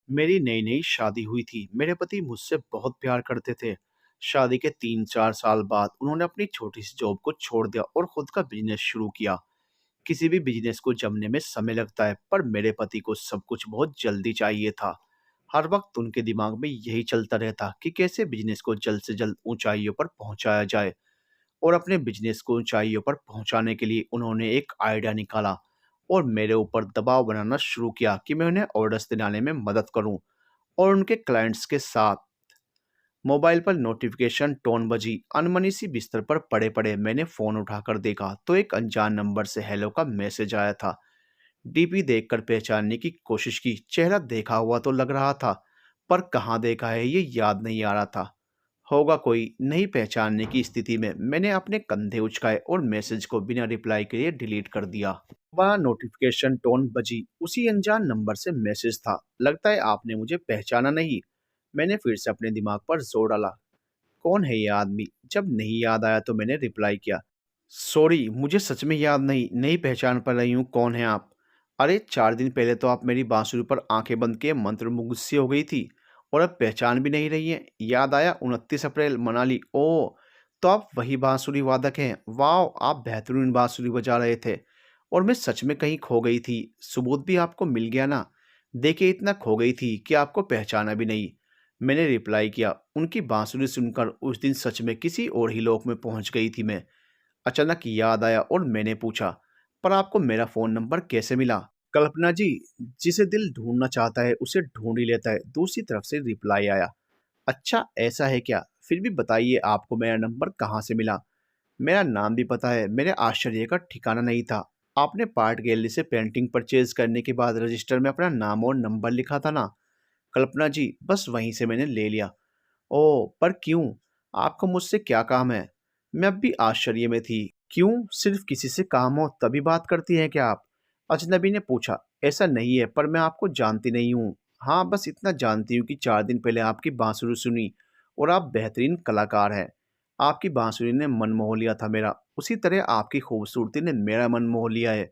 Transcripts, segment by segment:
मेरी नई नई शादी हुई थी। मेरे पति मुझसे बहुत प्यार करते थे। शादी के 3-4 साल बाद उन्होंने अपनी छोटी सी जॉब को छोड़ दिया और खुद का बिजनेस शुरू किया। किसी भी बिजनेस को जमने में समय लगता है, पर मेरे पति को सब कुछ बहुत जल्दी चाहिए था। हर वक्त उनके दिमाग में यही चलता रहता कि कैसे बिजनेस को जल्द से जल्द ऊंचाइयों पर पहुंचाया जाए। और अपने बिजनेस को ऊंचाइयों पर पहुंचाने के लिए उन्होंने एक आइडिया निकाला और मेरे ऊपर दबाव बनाना शुरू किया कि मैं उन्हें ऑर्डर्स दिलाने में मदद करूं। और उनके क्लाइंट्स के साथ मोबाइल पर नोटिफिकेशन टोन बजी। अनमनी सी बिस्तर पर पड़े पड़े मैंने फ़ोन उठाकर देखा तो एक अनजान नंबर से हेलो का मैसेज आया था। डीपी देखकर पहचानने की कोशिश की। चेहरा देखा हुआ तो लग रहा था, पर कहाँ देखा है ये याद नहीं आ रहा था। होगा कोई नहीं पहचानने की स्थिति में मैंने अपने कंधे उचकाए और मैसेज को बिना रिप्लाई के लिए डिलीट कर दिया। वह नोटिफिकेशन टोन बजी। उसी अनजान नंबर से मैसेज था। लगता है आपने मुझे पहचाना नहीं। मैंने फिर से अपने दिमाग पर जोर डाला। कौन है ये आदमी? जब नहीं याद आया तो मैंने रिप्लाई किया, सॉरी मुझे सच में याद नहीं पहचान पा रही हूँ। कौन है आप? अरे 4 दिन पहले तो आप मेरी बांसुरी पर आंखें बंद किए मंत्रमुग्ध सी हो गई थी, और अब पहचान भी नहीं रही है। याद आया, 29 अप्रैल मनाली। ओ, तो आप वही बांसुरी वादक हैं। वाह, आप बेहतरीन बांसुरी बजा रहे थे और मैं सच में कहीं खो गई थी। सबूत भी आपको मिल गया ना? देखिए, इतना खो गई थी कि आपको पहचाना भी नहीं। मैंने रिप्लाई किया। उनकी बांसुरी सुनकर उस दिन सच में किसी और ही लोक में पहुंच गई थी मैं। अचानक याद आया और मैंने पूछा, पर आपको मेरा फोन नंबर कैसे मिला? कल्पना जी, जिसे दिल ढूंढना चाहता है उसे ढूंढ ही लेता है। दूसरी तरफ से रिप्लाई आया। अच्छा, ऐसा है क्या? फिर भी बताइए, आपको मेरा नंबर कहाँ से मिला? मेरा नाम भी पता है। मेरे आश्चर्य का ठिकाना नहीं था। आपने पार्ट गैलरी से पेंटिंग परचेज करने के बाद रजिस्टर में अपना नाम और नंबर लिखा था ना? कल्पना जी, बस वहीं से मैंने ले लिया। ओह! पर क्यों? आपको मुझसे क्या काम है? मैं अब भी आश्चर्य में थी। क्यों? सिर्फ़ किसी से काम हो तभी बात करती हैं क्या आप? अजनबी ने पूछा। ऐसा नहीं है, पर मैं आपको जानती नहीं हूँ। हाँ, बस इतना जानती हूँ कि 4 दिन पहले आपकी बांसुरी सुनी और आप बेहतरीन कलाकार हैं। आपकी बांसुरी ने मन मोह लिया था मेरा, उसी तरह आपकी खूबसूरती ने मेरा मन मोह लिया है।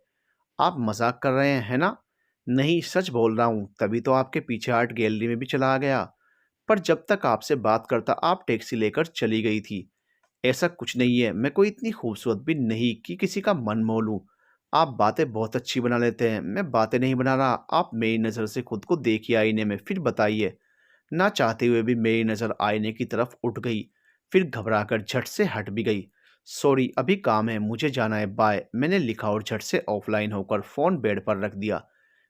आप मज़ाक कर रहे हैं, है ना? नहीं, सच बोल रहा हूँ, तभी तो आपके पीछे आर्ट गैलरी में भी चला गया। पर जब तक आपसे बात करता आप टैक्सी लेकर चली गई थी। ऐसा कुछ नहीं है, मैं कोई इतनी खूबसूरत भी नहीं कि किसी का मन मोह लूं। आप बातें बहुत अच्छी बना लेते हैं। मैं बातें नहीं बना रहा, आप मेरी नज़र से खुद को देखिए आईने में, फिर बताइए। ना चाहते हुए भी मेरी नज़र आईने की तरफ उठ गई, फिर घबराकर झट से हट भी गई। सॉरी, अभी काम है, मुझे जाना है, बाय, मैंने लिखा और झट से ऑफलाइन होकर फ़ोन बेड पर रख दिया।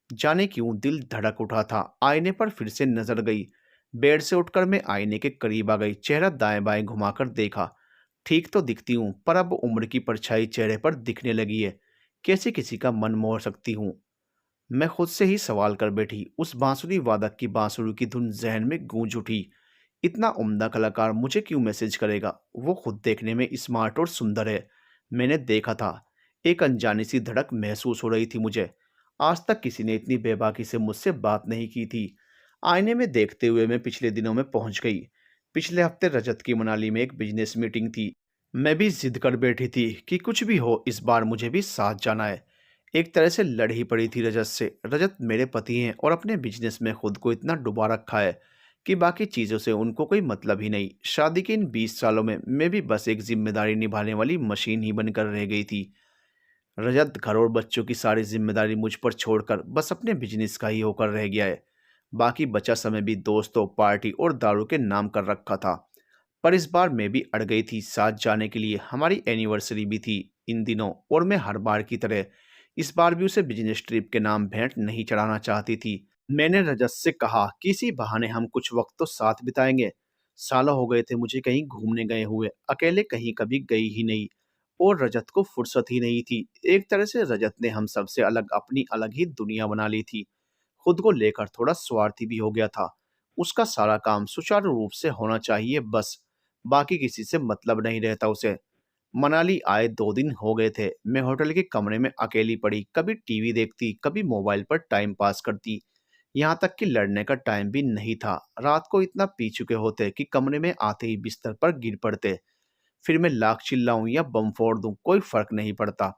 जाने क्यों दिल धड़क उठा था। आईने पर फिर से नजर गई। बेड से उठकर मैं आईने के करीब आ गई। चेहरा दाएं बाएं घुमाकर देखा। ठीक तो दिखती हूँ, पर अब उम्र की परछाई चेहरे पर दिखने लगी है। कैसे किसी का मन मोह सकती हूँ? मैं खुद से ही सवाल कर बैठी। उस बांसुरी वादक की बांसुरी की धुन जहन में गूंज उठी। इतना उम्दा कलाकार मुझे क्यों मैसेज करेगा? वो खुद देखने में स्मार्ट और सुंदर है। मैंने देखा था। एक अनजानी सी धड़क महसूस हो रही थी मुझे। आज तक किसी ने इतनी बेबाकी से मुझसे बात नहीं की थी। आईने में देखते हुए मैं पिछले दिनों में पहुंच गई। पिछले हफ्ते रजत की मनाली में एक बिजनेस मीटिंग थी। मैं भी जिद कर बैठी थी कि कुछ भी हो इस बार मुझे भी साथ जाना है। एक तरह से लड़ ही पड़ी थी रजत से। रजत मेरे पति हैं और अपने बिजनेस में खुद को इतना डुबा रखा है कि बाकी चीज़ों से उनको कोई मतलब ही नहीं। शादी के इन 20 सालों में मैं भी बस एक जिम्मेदारी निभाने वाली मशीन ही बनकर रह गई थी। रजत घर और बच्चों की सारी जिम्मेदारी मुझ पर छोड़कर बस अपने बिजनेस का ही होकर रह गया है। बाकी बचा समय भी दोस्तों, पार्टी और दारू के नाम कर रखा था। पर इस बार मैं भी अड़ गई थी साथ जाने के लिए। हमारी एनिवर्सरी भी थी इन दिनों, और मैं हर बार की तरह इस बार भी उसे बिजनेस ट्रिप के नाम भेंट नहीं चढ़ाना चाहती थी। मैंने रजत से कहा कि इसी बहाने हम कुछ वक्त तो साथ बिताएंगे। सालों हो गए थे मुझे कहीं घूमने गए हुए, अकेले कहीं कभी गई ही नहीं। और रजत को फुर्सत ही नहीं थी। एक तरह से रजत ने हम सबसे अलग अपनी अलग ही दुनिया बना ली थी। खुद को लेकर थोड़ा स्वार्थी भी हो गया था। उसका सारा काम सुचारू रूप से होना चाहिए बस। बाकी किसी से मतलब नहीं रहता उसे। मनाली आए 2 दिन हो गए थे। मैं होटल के कमरे में अकेली पड़ी, कभी टीवी देखती, कभी मोबाइल पर टाइम पास करती। यहाँ तक कि लड़ने का टाइम भी नहीं था। रात को इतना पी चुके होते कि कमरे में आते ही बिस्तर पर गिर पड़ते। फिर मैं लाख चिल्लाऊं या बम फोड़ दूं, कोई फर्क नहीं पड़ता।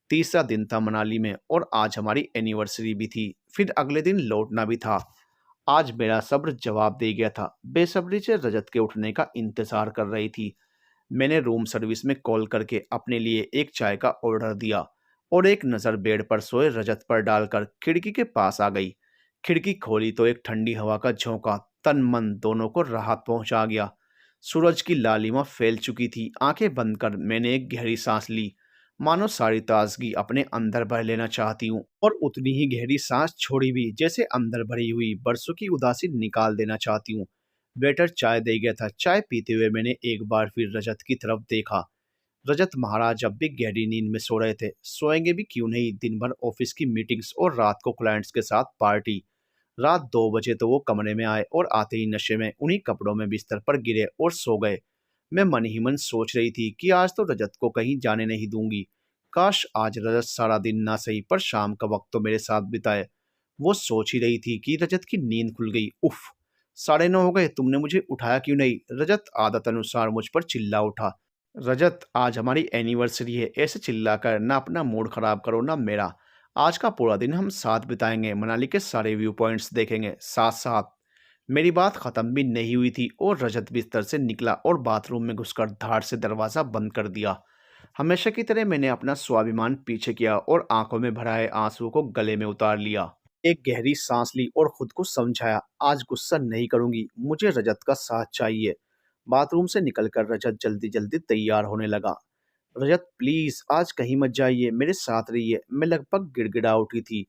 तीसरा दिन था मनाली में और आज हमारी एनिवर्सरी भी थी। फिर अगले दिन लौटना भी था। आज मेरा सब्र जवाब दे गया था। बेसब्री से रजत के उठने का इंतजार कर रही थी। मैंने रूम सर्विस में कॉल करके अपने लिए एक चाय का ऑर्डर दिया और एक नज़र बेड पर सोए रजत पर डालकर खिड़की के पास आ गई। खिड़की खोली तो एक ठंडी हवा का झोंका तन मन दोनों को राहत पहुंचा गया। सूरज की लालिमा फैल चुकी थी। आंखें बंद कर मैंने एक गहरी सांस ली, मानो सारी ताजगी अपने अंदर भर लेना चाहती हूँ, और उतनी ही गहरी सांस छोड़ी भी जैसे अंदर भरी हुई बरसों की उदासी निकाल देना चाहती हूँ। वेटर चाय दे गया था। चाय पीते हुए मैंने एक बार फिर रजत की तरफ देखा। रजत महाराज अब भी गहरी नींद में सो रहे थे। सोएंगे भी क्यों नहीं, दिन भर ऑफिस की मीटिंग्स और रात को क्लाइंट्स के साथ पार्टी। रात 2 बजे तो वो कमरे में आए और आते ही नशे में उन्हीं कपड़ों में बिस्तर पर गिरे और सो गए। मैं मन ही मन सोच रही थी कि आज तो रजत को कहीं जाने नहीं दूंगी। काश आज रजत सारा दिन ना सही पर शाम का वक्त तो मेरे साथ बिताए। वो सोच ही रही थी कि रजत की नींद खुल गई। उफ, 9:30 हो गए, तुमने मुझे उठाया क्यों नहीं? रजत आदत अनुसार मुझ पर चिल्ला उठा। रजत, आज हमारी एनिवर्सरी है, ऐसे चिल्लाकर ना अपना मूड खराब करो ना मेरा। आज का पूरा दिन हम साथ बिताएंगे, मनाली के सारे व्यू पॉइंट्स देखेंगे साथ साथ। मेरी बात खत्म भी नहीं हुई थी और रजत बिस्तर से निकला और बाथरूम में घुसकर धाड़ से दरवाजा बंद कर दिया। हमेशा की तरह मैंने अपना स्वाभिमान पीछे किया और आंखों में भराए आंसुओं को गले में उतार लिया। एक गहरी सांस ली और खुद को समझाया, आज गुस्सा नहीं करूंगी, मुझे रजत का साथ चाहिए। बाथरूम से निकलकर रजत जल्दी जल्दी तैयार होने लगा। रजत प्लीज आज कहीं मत जाइए, मेरे साथ रहिए। मैं लगभग गिड़गिड़ा उठी थी।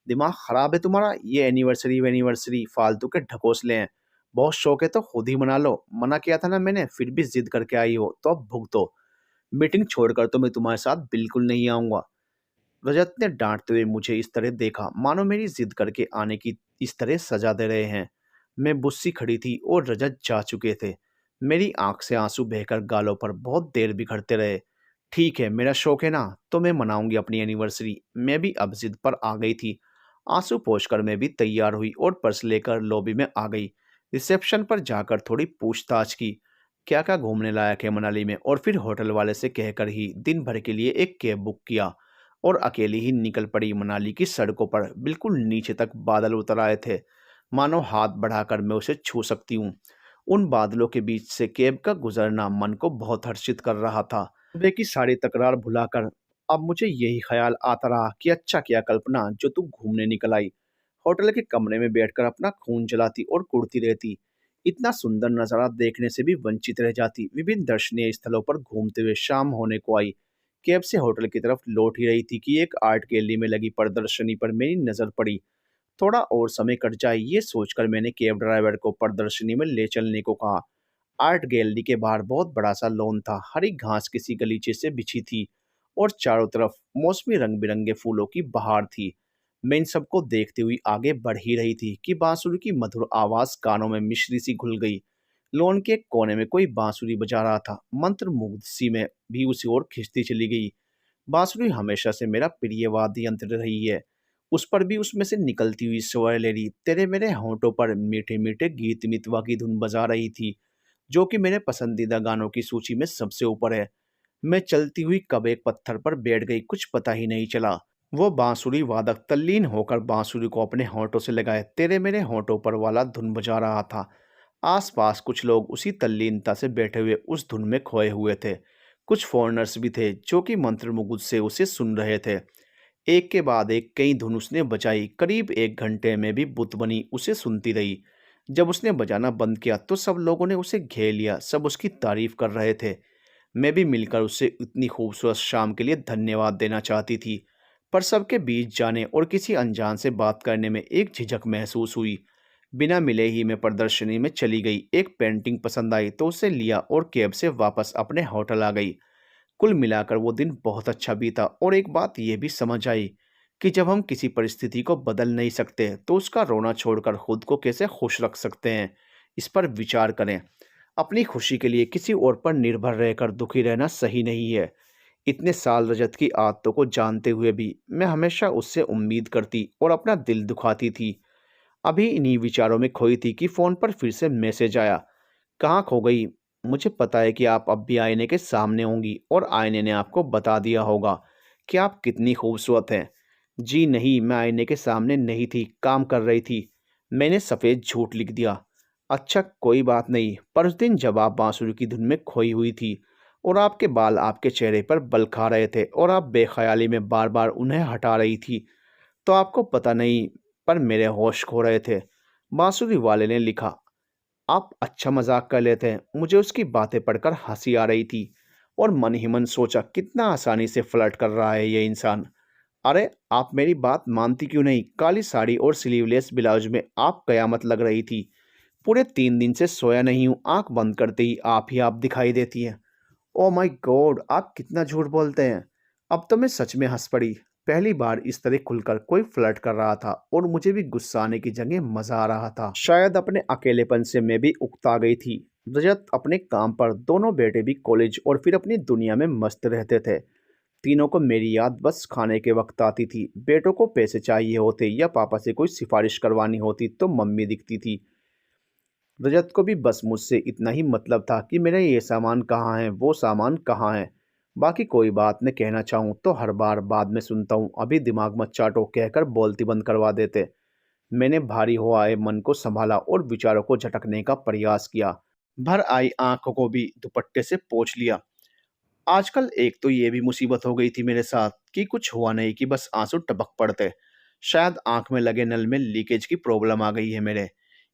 दिमाग खराब है तुम्हारा? ये एनिवर्सरी वेनिवर्सरी फालतू के ढकोसले हैं। बहुत शौक है तो खुद ही मना लो। मना किया था ना मैंने, फिर भी जिद करके आई हो तो अब भुगतो। मीटिंग छोड़कर तो मैं तुम्हारे साथ बिल्कुल नहीं आऊंगा। रजत ने डांटते हुए मुझे इस तरह देखा मानो मेरी जिद करके आने की इस तरह सजा दे रहे हैं। मैं बुस्सी खड़ी थी और रजत जा चुके थे। मेरी आंख से आंसू बहकर गालों पर बहुत देर बिखरते रहे। ठीक है, मेरा शौक है ना, तो मैं मनाऊंगी अपनी एनिवर्सरी। मैं भी अब जिद पर आ गई थी। आंसू पोंछकर मैं भी तैयार हुई और पर्स लेकर लॉबी में आ गई। रिसेप्शन पर जाकर थोड़ी पूछताछ की, क्या क्या घूमने लायक है मनाली में, और फिर होटल वाले से कहकर ही दिन भर के लिए एक कैब बुक किया और अकेली ही निकल पड़ी। मनाली की सड़कों पर बिल्कुल नीचे तक बादल उतर आए थे, मानो हाथ बढ़ाकर मैं उसे छू सकती हूँ। उन बादलों के बीच से कैब का गुजरना मन को बहुत हर्षित कर रहा था। सुबह की सारी तकरार भुलाकर अब मुझे यही ख्याल आता रहा कि अच्छा किया कल्पना जो तू घूमने निकल आई। होटल के कमरे में बैठकर अपना खून जलाती और कुड़ती रहती। इतना सुंदर नज़ारा देखने से भी वंचित रह जाती। विभिन्न दर्शनीय स्थलों पर घूमते हुए शाम होने को आई। कैब से होटल की तरफ लौट ही रही थी कि एक आर्ट गैलरी में लगी प्रदर्शनी पर मेरी नज़र पड़ी। थोड़ा और समय कट जाए ये सोचकर मैंने कैब ड्राइवर को प्रदर्शनी में ले चलने को कहा। आर्ट गैलरी के बाहर बहुत बड़ा सा लॉन था। हरी घास किसी गलीचे से बिछी थी और चारों तरफ मौसमी रंग बिरंगे फूलों की बहार थी। मैं इन सबको देखते हुए आगे बढ़ ही रही थी कि बांसुरी की मधुर आवाज कानों में मिश्री सी घुल गई। लॉन के एक कोने में कोई बांसुरी बजा रहा था। मंत्र मुग्ध सी में भी उसी ओर खिंचती चली गई। बांसुरी हमेशा से मेरा प्रिय वाद्य यंत्र रही है। उस पर भी उसमें से निकलती हुई स्वर लेडी तेरे मेरे होंठों पर मीठे मीठे गीत मितवा की धुन बजा रही थी, जो कि मेरे पसंदीदा गानों की सूची में सबसे ऊपर है। मैं चलती हुई कब एक पत्थर पर बैठ गई, कुछ पता ही नहीं चला। वो बांसुरी वादक तल्लीन होकर बांसुरी को अपने होंठों से लगाए तेरे मेरे होंठों पर वाला धुन बजा रहा था। आसपास कुछ लोग उसी तल्लीनता से बैठे हुए उस धुन में खोए हुए थे। कुछ फॉरेनर्स भी थे जो कि मंत्रमुग्ध से उसे सुन रहे थे। एक के बाद एक कई धुन उसने बजाई। करीब 1 घंटे में भी बुत बनी उसे सुनती रही। जब उसने बजाना बंद किया तो सब लोगों ने उसे घेर लिया। सब उसकी तारीफ कर रहे थे। मैं भी मिलकर उसे इतनी खूबसूरत शाम के लिए धन्यवाद देना चाहती थी, पर सबके बीच जाने और किसी अनजान से बात करने में एक झिझक महसूस हुई। बिना मिले ही मैं प्रदर्शनी में चली गई। एक पेंटिंग पसंद आई तो उसे लिया और कैब से वापस अपने होटल आ गई। कुल मिलाकर वो दिन बहुत अच्छा बीता और एक बात यह भी समझ आई कि जब हम किसी परिस्थिति को बदल नहीं सकते तो उसका रोना छोड़कर खुद को कैसे खुश रख सकते हैं, इस पर विचार करें। अपनी खुशी के लिए किसी और पर निर्भर रहकर दुखी रहना सही नहीं है। इतने साल रजत की आदतों को जानते हुए भी मैं हमेशा उससे उम्मीद करती और अपना दिल दुखाती थी। अभी इन्हीं विचारों में खोई थी कि फ़ोन पर फिर से मैसेज आया। कहाँ खो गई? मुझे पता है कि आप अब भी आईने के सामने होंगी और आईने ने आपको बता दिया होगा कि आप कितनी खूबसूरत हैं। जी नहीं, मैं आईने के सामने नहीं थी, काम कर रही थी। मैंने सफ़ेद झूठ लिख दिया। अच्छा कोई बात नहीं, पर उस दिन जब आप बांसुरी की धुन में खोई हुई थी और आपके बाल आपके चेहरे पर बल खा रहे थे और आप बेख्याली में बार बार उन्हें हटा रही थी, तो आपको पता नहीं, पर मेरे होश खो रहे थे। बांसुरी वाले ने लिखा। आप अच्छा मजाक कर लेते हैं। मुझे उसकी बातें पढ़कर हंसी आ रही थी और मन ही मन सोचा कितना आसानी से फ्लर्ट कर रहा है ये इंसान। अरे आप मेरी बात मानती क्यों नहीं? काली साड़ी और स्लीवलेस ब्लाउज में आप कयामत लग रही थी। पूरे 3 दिन से सोया नहीं हूँ, आंख बंद करते ही आप दिखाई देती हैं। Oh my God! आप कितना झूठ बोलते हैं। अब तो मैं सच में हंस पड़ी। पहली बार इस तरह खुलकर कोई फ्लर्ट कर रहा था और मुझे भी गुस्सा आने की जगह मजा आ रहा था। शायद अपने अकेलेपन से मैं भी उकता गई थी। रजत अपने काम पर, दोनों बेटे भी कॉलेज और फिर अपनी दुनिया में मस्त रहते थे। तीनों को मेरी याद बस खाने के वक्त आती थी। बेटों को पैसे चाहिए होते या पापा से कोई सिफारिश करवानी होती तो मम्मी दिखती थी। रजत को भी बस मुझसे इतना ही मतलब था कि मेरा ये सामान कहाँ है, वो सामान कहाँ है। बाकी कोई बात मैं कहना चाहूँ तो हर बार बाद में सुनता हूँ, अभी दिमाग मत चाटो कहकर बोलती बंद करवा देते। मैंने भारी हो आए मन को संभाला और विचारों को झटकने का प्रयास किया। भर आई आंखों को भी दुपट्टे से पोंछ लिया। आजकल एक तो ये भी मुसीबत हो गई थी मेरे साथ कि कुछ हुआ नहीं कि बस आंसू टपक पड़ते। शायद आंख में लगे नल में लीकेज की प्रॉब्लम आ गई है मेरे।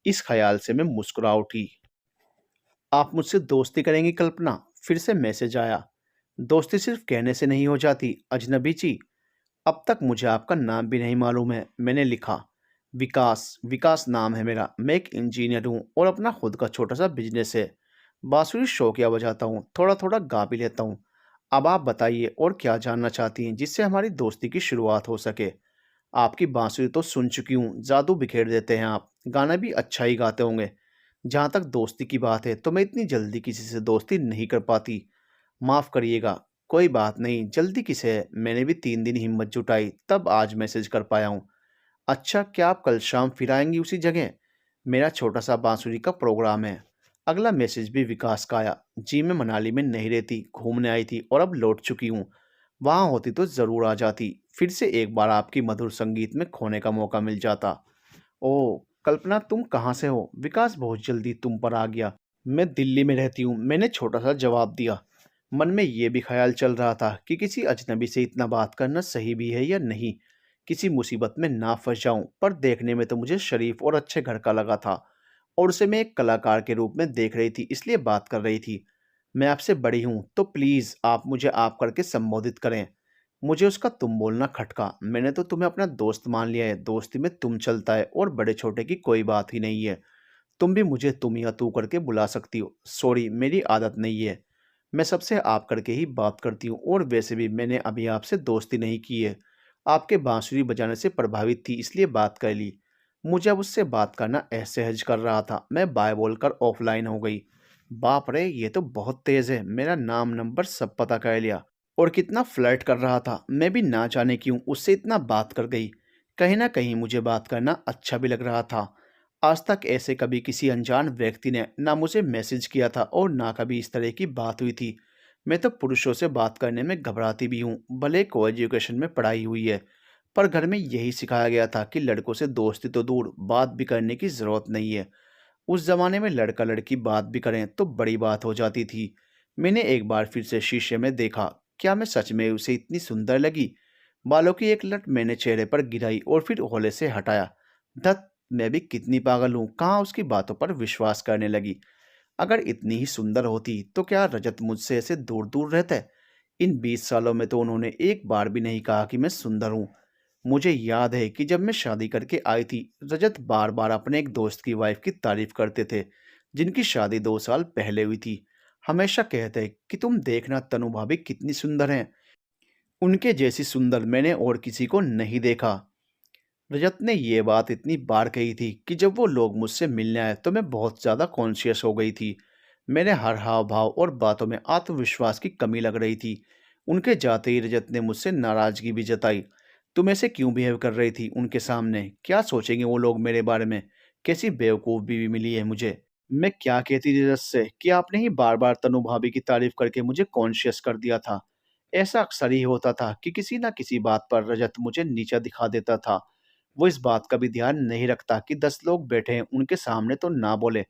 इस ख्याल से मैं मुस्कुरा उठी। आप मुझसे दोस्ती करेंगी कल्पना? फिर से मैसेज आया। दोस्ती सिर्फ कहने से नहीं हो जाती अजनबी जी। अब तक मुझे आपका नाम भी नहीं मालूम है। मैंने लिखा। विकास, विकास नाम है मेरा। मैं एक इंजीनियर हूँ और अपना खुद का छोटा सा बिजनेस है। बांसुरी शौकिया बजाता हूँ, थोड़ा थोड़ा गा भी लेता हूँ। अब आप बताइए और क्या जानना चाहती हैं जिससे हमारी दोस्ती की शुरुआत हो सके। आपकी बांसुरी तो सुन चुकी हूँ, जादू बिखेर देते हैं आप। गाना भी अच्छा ही गाते होंगे। जहाँ तक दोस्ती की बात है तो मैं इतनी जल्दी किसी से दोस्ती नहीं कर पाती। माफ़ करिएगा। कोई बात नहीं, जल्दी किसे है, मैंने भी 3 दिन हिम्मत जुटाई तब आज मैसेज कर पाया हूँ। अच्छा क्या आप कल शाम फिर आएंगी उसी जगह? मेरा छोटा सा बांसुरी का प्रोग्राम है। अगला मैसेज भी विकास का आया। जी मैं मनाली में नहीं रहती, घूमने आई थी और अब लौट चुकी हूँ। वहाँ होती तो ज़रूर आ जाती, फिर से एक बार आपकी मधुर संगीत में खोने का मौका मिल जाता। ओह कल्पना तुम कहाँ से हो? विकास बहुत जल्दी तुम पर आ गया। मैं दिल्ली में रहती हूँ, मैंने छोटा सा जवाब दिया। मन में ये भी ख्याल चल रहा था कि किसी अजनबी से इतना बात करना सही भी है या नहीं, किसी मुसीबत में ना फंस जाऊं। पर देखने में तो मुझे शरीफ और अच्छे घर का लगा था और उसे मैं एक कलाकार के रूप में देख रही थी, इसलिए बात कर रही थी। मैं आपसे बड़ी हूँ तो प्लीज़ आप मुझे आप करके संबोधित करें। मुझे उसका तुम बोलना खटका। मैंने तो तुम्हें अपना दोस्त मान लिया है, दोस्ती में तुम चलता है और बड़े छोटे की कोई बात ही नहीं है। तुम भी मुझे तुम या तू करके बुला सकती हो। सॉरी मेरी आदत नहीं है। मैं सबसे आप करके ही बात करती हूँ और वैसे भी मैंने अभी आपसे दोस्ती नहीं की है। आपके बांसुरी बजाने से प्रभावित थी इसलिए बात कर ली। मुझे अब उससे बात करना असहज कर रहा था। मैं बाय बोलकर ऑफलाइन हो गई। बाप रे ये तो बहुत तेज है, मेरा नाम नंबर सब पता कर लिया। और कितना फ्लर्ट कर रहा था। मैं भी ना जाने क्यों उससे इतना बात कर गई। कहीं ना कहीं मुझे बात करना अच्छा भी लग रहा था। आज तक ऐसे कभी किसी अनजान व्यक्ति ने ना मुझे मैसेज किया था और ना कभी इस तरह की बात हुई थी। मैं तो पुरुषों से बात करने में घबराती भी हूँ, भले को एजुकेशन में पढ़ाई हुई है। पर घर में यही सिखाया गया था कि लड़कों से दोस्ती तो दूर, बात भी करने की ज़रूरत नहीं है। उस ज़माने में लड़का लड़की बात भी करें तो बड़ी बात हो जाती थी। मैंने एक बार फिर से शीशे में देखा। क्या मैं सच में उसे इतनी सुंदर लगी? बालों की एक लट मैंने चेहरे पर गिराई और फिर होले से हटाया। धत, मैं भी कितनी पागल हूँ, कहाँ उसकी बातों पर विश्वास करने लगी। अगर इतनी ही सुंदर होती तो क्या रजत मुझसे ऐसे दूर दूर रहता है? इन 20 सालों में तो उन्होंने एक बार भी नहीं कहा कि मैं सुंदर हूँ। मुझे याद है कि जब मैं शादी करके आई थी, रजत बार बार अपने एक दोस्त की वाइफ की तारीफ करते थे जिनकी शादी 2 साल पहले हुई थी। हमेशा कहते कि तुम देखना तनु भाभी कितनी सुंदर हैं, उनके जैसी सुंदर मैंने और किसी को नहीं देखा। रजत ने ये बात इतनी बार कही थी कि जब वो लोग मुझसे मिलने आए तो मैं बहुत ज़्यादा कॉन्शियस हो गई थी। मेरे हर हाव भाव और बातों में आत्मविश्वास की कमी लग रही थी। उनके जाते ही रजत ने मुझसे नाराज़गी भी जताई। तुम ऐसे क्यों बिहेव कर रही थी उनके सामने? क्या सोचेंगे वो लोग मेरे बारे में? कैसी बेवकूफ़ बीवी मिली है मुझे। मैं क्या कहती थी रजत से कि आपने ही बार बार तनु भाभी की तारीफ करके मुझे कॉन्शियस कर दिया था। ऐसा अक्सर ही होता था कि किसी ना किसी बात पर रजत मुझे नीचा दिखा देता था। वो इस बात का भी ध्यान नहीं रखता कि 10 लोग बैठे हैं, उनके सामने तो ना बोले।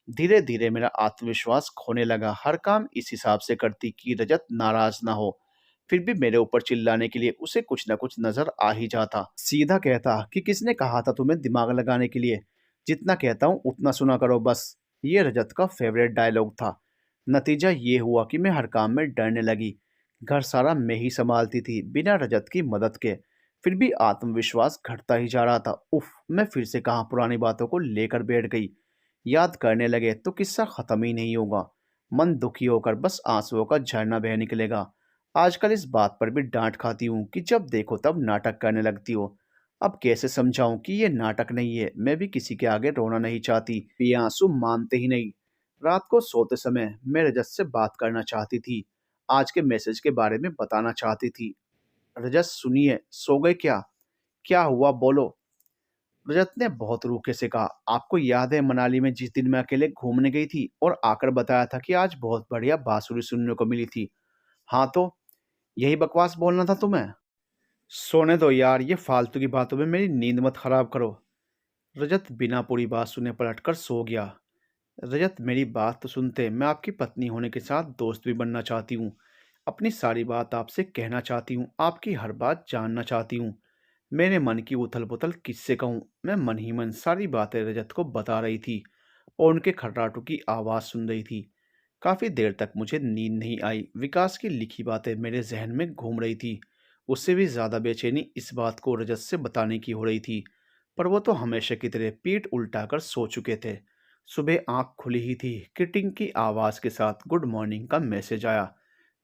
धीरे-धीरे मेरा आत्मविश्वास खोने लगा। हर काम इस हिसाब से करती कि रजत नाराज़ ना हो। फिर भी मेरे ऊपर चिल्लाने के लिए उसे कुछ न कुछ नज़र आ ही जाता। सीधा कहता कि किसने कहा था तुम्हें दिमाग लगाने के लिए? जितना कहता हूँ उतना सुना करो बस। ये रजत का फ़ेवरेट डायलॉग था। नतीजा ये हुआ कि मैं हर काम में डरने लगी। घर सारा मैं ही सँभालती थी, बिना रजत की मदद के। फिर भी आत्मविश्वास घटता ही जा रहा था। उफ़! मैं फिर से कहाँ पुरानी बातों को लेकर बैठ गई। याद करने लगे तो किस्सा खत्म ही नहीं होगा। मन दुखी होकर बस आंसुओं का झरना बह निकलेगा। आजकल इस बात पर भी डांट खाती हूँ कि जब देखो तब नाटक करने लगती हो। अब कैसे समझाऊं कि ये नाटक नहीं है, मैं भी किसी के आगे रोना नहीं चाहती। ये आंसू मानते ही नहीं। रात को सोते समय मैं रजत से बात करना चाहती थी। आज के मैसेज के बारे में बताना चाहती थी। रजत सुनिए, सो गए क्या? क्या हुआ बोलो? रजत ने बहुत रूखे से कहा, आपको याद है मनाली में जिस दिन मैं अकेले घूमने गई थी और आकर बताया था कि आज बहुत बढ़िया बांसुरी सुनने को मिली थी। हाँ तो यही बकवास बोलना था तुम्हें? सोने दो यार, ये फालतू की बातों में मेरी नींद मत खराब करो। रजत बिना पूरी बात सुने पलटकर सो गया। रजत मेरी बात तो सुनते, मैं आपकी पत्नी होने के साथ दोस्त भी बनना चाहती हूँ। अपनी सारी बात आपसे कहना चाहती हूँ, आपकी हर बात जानना चाहती हूँ। मेरे मन की उथल-पुथल किससे कहूँ? मैं मन ही मन सारी बातें रजत को बता रही थी और उनके खर्राटों की आवाज़ सुन रही थी। काफ़ी देर तक मुझे नींद नहीं आई। विकास की लिखी बातें मेरे ज़हन में घूम रही थी। उससे भी ज़्यादा बेचैनी इस बात को रजत से बताने की हो रही थी। पर वो तो हमेशा की तरह पीठ उल्टाकर सो चुके थे। सुबह आँख खुली ही थी कि टिंग की आवाज़ के साथ गुड मॉर्निंग का मैसेज आया,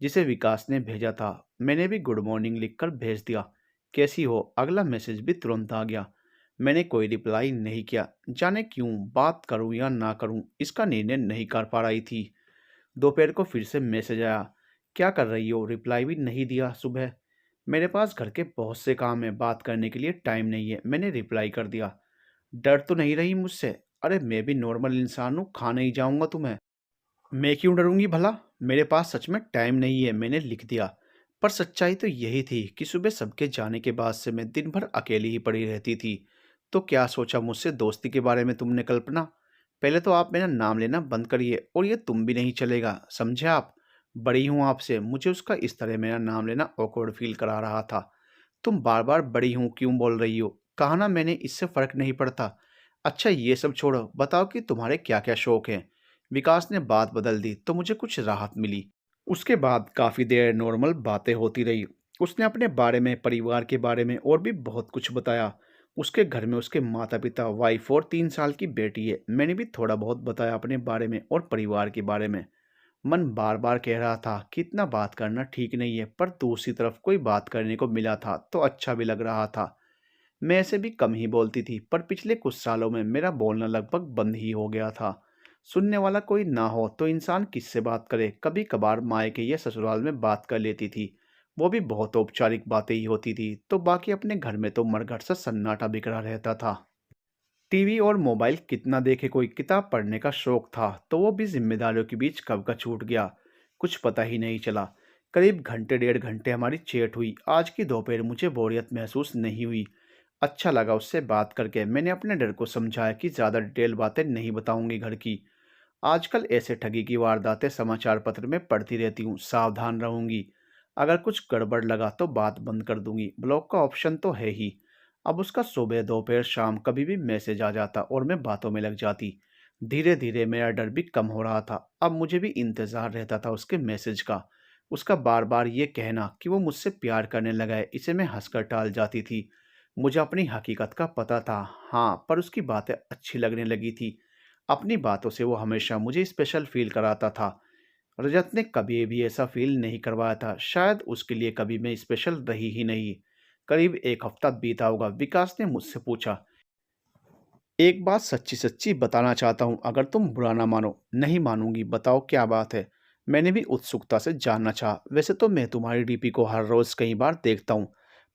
जिसे विकास ने भेजा था। मैंने भी गुड मॉर्निंग लिखकर भेज दिया। कैसी हो? अगला मैसेज भी तुरंत आ गया। मैंने कोई रिप्लाई नहीं किया। जाने क्यों, बात करूं या ना करूं इसका निर्णय नहीं कर पा रही थी। दोपहर को फिर से मैसेज आया, क्या कर रही हो? रिप्लाई भी नहीं दिया। सुबह, मेरे पास घर के बहुत से काम है, बात करने के लिए टाइम नहीं है। मैंने रिप्लाई कर दिया। डर तो नहीं रही मुझसे? अरे मैं भी नॉर्मल इंसान हूँ, खा नहीं जाऊंगा तुम्हें। मैं क्यों डरूंगी भला? मेरे पास सच में टाइम नहीं है, मैंने लिख दिया। पर सच्चाई तो यही थी कि सुबह सबके जाने के बाद से मैं दिन भर अकेली ही पड़ी रहती थी। तो क्या सोचा मुझसे दोस्ती के बारे में तुमने कल्पना? पहले तो आप मेरा नाम लेना बंद करिए, और ये तुम भी नहीं चलेगा, समझे आप? बड़ी हूँ आपसे, मुझे उसका इस तरह मेरा नाम लेना ऑकवर्ड फील करा रहा था। तुम बार बार बड़ी हूँ क्यों बोल रही हो? कहा ना मैंने, इससे फर्क नहीं पड़ता। अच्छा ये सब छोड़ो, बताओ कि तुम्हारे क्या क्या शौक हैं? विकास ने बात बदल दी तो मुझे कुछ राहत मिली। उसके बाद काफ़ी देर नॉर्मल बातें होती रही। उसने अपने बारे में, परिवार के बारे में और भी बहुत कुछ बताया। उसके घर में उसके माता पिता, वाइफ और 3 साल की बेटी है। मैंने भी थोड़ा बहुत बताया अपने बारे में और परिवार के बारे में। मन बार बार कह रहा था कि इतना बात करना ठीक नहीं है, पर दूसरी तरफ कोई बात करने को मिला था तो अच्छा भी लग रहा था। मैं ऐसे भी कम ही बोलती थी, पर पिछले कुछ सालों में मेरा बोलना लगभग बंद ही हो गया था। सुनने वाला कोई ना हो तो इंसान किससे बात करे? कभी कभार मायके या ससुराल में बात कर लेती थी, वो भी बहुत औपचारिक बातें ही होती थी। तो बाकी अपने घर में तो मरघट सा सन्नाटा बिखरा रहता था। टीवी और मोबाइल कितना देखे कोई? किताब पढ़ने का शौक था तो वो भी जिम्मेदारियों के बीच कब का छूट गया, कुछ पता ही नहीं चला। करीब घंटे डेढ़ घंटे हमारी चैट हुई। आज की दोपहर मुझे बोरियत महसूस नहीं हुई। अच्छा लगा उससे बात करके। मैंने अपने डर को समझाया कि ज़्यादा डिटेल बातें नहीं बताऊंगी घर की। आजकल ऐसे ठगी की वारदातें समाचार पत्र में पढ़ती रहती हूँ, सावधान रहूंगी। अगर कुछ गड़बड़ लगा तो बात बंद कर दूंगी, ब्लॉक का ऑप्शन तो है ही। अब उसका सुबह दोपहर शाम कभी भी मैसेज आ जाता और मैं बातों में लग जाती। धीरे धीरे मेरा डर भी कम हो रहा था। अब मुझे भी इंतज़ार रहता था उसके मैसेज का। उसका बार बार ये कहना कि वो मुझसे प्यार करने लगा है, इसे मैं हंसकर टाल जाती थी। मुझे अपनी हकीकत का पता था, हाँ, पर उसकी बातें अच्छी लगने लगी थी। अपनी बातों से वो हमेशा मुझे स्पेशल फील कराता था। रजत ने कभी भी ऐसा फील नहीं करवाया था। शायद उसके लिए कभी मैं स्पेशल रही ही नहीं। करीब एक हफ्ता बीता होगा। विकास ने मुझसे पूछा, एक बात सच्ची सच्ची बताना चाहता हूँ, अगर तुम बुरा ना मानो। नहीं मानूंगी, बताओ क्या बात है? मैंने भी उत्सुकता से जानना चाहा। वैसे तो मैं तुम्हारी डीपी को हर रोज़ कई बार देखता हूँ,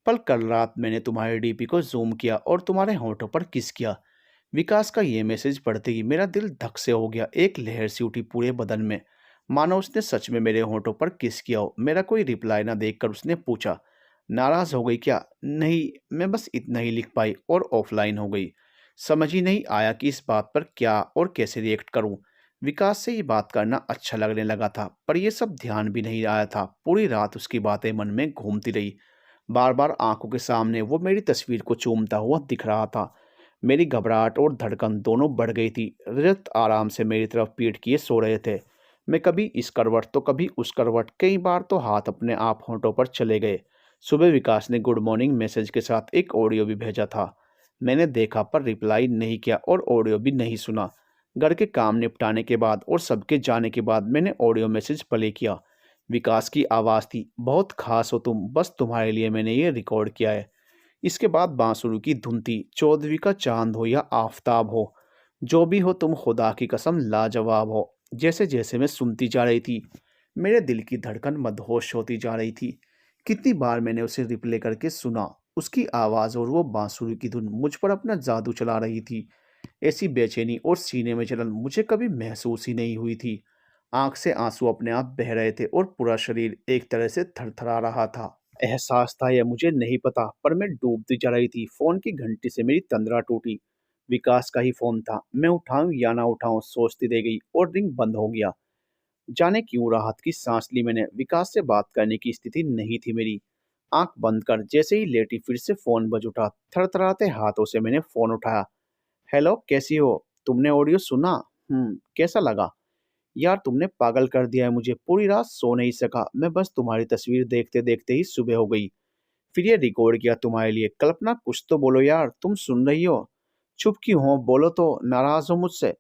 पर कल रात मैंने तुम्हारी डीपी को जूम किया और तुम्हारे होंठों पर किस किया। विकास का ये मैसेज पढ़ते ही मेरा दिल धक से हो गया। एक लहर सी उठी पूरे बदन में, मानो उसने सच में मेरे होंठों पर किस किया हो। मेरा कोई रिप्लाई ना देखकर उसने पूछा, नाराज़ हो गई क्या? नहीं, मैं बस इतना ही लिख पाई और ऑफ़लाइन हो गई। समझ ही नहीं आया कि इस बात पर क्या और कैसे रिएक्ट करूँ। विकास से ये बात करना अच्छा लगने लगा था, पर ये सब ध्यान भी नहीं आया था। पूरी रात उसकी बातें मन में घूमती रही। बार-बार आँखों के सामने वो मेरी तस्वीर को चूमता हुआ दिख रहा था। मेरी घबराहट और धड़कन दोनों बढ़ गई थी। रजत आराम से मेरी तरफ पीठ किए सो रहे थे। मैं कभी इस करवट तो कभी उस करवट, कई बार तो हाथ अपने आप होंठों पर चले गए। सुबह विकास ने गुड मॉर्निंग मैसेज के साथ एक ऑडियो भी भेजा था। मैंने देखा पर रिप्लाई नहीं किया और ऑडियो भी नहीं सुना। घर के काम निपटाने के बाद और सबके जाने के बाद मैंने ऑडियो मैसेज प्ले किया। विकास की आवाज़ थी, बहुत खास हो तुम, बस तुम्हारे लिए मैंने ये रिकॉर्ड किया है। इसके बाद बांसुरी की धुन थी, चौदहवीं का चांद हो या आफताब हो, जो भी हो तुम खुदा की कसम लाजवाब हो। जैसे जैसे मैं सुनती जा रही थी, मेरे दिल की धड़कन मदहोश होती जा रही थी। कितनी बार मैंने उसे रिप्ले करके सुना, उसकी आवाज़ और वो बांसुरी की धुन मुझ पर अपना जादू चला रही थी। ऐसी बेचैनी और सीने में जलन मुझे कभी महसूस ही नहीं हुई थी। आंख से आंसू अपने आप बह रहे थे और पूरा शरीर एक तरह से थरथरा रहा था। एहसास था या मुझे नहीं पता, पर मैं डूबती जा रही थी। फ़ोन की घंटी से मेरी तंद्रा टूटी। विकास का ही फ़ोन था। मैं उठाऊँ या ना उठाऊँ सोचती रह गई और रिंग बंद हो गया। जाने क्यों राहत की सांस ली मैंने। विकास से बात करने की स्थिति नहीं थी मेरी। आंख बंद कर जैसे ही लेटी फिर से फ़ोन बज उठा। थरथराते हाथों से मैंने फ़ोन उठाया। हेलो, कैसी हो? तुमने ऑडियो सुना? कैसा लगा? यार तुमने पागल कर दिया है मुझे। पूरी रात सो नहीं सका। मैं बस तुम्हारी तस्वीर देखते देखते ही सुबह हो गई। फिर ये रिकॉर्ड किया तुम्हारे लिए। कल्पना कुछ तो बोलो यार, तुम सुन रही हो? चुप क्यों हो? बोलो तो, नाराज़ हो मुझसे?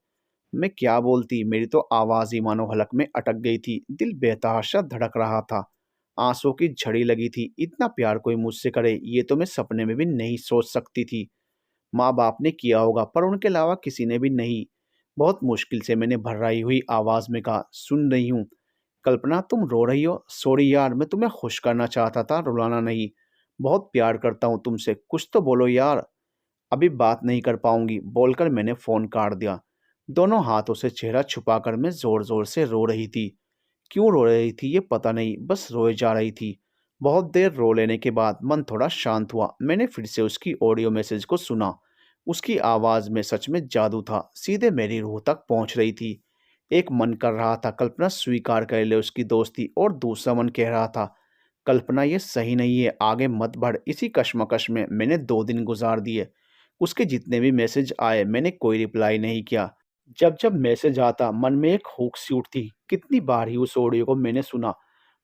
मैं क्या बोलती, मेरी तो आवाज़ ही मानो हलक में अटक गई थी। दिल बेतहाशा धड़क रहा था। आंसुओं की झड़ी लगी थी। इतना प्यार कोई मुझसे करे ये तो मैं सपने में भी नहीं सोच सकती थी। माँ बाप ने किया होगा पर उनके अलावा किसी ने भी नहीं। बहुत मुश्किल से मैंने भर्राई हुई आवाज़ में कहा, सुन रही हूँ। कल्पना तुम रो रही हो? सॉरी यार, मैं तुम्हें खुश करना चाहता था, रुलाना नहीं। बहुत प्यार करता हूँ तुमसे, कुछ तो बोलो यार। अभी बात नहीं कर पाऊंगी, बोलकर मैंने फ़ोन काट दिया। दोनों हाथों से चेहरा छुपाकर मैं ज़ोर-ज़ोर से रो रही थी। क्यों रो रही थी ये पता नहीं, बस रोए जा रही थी। बहुत देर रो लेने के बाद मन थोड़ा शांत हुआ। मैंने फिर से उसकी ऑडियो मैसेज को सुना। उसकी आवाज़ में सच में जादू था, सीधे मेरी रूह तक पहुंच रही थी। एक मन कर रहा था कल्पना स्वीकार कर ले उसकी दोस्ती, और दूसरा मन कह रहा था कल्पना ये सही नहीं है, आगे मत बढ़। इसी कश्मकश में मैंने 2 दिन गुजार दिए। उसके जितने भी मैसेज आए मैंने कोई रिप्लाई नहीं किया। जब जब मैसेज आता मन में एक हुक सी उठती। कितनी बार ही उस ऑडियो को मैंने सुना।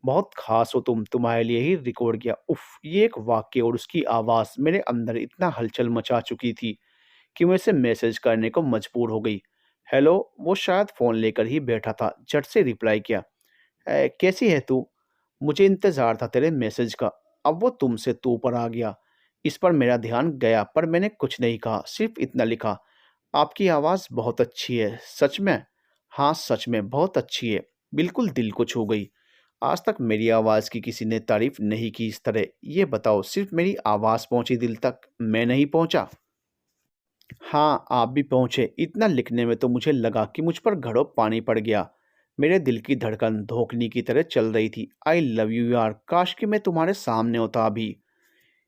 बहुत खास हो तुम, तुम्हारे लिए ही रिकॉर्ड किया। उफ, ये एक वाक्य और उसकी आवाज़ मेरे अंदर इतना हलचल मचा चुकी थी कि मैं उसे मैसेज करने को मजबूर हो गई। हेलो, वो शायद फ़ोन लेकर ही बैठा था। झट से रिप्लाई किया, कैसी है तू? मुझे इंतज़ार था तेरे मैसेज का। अब वो तुमसे तू पर आ गया। इस पर मेरा ध्यान गया, पर मैंने कुछ नहीं कहा, सिर्फ़ इतना लिखा, आपकी आवाज़ बहुत अच्छी है। सच में? हाँ, सच में बहुत अच्छी है। बिल्कुल दिल को छू गई। आज तक मेरी आवाज़ की किसी ने तारीफ़ नहीं की इस तरह। ये बताओ, सिर्फ़ मेरी आवाज़ पहुँची दिल तक, मैं नहीं पहुँचा? हाँ, आप भी पहुँचे। इतना लिखने में तो मुझे लगा कि मुझ पर घड़ों पानी पड़ गया। मेरे दिल की धड़कन धोखनी की तरह चल रही थी। आई लव यू यार, काश कि मैं तुम्हारे सामने होता अभी।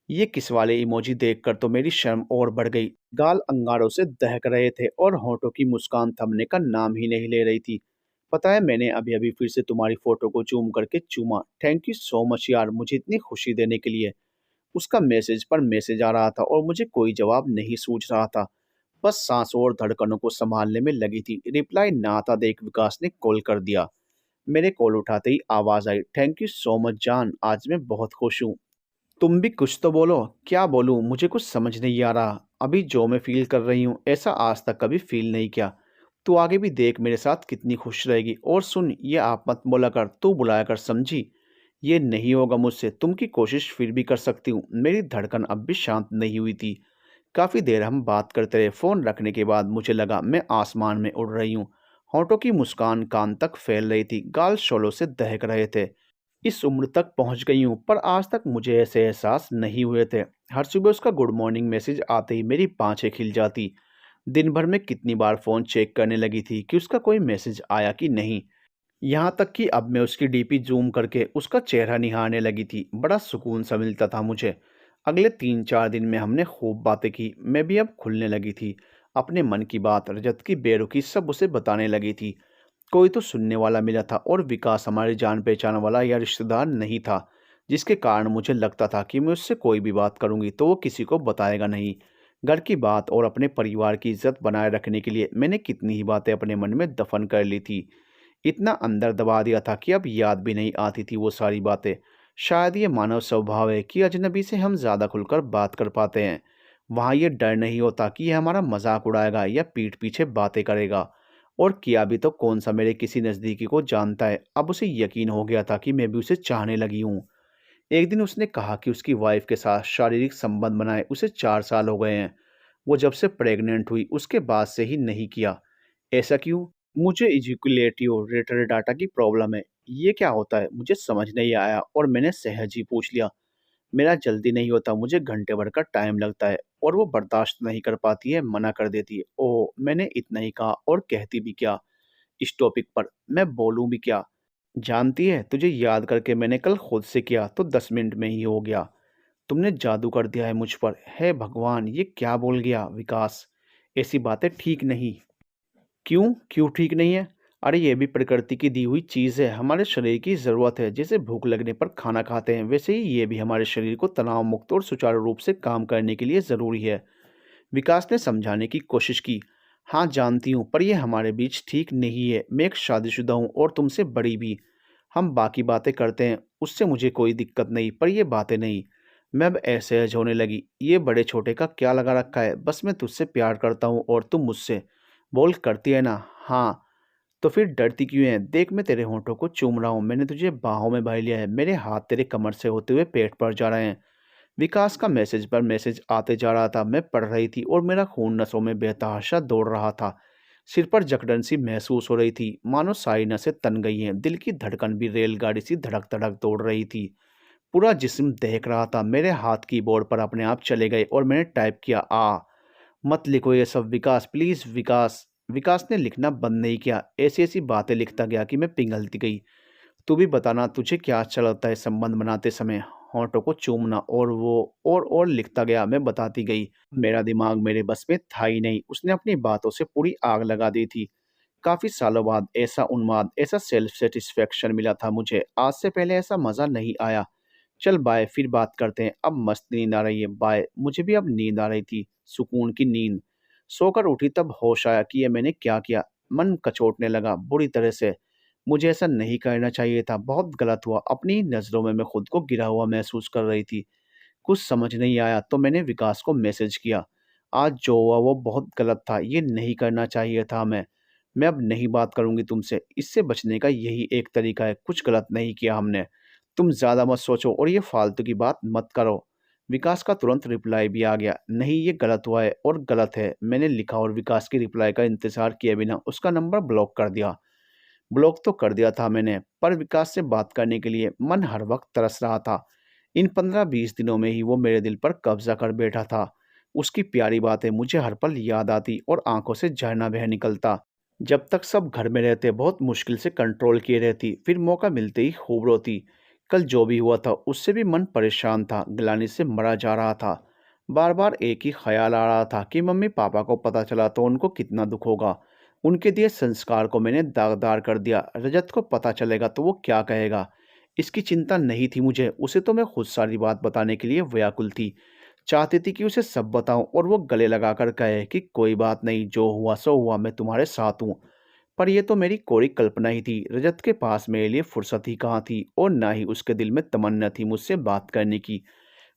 ये किस वाले इमोजी देखकर तो मेरी शर्म और बढ़ गई। गाल अंगारों से दहक रहे थे और होठों की मुस्कान थमने का नाम ही नहीं ले रही थी। पता है, मैंने अभी अभी फिर से तुम्हारी फोटो को जूम करके चूमा। थैंक यू सो मच यार, मुझे इतनी खुशी देने के लिए। उसका मैसेज पर मैसेज आ रहा था और मुझे कोई जवाब नहीं सूझ रहा था। बस सांसों और धड़कनों को संभालने में लगी थी। रिप्लाई ना आता देख विकास ने कॉल कर दिया। मेरे कॉल उठाते ही आवाज़ आई, थैंक यू सो मच जान, आज मैं बहुत खुश हूँ। तुम भी कुछ तो बोलो। क्या बोलूँ, मुझे कुछ समझ नहीं आ रहा। अभी जो मैं फ़ील कर रही हूँ ऐसा आज तक कभी फ़ील नहीं किया। तू आगे भी देख मेरे साथ कितनी खुश रहेगी। और सुन, ये आप मत बोला कर, तू बुलाया कर, समझी? ये नहीं होगा मुझसे, तुम की कोशिश फिर भी कर सकती हूँ। मेरी धड़कन अब भी शांत नहीं हुई थी। काफ़ी देर हम बात करते रहे। फ़ोन रखने के बाद मुझे लगा मैं आसमान में उड़ रही हूँ। होठों की मुस्कान कान तक फैल रही थी, गाल शोलों से दहक रहे थे। इस उम्र तक पहुंच गई हूँ, पर आज तक मुझे ऐसे एहसास नहीं हुए थे। हर सुबह उसका गुड मॉर्निंग मैसेज आते ही मेरी पाँछें खिल जाती। दिन भर में कितनी बार फ़ोन चेक करने लगी थी कि उसका कोई मैसेज आया कि नहीं। यहाँ तक कि अब मैं उसकी डीपी ज़ूम करके उसका चेहरा निहारने लगी थी। बड़ा सुकून सा मिलता था मुझे। अगले 3-4 दिन में हमने खूब बातें की। मैं भी अब खुलने लगी थी। अपने मन की बात, रजत की बेरुखी सब उसे बताने लगी थी। कोई तो सुनने वाला मिला था और विकास हमारी जान-पहचान वाला या रिश्तेदार नहीं था, जिसके कारण मुझे लगता था कि मैं उससे कोई भी बात करूँगी तो वो किसी को बताएगा नहीं। घर की बात और अपने परिवार की इज़्ज़त बनाए रखने के लिए मैंने कितनी ही बातें अपने मन में दफ़न कर ली थी। इतना अंदर दबा दिया था कि अब याद भी नहीं आती थी वो सारी बातें। शायद ये मानव स्वभाव है कि अजनबी से हम ज़्यादा खुलकर बात कर पाते हैं। वहाँ ये डर नहीं होता कि ये हमारा मजाक उड़ाएगा या पीठ पीछे बातें करेगा। और किया भी तो कौन सा मेरे किसी नज़दीकी को जानता है। अब उसे यकीन हो गया था कि मैं भी उसे चाहने लगी हूँ। एक दिन उसने कहा कि उसकी वाइफ के साथ शारीरिक संबंध बनाए उसे 4 साल हो गए हैं। वो जब से प्रेग्नेंट हुई उसके बाद से ही नहीं किया। ऐसा क्यों? मुझे इजैकुलेटिव रेटार्डाटा की प्रॉब्लम है। ये क्या होता है? मुझे समझ नहीं आया और मैंने सहज ही पूछ लिया। मेरा जल्दी नहीं होता, मुझे घंटे भर का टाइम लगता है और वो बर्दाश्त नहीं कर पाती है, मना कर देती है। ओह! मैंने इतना ही कहा और कहती भी क्या इस टॉपिक पर? मैं बोलूँ भी क्या? जानती है, तुझे याद करके मैंने कल खुद से किया तो 10 मिनट में ही हो गया। तुमने जादू कर दिया है मुझ पर। हे भगवान! ये क्या बोल गया विकास? ऐसी बातें ठीक नहीं। क्यों? क्यों ठीक नहीं है? अरे ये भी प्रकृति की दी हुई चीज़ है, हमारे शरीर की ज़रूरत है। जैसे भूख लगने पर खाना खाते हैं, वैसे ही ये भी हमारे शरीर को तनाव मुक्त और सुचारू रूप से काम करने के लिए ज़रूरी है। विकास ने समझाने की कोशिश की। हाँ, जानती हूँ, पर ये हमारे बीच ठीक नहीं है। मैं एक शादीशुदा हूँ और तुमसे बड़ी भी। हम बाकी बातें करते हैं, उससे मुझे कोई दिक्कत नहीं, पर ये बातें नहीं। मैं अब असहज होने लगी। ये बड़े-छोटे का क्या लगा रखा है? बस मैं तुझसे प्यार करता हूँ और तुम मुझसे। बोल, करती है ना? हाँ। तो फिर डरती क्यों है? देख, मैं तेरे होंठों को चूम रहा हूँ। मैंने तुझे बाहों में भर लिया है। मेरे हाथ तेरे कमर से होते हुए पेट पर जा रहे हैं। विकास का मैसेज पर मैसेज आते जा रहा था। मैं पढ़ रही थी और मेरा खून नसों में बेतहाशा दौड़ रहा था। सिर पर जकड़न सी महसूस हो रही थी, मानो सारी नसें तन गई हैं। दिल की धड़कन भी रेलगाड़ी सी धड़क-धड़क दौड़ रही थी। पूरा जिस्म दहक रहा था। मेरे हाथ कीबोर्ड पर अपने आप चले गए और मैंने टाइप किया, मत लिखो ये सब विकास, प्लीज़ विकास। विकास ने लिखना बंद नहीं किया। ऐसी-ऐसी बातें लिखता गया कि मैं पिघलती गई। तू भी बताना, तुझे क्या अच्छा लगता है संबंध बनाते समय? होंठों को चूमना। और वो और लिखता गया, मैं बताती गई। मेरा दिमाग मेरे बस में था ही नहीं। उसने अपनी बातों से पूरी आग लगा दी थी। काफ़ी सालों बाद ऐसा उन्माद, ऐसा सेल्फ सैटिस्फैक्शन मिला था मुझे। आज से पहले ऐसा मज़ा नहीं आया। चल बाय, फिर बात करते हैं। अब मस्त नींद आ रही है, बाय। मुझे भी अब नींद आ रही थी, सुकून की नींद। सोकर उठी तब होश आया कि ये मैंने क्या किया। मन कचोटने लगा बुरी तरह से। मुझे ऐसा नहीं करना चाहिए था, बहुत गलत हुआ। अपनी ही नज़रों में मैं खुद को गिरा हुआ महसूस कर रही थी। कुछ समझ नहीं आया तो मैंने विकास को मैसेज किया। आज जो हुआ वो बहुत गलत था, ये नहीं करना चाहिए था हमें। मैं अब नहीं बात करूँगी तुमसे। इससे बचने का यही एक तरीका है, कुछ गलत नहीं किया हमने। तुम ज़्यादा मत सोचो और ये फालतू की बात मत करो। विकास का तुरंत रिप्लाई भी आ गया, नहीं ये गलत हुआ है और गलत है। मैंने लिखा और विकास की रिप्लाई का इंतज़ार किए बिना उसका नंबर ब्लॉक कर दिया। ब्लॉक तो कर दिया था मैंने, पर विकास से बात करने के लिए मन हर वक्त तरस रहा था। इन 15-20 दिनों में ही वो मेरे दिल पर कब्जा कर बैठा था। उसकी प्यारी बातें मुझे हर पल याद आती और आंखों से झरना बह निकलता। जब तक सब घर में रहते बहुत मुश्किल से कंट्रोल किए रहती, फिर मौका मिलते ही खूब रोती। कल जो भी हुआ था उससे भी मन परेशान था, ग्लानि से मरा जा रहा था। बार बार एक ही ख्याल आ रहा था कि मम्मी पापा को पता चला तो उनको कितना दुख होगा। उनके दिए संस्कार को मैंने दागदार कर दिया। रजत को पता चलेगा तो वो क्या कहेगा? इसकी चिंता नहीं थी मुझे, उसे तो मैं खुद सारी बात बताने के लिए व्याकुल थी। चाहती थी कि उसे सब बताऊं और वो गले लगाकर कहे कि कोई बात नहीं, जो हुआ सो हुआ, मैं तुम्हारे साथ हूँ। पर यह तो मेरी कोरी कल्पना ही थी। रजत के पास मेरे लिए फुर्सत ही कहाँ थी और ना ही उसके दिल में तमन्ना थी मुझसे बात करने की।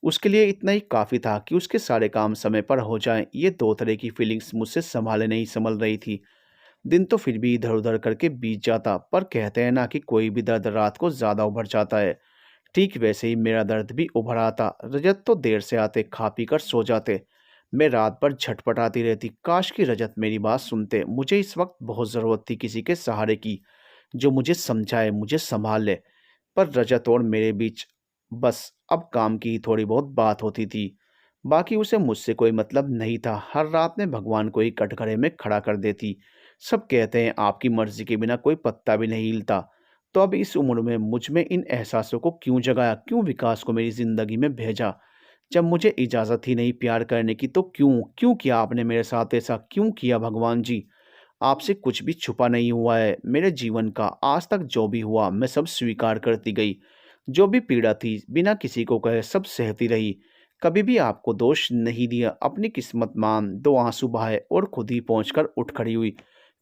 उसके लिए इतना ही काफ़ी था कि उसके सारे काम समय पर हो जाएं। ये दो तरह की फीलिंग्स मुझसे संभाले नहीं संभल रही थी। दिन तो फिर भी इधर-उधर करके बीत जाता, पर कहते हैं ना कि कोई भी दर्द रात को ज़्यादा उभर जाता है। ठीक वैसे ही मेरा दर्द भी उभर आता। रजत तो देर से आते, खा पी कर सो जाते। मैं रात भर झटपटाती रहती। काश कि रजत मेरी बात सुनते। मुझे इस वक्त बहुत ज़रूरत थी किसी के सहारे की, जो मुझे समझाए, मुझे सँभाल ले। पर रजत और मेरे बीच बस अब काम की ही थोड़ी बहुत बात होती थी। बाकी उसे मुझसे कोई मतलब नहीं था। हर रात में भगवान को ही कटघरे में खड़ा कर देती। सब कहते हैं आपकी मर्ज़ी के बिना कोई पत्ता भी नहीं हिलता। तो अब इस उम्र में मुझ में इन एहसासों को क्यों जगाया? क्यों विकास को मेरी ज़िंदगी में भेजा? जब मुझे इजाज़त ही नहीं प्यार करने की, तो क्यों? क्यों किया आपने मेरे साथ ऐसा? क्यों किया भगवान जी? आपसे कुछ भी छुपा नहीं हुआ है। मेरे जीवन का आज तक जो भी हुआ मैं सब स्वीकार करती गई। जो भी पीड़ा थी बिना किसी को कहे सब सहती रही। कभी भी आपको दोष नहीं दिया। अपनी किस्मत मान 2 आँसू बहाए और खुद ही पहुँचकर उठ खड़ी हुई।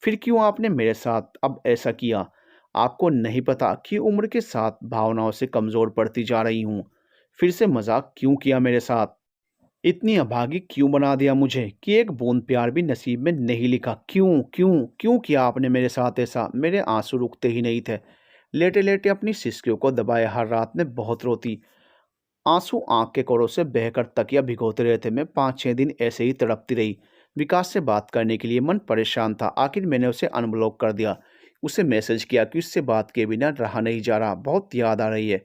फिर क्यों आपने मेरे साथ अब ऐसा किया? आपको नहीं पता कि उम्र के साथ भावनाओं से कमज़ोर पड़ती जा रही हूँ। फिर से मज़ाक क्यों किया मेरे साथ? इतनी अभागी क्यों बना दिया मुझे कि एक बूंद प्यार भी नसीब में नहीं लिखा? क्यों क्यों क्यों किया आपने मेरे साथ ऐसा? मेरे आंसू रुकते ही नहीं थे। लेटे लेटे अपनी सिसकियों को दबाए हर रात में बहुत रोती। आंसू आंख के कोरों से बहकर तकिया भिगोते रहे थे। मैं 5-6 दिन ऐसे ही तड़पती रही। विकास से बात करने के लिए मन परेशान था। आखिर मैंने उसे अनब्लॉक कर दिया। उसे मैसेज किया कि उससे बात किए बिना रहा नहीं जा रहा, बहुत याद आ रही है।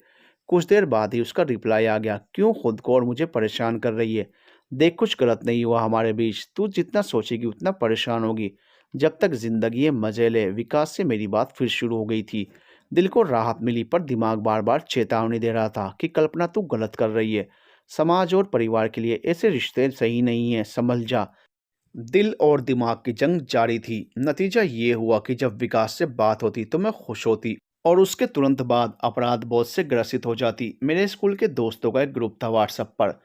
कुछ देर बाद ही उसका रिप्लाई आ गया, क्यों खुद को और मुझे परेशान कर रही है? देख, कुछ गलत नहीं हुआ हमारे बीच। तू जितना सोचेगी उतना परेशान होगी। जब तक जिंदगी है मजे ले। विकास से मेरी बात फिर शुरू हो गई थी। दिल को राहत मिली, पर दिमाग बार बार चेतावनी दे रहा था कि कल्पना तू गलत कर रही है। समाज और परिवार के लिए ऐसे रिश्ते सही नहीं है, संभल जा। दिल और दिमाग की जंग जारी थी। नतीजा ये हुआ कि जब विकास से बात होती तो मैं खुश होती और उसके तुरंत बाद अपराध बोध से ग्रसित हो जाती। मेरे स्कूल के दोस्तों का एक ग्रुप था व्हाट्सएप पर,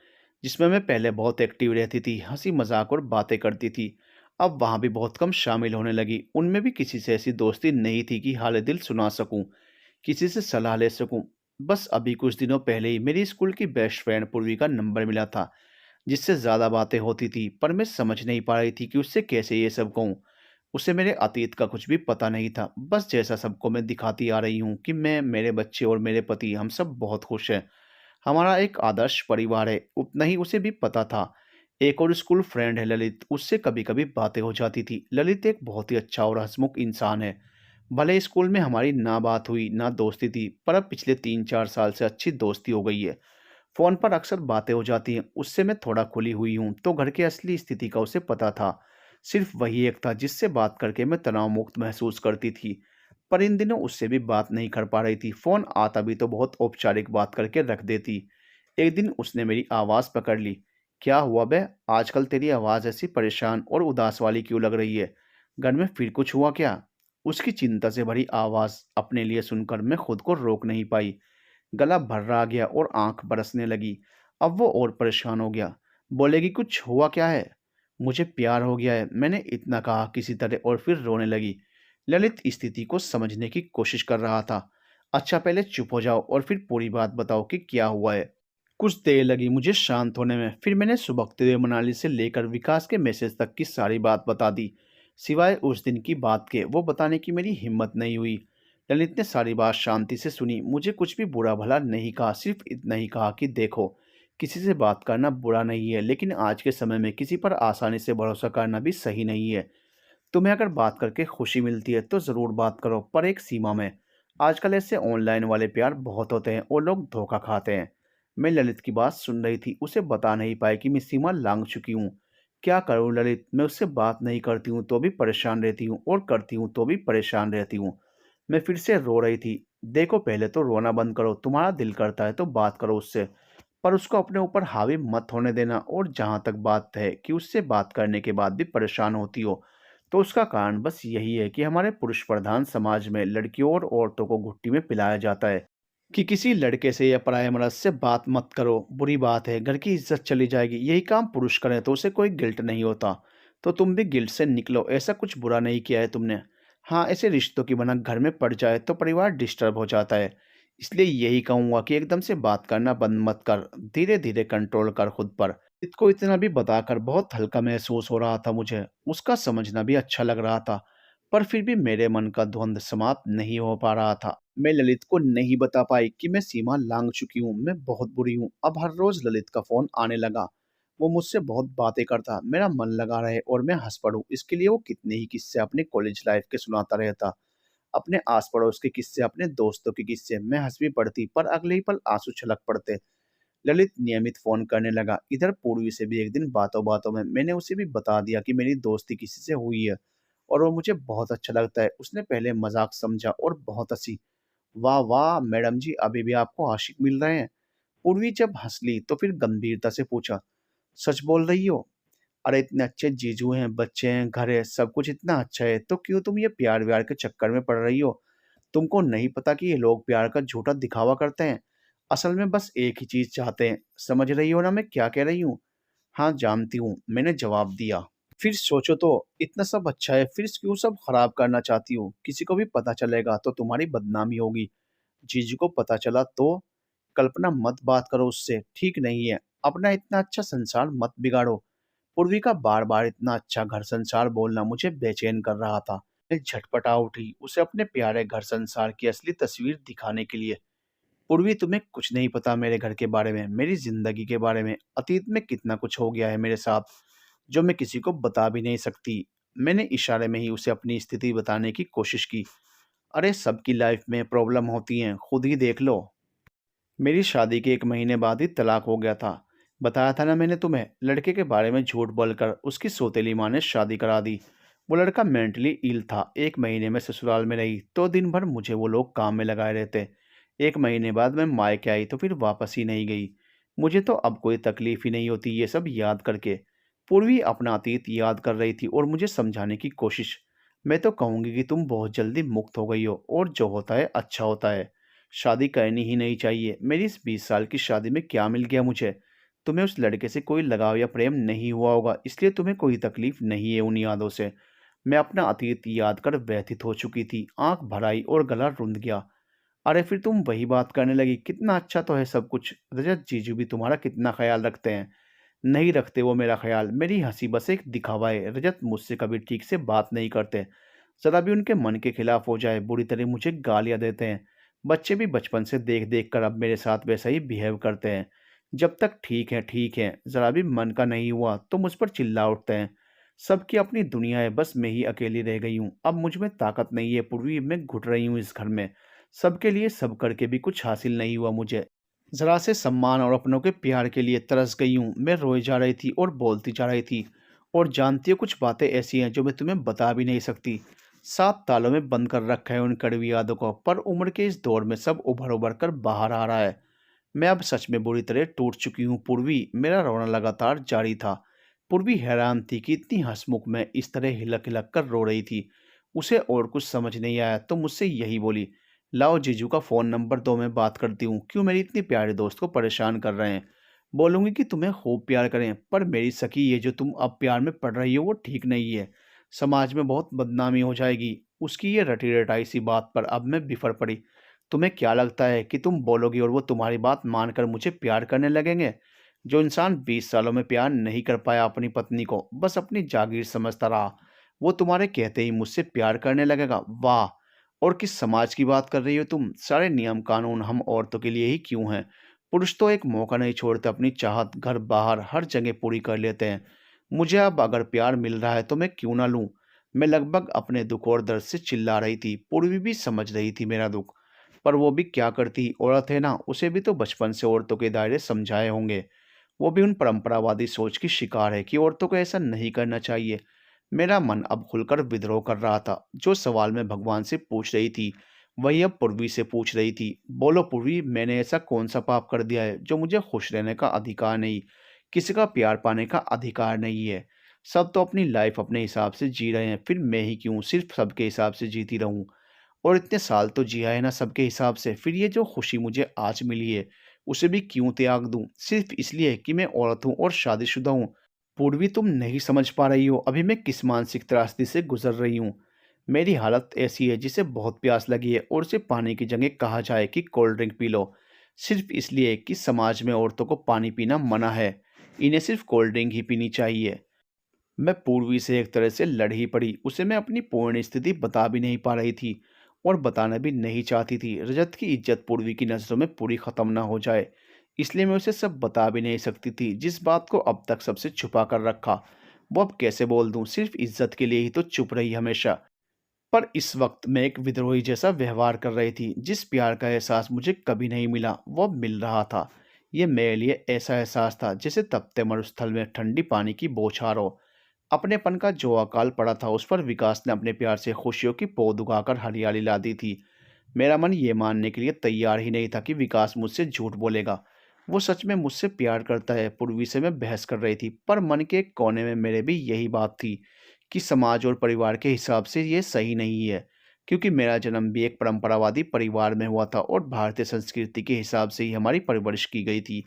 जिसमें मैं पहले बहुत एक्टिव रहती थी, हंसी मजाक और बातें करती थी। अब वहाँ भी बहुत कम शामिल होने लगी। उनमें भी किसी से ऐसी दोस्ती नहीं थी कि हाल दिल सुना सकूं, किसी से सलाह ले सकूं। बस अभी कुछ दिनों पहले ही मेरी स्कूल की बेस्ट फ्रेंड पूर्वी का नंबर मिला था, जिससे ज़्यादा बातें होती थी, पर मैं समझ नहीं पा रही थी कि उससे कैसे ये सब कहूँ। उसे मेरे अतीत का कुछ भी पता नहीं था। बस जैसा सबको मैं दिखाती आ रही हूँ कि मैं, मेरे बच्चे और मेरे पति, हम सब बहुत खुश हैं। हमारा एक आदर्श परिवार है, उतना ही उसे भी पता था। एक और स्कूल फ्रेंड है ललित, उससे कभी कभी बातें हो जाती थी। ललित एक बहुत ही अच्छा और हंसमुख इंसान है। भले स्कूल में हमारी ना बात हुई ना दोस्ती थी, पर अब पिछले 3-4 साल से अच्छी दोस्ती हो गई है। फ़ोन पर अक्सर बातें हो जाती हैं। उससे मैं थोड़ा खुली हुई हूँ, तो घर की असली स्थिति का उसे पता था। सिर्फ वही एक था जिससे बात करके मैं तनाव मुक्त महसूस करती थी। पर इन दिनों उससे भी बात नहीं कर पा रही थी। फ़ोन आता भी तो बहुत औपचारिक बात करके रख देती। एक दिन उसने मेरी आवाज़ पकड़ ली। क्या हुआ बे? आजकल तेरी आवाज़ ऐसी परेशान और उदास वाली क्यों लग रही है? घर में फिर कुछ हुआ क्या? उसकी चिंता से भरी आवाज़ अपने लिए सुनकर मैं खुद को रोक नहीं पाई। गला भर्रा गया और आंख बरसने लगी। अब वो और परेशान हो गया। बोलेगी, कुछ हुआ क्या है? मुझे प्यार हो गया है, मैंने इतना कहा किसी तरह, और फिर रोने लगी। ललित स्थिति को समझने की कोशिश कर रहा था। अच्छा, पहले चुप हो जाओ और फिर पूरी बात बताओ कि क्या हुआ है। कुछ देर लगी मुझे शांत होने में। फिर मैंने सुबकते हुए मनाली से लेकर विकास के मैसेज तक की सारी बात बता दी। सिवाय उस दिन की बात के वो बताने की मेरी हिम्मत नहीं हुई। ललित ने सारी बात शांति से सुनी। मुझे कुछ भी बुरा भला नहीं कहा, सिर्फ इतना ही कहा कि देखो, किसी से बात करना बुरा नहीं है, लेकिन आज के समय में किसी पर आसानी से भरोसा करना भी सही नहीं है। तुम्हें अगर बात करके खुशी मिलती है तो ज़रूर बात करो, पर एक सीमा में। आजकल ऐसे ऑनलाइन वाले प्यार बहुत होते हैं और लोग धोखा खाते हैं। मैं ललित की बात सुन रही थी, उसे बता नहीं पाई कि मैं सीमा लांघ चुकी हूँ। क्या करूँ ललित? मैं उससे बात नहीं करती हूँ तो भी परेशान रहती हूँ, और करती हूँ तो भी परेशान रहती हूँ। मैं फिर से रो रही थी। देखो, पहले तो रोना बंद करो। तुम्हारा दिल करता है तो बात करो उससे, पर उसको अपने ऊपर हावी मत होने देना। और जहाँ तक बात है कि उससे बात करने के बाद भी परेशान होती हो, तो उसका कारण बस यही है कि हमारे पुरुष प्रधान समाज में लड़कियों और औरतों को घुट्टी में पिलाया जाता है कि किसी लड़के से या पराये मर्द से बात मत करो, बुरी बात है, घर की इज्जत चली जाएगी। यही काम पुरुष करें तो उसे कोई गिल्ट नहीं होता। तो तुम भी गिल्ट से निकलो, ऐसा कुछ बुरा नहीं किया है तुमने। हाँ, ऐसे रिश्तों की भनक घर में पड़ जाए तो परिवार डिस्टर्ब हो जाता है। इसलिए यही कहूँगा कि एकदम से बात करना बंद मत कर, धीरे धीरे कंट्रोल कर खुद पर। इसको इतना भी बताकर बहुत हल्का महसूस हो रहा था मुझे। उसका समझना भी अच्छा लग रहा था, पर फिर भी मेरे मन का द्वंद्व समाप्त नहीं हो पा रहा था। मैं ललित को नहीं बता पाई कि मैं सीमा लांघ चुकी हूँ, मैं बहुत बुरी हूँ। अब हर रोज ललित का फोन आने लगा। वो मुझसे बहुत बातें करता, मेरा मन लगा रहे और मैं हंस पड़ूं, इसके लिए वो कितने ही किस्से अपने कॉलेज लाइफ के सुनाता रहता। अपने आस पड़ोस के किस्से, अपने दोस्तों के किस्से। मैं हंस भी पड़ती, पर अगले ही पल आंसू छलक पड़ते। ललित नियमित फोन करने लगा। इधर पूर्वी से भी एक दिन बातों बातों में मैंने उसे भी बता दिया कि मेरी दोस्ती किसी से हुई है और वो मुझे बहुत अच्छा लगता है। उसने पहले मजाक समझा और बहुत हंसी। वाह वाह मैडम जी, अभी भी आपको आशिक मिल रहे हैं? पूर्वी जब हंस ली तो फिर गंभीरता से पूछा, सच बोल रही हो? अरे इतने अच्छे जीजू हैं, बच्चे हैं, घर है, सब कुछ इतना अच्छा है, तो क्यों तुम ये प्यार व्यार के चक्कर में पड़ रही हो? तुमको नहीं पता कि ये लोग प्यार का झूठा दिखावा करते हैं? असल में बस एक ही चीज चाहते हैं। समझ रही हो ना मैं क्या कह रही हूँ? हाँ जानती हूँ, मैंने जवाब दिया। फिर सोचो तो, इतना सब अच्छा है, फिर क्यों सब खराब करना चाहती हो? किसी को भी पता चलेगा तो तुम्हारी बदनामी होगी। जीजू को पता चला तो? कल्पना मत बात करो उससे, ठीक नहीं है। अपना इतना अच्छा संसार मत बिगाड़ो। पूर्वी का बार बार इतना अच्छा घर संसार बोलना मुझे बेचैन कर रहा था। मैं झटपटा उठी उसे अपने प्यारे घर संसार की असली तस्वीर दिखाने के लिए। पूर्वी, तुम्हें कुछ नहीं पता मेरे घर के बारे में, मेरी जिंदगी के बारे में। अतीत में कितना कुछ हो गया है मेरे साथ जो मैं किसी को बता भी नहीं सकती। मैंने इशारे में ही उसे अपनी स्थिति बताने की कोशिश की। अरे सबकी लाइफ में प्रॉब्लम होती हैं, खुद ही देख लो। मेरी शादी के 1 महीने बाद ही तलाक हो गया था। बताया था ना मैंने तुम्हें, लड़के के बारे में झूठ बोलकर उसकी सौतेली माँ ने शादी करा दी। वो लड़का मेंटली इल था। 1 महीने में ससुराल में रही तो दिन भर मुझे वो लोग काम में लगाए रहते। 1 महीने बाद मैं मायके आई तो फिर वापस ही नहीं गई। मुझे तो अब कोई तकलीफ ही नहीं होती ये सब याद करके। पूर्वी अपना अतीत याद कर रही थी और मुझे समझाने की कोशिश। मैं तो कहूँगी कि तुम बहुत जल्दी मुक्त हो गई हो और जो होता है अच्छा होता है। शादी करनी ही नहीं चाहिए। मेरी इस 20 साल की शादी में क्या मिल गया मुझे? तुम्हें उस लड़के से कोई लगाव या प्रेम नहीं हुआ होगा, इसलिए तुम्हें कोई तकलीफ नहीं है उन यादों से। मैं अपना अतीत याद कर व्यथित हो चुकी थी, आंख भर आई और गला रुंध गया। अरे फिर तुम वही बात करने लगी, कितना अच्छा तो है सब कुछ। रजत जीजू भी तुम्हारा कितना ख्याल रखते हैं। नहीं रखते वो मेरा ख्याल, मेरी हंसी बस एक दिखावा है। रजत मुझसे कभी ठीक से बात नहीं करते। जरा भी उनके मन के खिलाफ हो जाए बुरी तरह मुझे गालियां देते हैं। बच्चे भी बचपन से देख देख कर अब मेरे साथ वैसा ही बिहेव करते हैं। जब तक ठीक है, जरा भी मन का नहीं हुआ तो मुझ पर चिल्ला उठते हैं। सबकी अपनी दुनिया है, बस मैं ही अकेली रह गई हूँ। अब मुझ में ताकत नहीं है पूर्वी, मैं घुट रही हूँ इस घर में। सबके लिए सब करके भी कुछ हासिल नहीं हुआ मुझे। जरा से सम्मान और अपनों के प्यार के लिए तरस गई हूँ। मैं रोए जा रही थी और बोलती जा रही थी। और जानती हो कुछ बातें ऐसी हैं जो मैं तुम्हें बता भी नहीं सकती। 7 तालों में बंद कर रखा है उन कड़वी यादों को, पर उम्र के इस दौर में सब उभर उभर कर बाहर आ रहा है। मैं अब सच में बुरी तरह टूट चुकी हूँ पूर्वी। मेरा रोना लगातार जारी था। पूर्वी हैरान थी कि इतनी हंसमुख में इस तरह हिलक हिलक कर रो रही थी। उसे और कुछ समझ नहीं आया तो मुझसे यही बोली, लाओ जीजू का फ़ोन नंबर दो, मैं बात करती हूँ। क्यों मेरी इतनी प्यारी दोस्त को परेशान कर रहे हैं? बोलूँगी कि तुम्हें खूब प्यार करें, पर मेरी सखी ये जो तुम अब प्यार में पड़ रही हो वो ठीक नहीं है। समाज में बहुत बदनामी हो जाएगी। उसकी ये रटी रटाई सी बात पर अब मैं बिफर पड़ी। तुम्हें क्या लगता है कि तुम बोलोगी और वो तुम्हारी बात मानकर मुझे प्यार करने लगेंगे? जो इंसान 20 सालों में प्यार नहीं कर पाया अपनी पत्नी को, बस अपनी जागीर समझता रहा, वो तुम्हारे कहते ही मुझसे प्यार करने लगेगा? वाह! और किस समाज की बात कर रही हो तुम? सारे नियम कानून हम औरतों के लिए ही क्यों हैं? पुरुष तो एक मौका नहीं छोड़ते, अपनी चाहत घर बाहर हर जगह पूरी कर लेते हैं। मुझे अब अगर प्यार मिल रहा है तो मैं क्यों ना लूं? मैं लगभग अपने दुख और दर्द से चिल्ला रही थी। पूर्वी भी समझ रही थी मेरा दुख, पर वो भी क्या करती, औरत है ना, उसे भी तो बचपन से औरतों के दायरे समझाए होंगे। वो भी उन परंपरावादी सोच की शिकार है कि औरतों को ऐसा नहीं करना चाहिए। मेरा मन अब खुलकर विद्रोह कर रहा था। जो सवाल मैं भगवान से पूछ रही थी वही अब पूर्वी से पूछ रही थी। बोलो पूर्वी, मैंने ऐसा कौन सा पाप कर दिया है जो मुझे खुश रहने का अधिकार नहीं, किसी का प्यार पाने का अधिकार नहीं है? सब तो अपनी लाइफ अपने हिसाब से जी रहे हैं, फिर मैं ही क्यों सिर्फ सबके हिसाब से जीती रहूं? और इतने साल तो जिया है ना सबके हिसाब से, फिर ये जो खुशी मुझे आज मिली है उसे भी क्यों त्याग दूं, सिर्फ इसलिए कि मैं औरत हूं और शादीशुदा हूं? पूर्वी, तुम नहीं समझ पा रही हो अभी मैं किस मानसिक त्रासदी से गुजर रही हूँ। मेरी हालत ऐसी है जिसे बहुत प्यास लगी है और उसे पानी की जगह कहा जाए कि कोल्ड ड्रिंक पी लो, सिर्फ इसलिए कि समाज में औरतों को पानी पीना मना है, इन्हें सिर्फ कोल्ड ड्रिंक ही पीनी चाहिए। मैं पूर्वी से एक तरह से लड़ ही पड़ी। उसे मैं अपनी पूर्ण स्थिति बता भी नहीं पा रही थी और बताना भी नहीं चाहती थी। रजत की इज्जत पूर्वी की नज़रों में पूरी ख़त्म ना हो जाए, इसलिए मैं उसे सब बता भी नहीं सकती थी। जिस बात को अब तक सबसे छुपा कर रखा वो अब कैसे बोल दूं? सिर्फ इज्जत के लिए ही तो चुप रही हमेशा। पर इस वक्त मैं एक विद्रोही जैसा व्यवहार कर रही थी। जिस प्यार का एहसास मुझे कभी नहीं मिला वो अब मिल रहा था। ये मेरे लिए ऐसा एहसास था जैसे तपते मरुस्थल में ठंडी पानी की बौछार हो। अपनेपन का जो अकाल पड़ा था उस पर विकास ने अपने प्यार से खुशियों की पौध उगाकर हरियाली ला दी थी। मेरा मन ये मानने के लिए तैयार ही नहीं था कि विकास मुझसे झूठ बोलेगा। वो सच में मुझसे प्यार करता है, पूर्वी से मैं बहस कर रही थी, पर मन के एक कोने में मेरे भी यही बात थी कि समाज और परिवार के हिसाब से ये सही नहीं है। क्योंकि मेरा जन्म भी एक परंपरावादी परिवार में हुआ था और भारतीय संस्कृति के हिसाब से ही हमारी परवरिश की गई थी।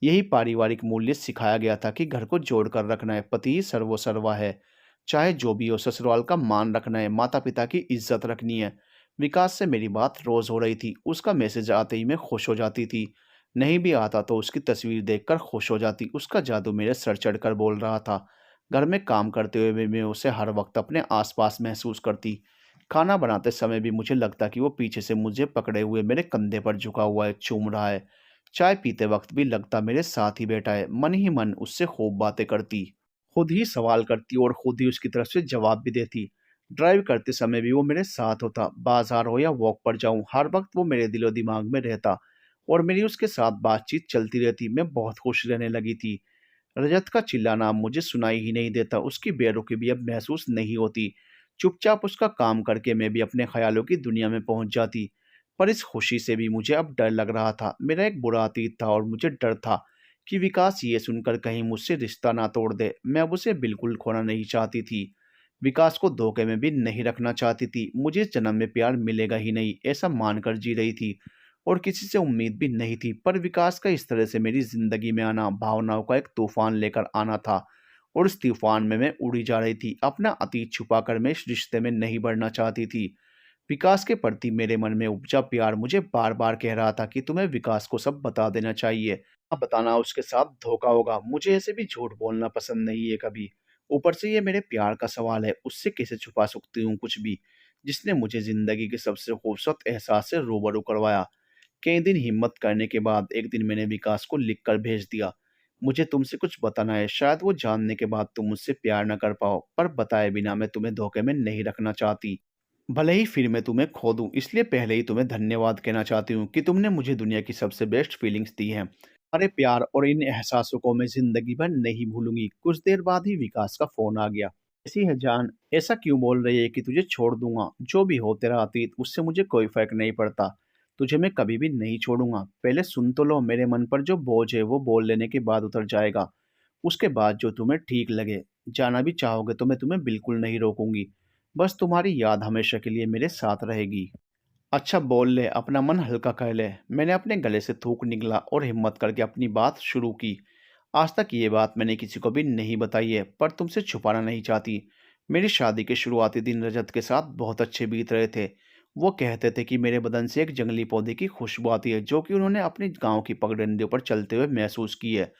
यही पारिवारिक मूल्य सिखाया गया था कि घर को जोड़ कर रखना है, पति ही सर्वोसर्वा है। चाहे जो भी हो, ससुराल का मान रखना है, माता पिता की इज्जत रखनी है। विकास से मेरी बात रोज हो रही थी। उसका मैसेज आते ही मैं खुश हो जाती थी। नहीं भी आता तो उसकी तस्वीर देखकर खुश हो जाती। उसका जादू मेरे सर चढ़कर बोल रहा था। घर में काम करते हुए भी मैं उसे हर वक्त अपने आसपास महसूस करती। खाना बनाते समय भी मुझे लगता कि वो पीछे से मुझे पकड़े हुए मेरे कंधे पर झुका हुआ है, चूम रहा है। चाय पीते वक्त भी लगता मेरे साथ ही बैठा है। मन ही मन उससे खूब बातें करती, खुद ही सवाल करती और खुद ही उसकी तरफ से जवाब भी देती। ड्राइव करते समय भी वो मेरे साथ होता, बाजार हो या वॉक पर जाऊं, हर वक्त वो मेरे दिलो दिमाग में रहता और मेरी उसके साथ बातचीत चलती रहती। मैं बहुत खुश रहने लगी थी। रजत का चिल्लाना अब मुझे सुनाई ही नहीं देता, उसकी बेरुखी भी अब महसूस नहीं होती। चुपचाप उसका काम करके मैं भी अपने ख्यालों की दुनिया में पहुंच जाती। पर इस खुशी से भी मुझे अब डर लग रहा था। मेरा एक बुरा अतीत था और मुझे डर था कि विकास ये सुनकर कहीं मुझसे रिश्ता ना तोड़ दे। मैं अब उसे बिल्कुल खोना नहीं चाहती थी। विकास को धोखे में भी नहीं रखना चाहती थी। मुझे इस जन्म में प्यार मिलेगा ही नहीं, ऐसा मानकर जी रही थी और किसी से उम्मीद भी नहीं थी। पर विकास का इस तरह से मेरी जिंदगी में आना भावनाओं का एक तूफान लेकर आना था और इस तूफान में मैं उड़ी जा रही थी। अपना अतीत छुपाकर मैं इस रिश्ते में नहीं बढ़ना चाहती थी। विकास के प्रति मेरे मन में उपजा प्यार मुझे बार बार कह रहा था कि तुम्हें विकास को सब बता देना चाहिए। अब बताना उसके साथ धोखा होगा। मुझे ऐसे भी झूठ बोलना पसंद नहीं है कभी। ऊपर से ये मेरे प्यार का सवाल है, उससे कैसे छुपा सकती हूँ कुछ भी, जिसने मुझे जिंदगी के सबसे खूबसूरत एहसास से रूबरू करवाया। कई दिन हिम्मत करने के बाद एक दिन मैंने विकास को लिखकर भेज दिया। मुझे तुमसे कुछ बताना है, शायद वो जानने के बाद तुम मुझसे प्यार न कर पाओ, पर बताए बिना मैं तुम्हें धोखे में नहीं रखना चाहती। भले ही फिर मैं तुम्हें खो दूं, इसलिए पहले ही तुम्हें धन्यवाद कहना चाहती हूँ कि तुमने मुझे दुनिया की सबसे बेस्ट फीलिंग्स दी हैं। अरे प्यार और इन एहसासों को मैं जिंदगी भर नहीं भूलूंगी। कुछ देर बाद ही विकास का फोन आ गया। ऐसी है जान, ऐसा क्यों बोल रही है कि तुझे छोड़ दूंगा? जो भी हो तेरा अतीत, उससे मुझे कोई फर्क नहीं पड़ता। तुझे मैं कभी भी नहीं छोड़ूंगा। पहले सुन तो लो, मेरे मन पर जो बोझ है वो बोल लेने के बाद उतर जाएगा। उसके बाद जो तुम्हें ठीक लगे। जाना भी चाहोगे तो मैं तुम्हें बिल्कुल नहीं रोकूंगी। बस तुम्हारी याद हमेशा के लिए मेरे साथ रहेगी। अच्छा बोल ले, अपना मन हल्का कर ले। मैंने अपने गले से थूक निकला और हिम्मत करके अपनी बात शुरू की। आज तक ये बात मैंने किसी को भी नहीं बताई है, पर तुमसे छुपाना नहीं चाहती। मेरी शादी के शुरुआती दिन रजत के साथ बहुत अच्छे बीत रहे थे। वो कहते थे कि मेरे बदन से एक जंगली पौधे की खुशबू आती है, जो कि उन्होंने अपनी गांव की पगडंडियों पर चलते हुए महसूस की है।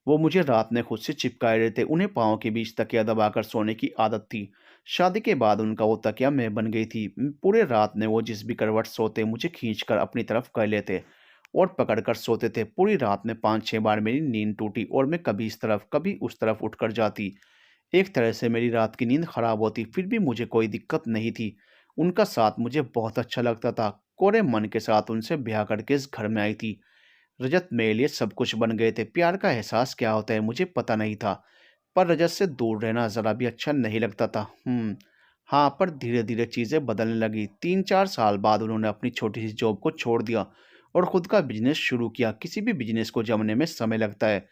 वो मुझे रात में खुद से चिपकाए रहते। उन्हें पाँव के बीच तकिया दबाकर सोने की आदत थी। शादी के बाद उनका वो तकिया मैं बन गई थी। पूरे रात में वो जिस भी करवट सोते मुझे खींचकर अपनी तरफ कर लेते और पकड़कर सोते थे। पूरी रात में 5-6 बार मेरी नींद टूटी और मैं कभी इस तरफ कभी उस तरफ उठकर जाती। एक तरह से मेरी रात की नींद खराब होती, फिर भी मुझे कोई दिक्कत नहीं थी। उनका साथ मुझे बहुत अच्छा लगता था। कोरे मन के साथ उनसे ब्याह करके इस घर में आई थी। रजत मेरे लिए सब कुछ बन गए थे। प्यार का एहसास क्या होता है मुझे पता नहीं था, पर रजत से दूर रहना ज़रा भी अच्छा नहीं लगता था। हाँ, पर धीरे-धीरे चीज़ें बदलने लगी। 3-4 साल बाद उन्होंने अपनी छोटी-सी जॉब को छोड़ दिया और खुद का बिज़नेस शुरू किया। किसी भी बिज़नेस को जमने में समय लगता है,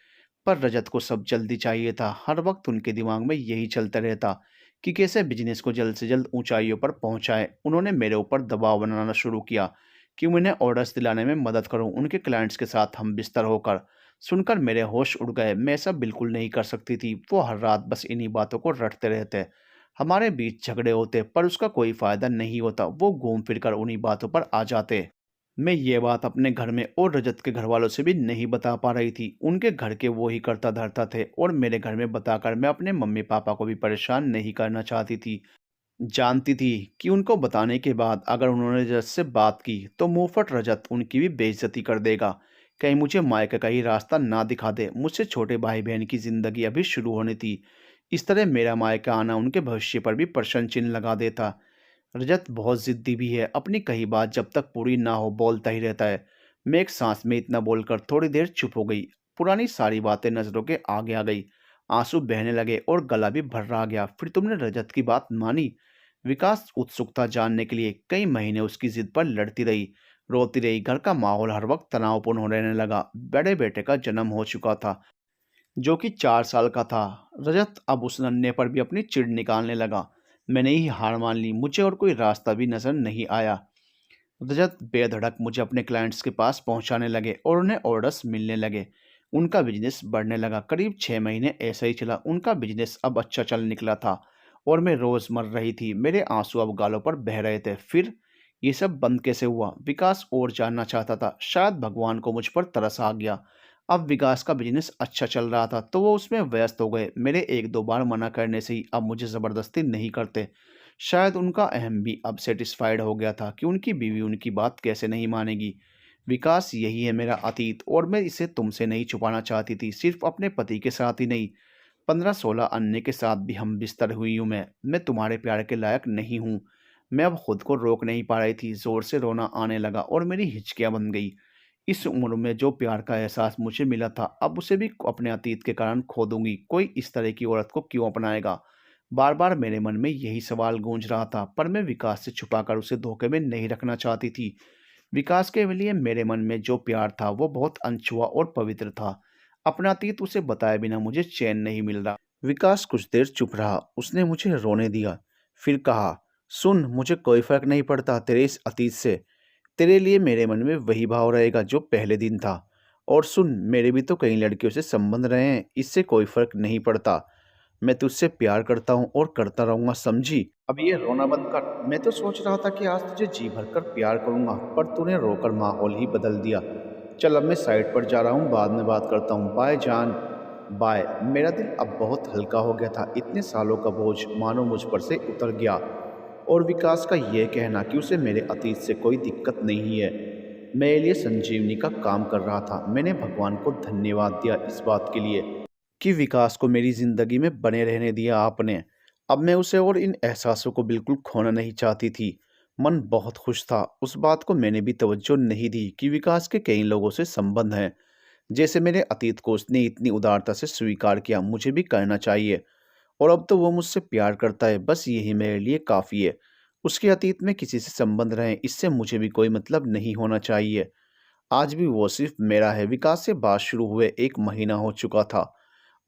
पर रजत को सब जल्दी चाहिए था। हर वक्त उनके दिमाग में यही चलता रहता कि कैसे बिज़नेस को जल्द से जल्द ऊँचाइयों पर पहुँचाएँ। उन्होंने मेरे ऊपर दबाव बनाना शुरू किया कि मैं उन्हें ऑर्डर्स दिलाने में मदद करूँ, उनके क्लाइंट्स के साथ हम बिस्तर होकर। सुनकर मेरे होश उड़ गए। मैं ऐसा बिल्कुल नहीं कर सकती थी। वो हर रात बस इन्हीं बातों को रटते रहते। हमारे बीच झगड़े होते, पर उसका कोई फ़ायदा नहीं होता। वो घूम फिर कर उन्हीं बातों पर आ जाते। मैं ये बात अपने घर में और रजत के घरवालों से भी नहीं बता पा रही थी। उनके घर के वो ही करता धरता थे और मेरे घर में बताकर मैं अपने मम्मी-पापा को भी परेशान नहीं करना चाहती थी। जानती थी कि उनको बताने के बाद अगर उन्होंने रजत से बात की तो मुंहफट रजत उनकी भी बेइज्जती कर देगा। कहीं मुझे मायके का ही रास्ता ना दिखा दे। मुझसे छोटे भाई बहन की जिंदगी अभी शुरू होनी थी। इस तरह मेरा मायका आना उनके भविष्य पर भी प्रश्न चिन्ह लगा देता। रजत बहुत जिद्दी भी है। अपनी कही बात जब तक पूरी ना हो बोलता ही रहता है। मैं एक सांस में इतना बोलकर थोड़ी देर चुप हो गई। पुरानी सारी बातें नजरों के आगे आ गई। आंसू बहने लगे और गला भी भर्रा गया। फिर तुमने रजत की बात मानी? विकास उत्सुकता जानने के लिए कई महीने उसकी जिद पर लड़ती रही, रोती रही। घर का माहौल हर वक्त तनावपूर्ण हो रहने लगा। बड़े बेटे का जन्म हो चुका था, जो कि 4 साल का था। रजत अब उस नन्हे पर भी अपनी चिढ़ निकालने लगा। मैंने ही हार मान ली, मुझे और कोई रास्ता भी नजर नहीं आया। रजत बेधड़क मुझे अपने क्लाइंट्स के पास पहुंचाने लगे और उन्हें ऑर्डर्स मिलने लगे। उनका बिजनेस बढ़ने लगा। करीब 6 महीने ऐसा ही चला। उनका बिजनेस अब अच्छा चल निकला था और मैं रोज मर रही थी। मेरे आंसू अब गालों पर बह रहे थे। फिर ये सब बंद कैसे हुआ? विकास और जानना चाहता था। शायद भगवान को मुझ पर तरस आ गया। अब विकास का बिजनेस अच्छा चल रहा था तो वो उसमें व्यस्त हो गए। मेरे एक दो बार मना करने से ही अब मुझे ज़बरदस्ती नहीं करते। शायद उनका अहम भी अब सेटिस्फाइड हो गया था कि उनकी बीवी उनकी बात कैसे नहीं मानेगी। विकास, यही है मेरा अतीत और मैं इसे तुमसे नहीं छुपाना चाहती थी। सिर्फ अपने पति के साथ ही नहीं, 15-16 अन्य के साथ भी हम बिस्तर हुई हूँ। मैं तुम्हारे प्यार के लायक नहीं हूँ। मैं अब खुद को रोक नहीं पा रही थी। जोर से रोना आने लगा और मेरी हिचकियाँ बन गई। इस उम्र में जो प्यार का एहसास मुझे मिला था, अब उसे भी अपने अतीत के कारण खो दूंगी। कोई इस तरह की औरत को क्यों अपनाएगा? बार बार मेरे मन में यही सवाल गूंज रहा था, पर मैं विकास से छुपाकर उसे धोखे में नहीं रखना चाहती थी। विकास के लिए मेरे मन में जो प्यार था वो बहुत अनछुआ और पवित्र था। अपना अतीत उसे बताए बिना मुझे चैन नहीं मिल रहा। विकास कुछ देर चुप रहा। उसने मुझे रोने दिया, फिर कहा, सुन, मुझे कोई फर्क नहीं पड़ता तेरे इस अतीत से। तेरे लिए मेरे मन में वही भाव रहेगा जो पहले दिन था। और सुन, मेरे भी तो कई लड़कियों से संबंध रहे हैं, इससे कोई फर्क नहीं पड़ता। मैं तुझसे प्यार करता हूँ और करता रहूंगा, समझी? अब ये रोना बंद कर। मैं तो सोच रहा था कि आज तुझे जी भर कर प्यार करूंगा, पर तूने रोकर माहौल ही बदल दिया। चल, अब मैं साइड पर जा रहा हूँ, बाद में बात करता हूँ। बाय जान। बाय। मेरा दिल अब बहुत हल्का हो गया था। इतने सालों का बोझ मानो मुझ पर से उतर गया। और विकास का यह कहना कि उसे मेरे अतीत से कोई दिक्कत नहीं है, मेरे लिए संजीवनी का काम कर रहा था। मैंने भगवान को धन्यवाद दिया इस बात के लिए कि विकास को मेरी ज़िंदगी में बने रहने दिया आपने। अब मैं उसे और इन एहसासों को बिल्कुल खोना नहीं चाहती थी। मन बहुत खुश था। उस बात को मैंने भी तवज्जो नहीं दी कि विकास के कई लोगों से संबंध हैं। जैसे मेरे अतीत को उसने इतनी उदारता से स्वीकार किया, मुझे भी करना चाहिए। और अब तो वो मुझसे प्यार करता है, बस यही मेरे लिए काफ़ी है। उसके अतीत में किसी से संबंध रहे, इससे मुझे भी कोई मतलब नहीं होना चाहिए। आज भी वो सिर्फ मेरा है। विकास से बात शुरू हुए 1 महीना हो चुका था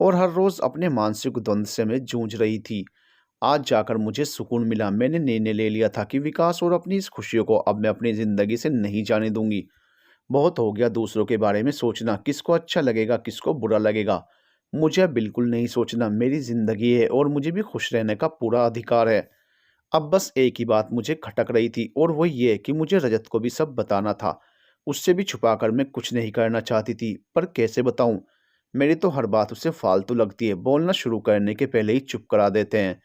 और हर रोज़ अपने मानसिक द्वंद्व से मैं जूझ रही थी। आज जाकर मुझे सुकून मिला। मैंने निर्णय ले लिया था कि विकास और अपनी इस खुशियों को अब मैं अपनी ज़िंदगी से नहीं जाने दूंगी। बहुत हो गया दूसरों के बारे में सोचना, किसको अच्छा लगेगा किसको बुरा लगेगा। मुझे अब बिल्कुल नहीं सोचना। मेरी ज़िंदगी है और मुझे भी खुश रहने का पूरा अधिकार है। अब बस एक ही बात मुझे खटक रही थी और वो ये कि मुझे रजत को भी सब बताना था। उससे भी छुपाकर मैं कुछ नहीं करना चाहती थी, पर कैसे बताऊं? मेरी तो हर बात उसे फालतू लगती है। बोलना शुरू करने के पहले ही चुप करा देते हैं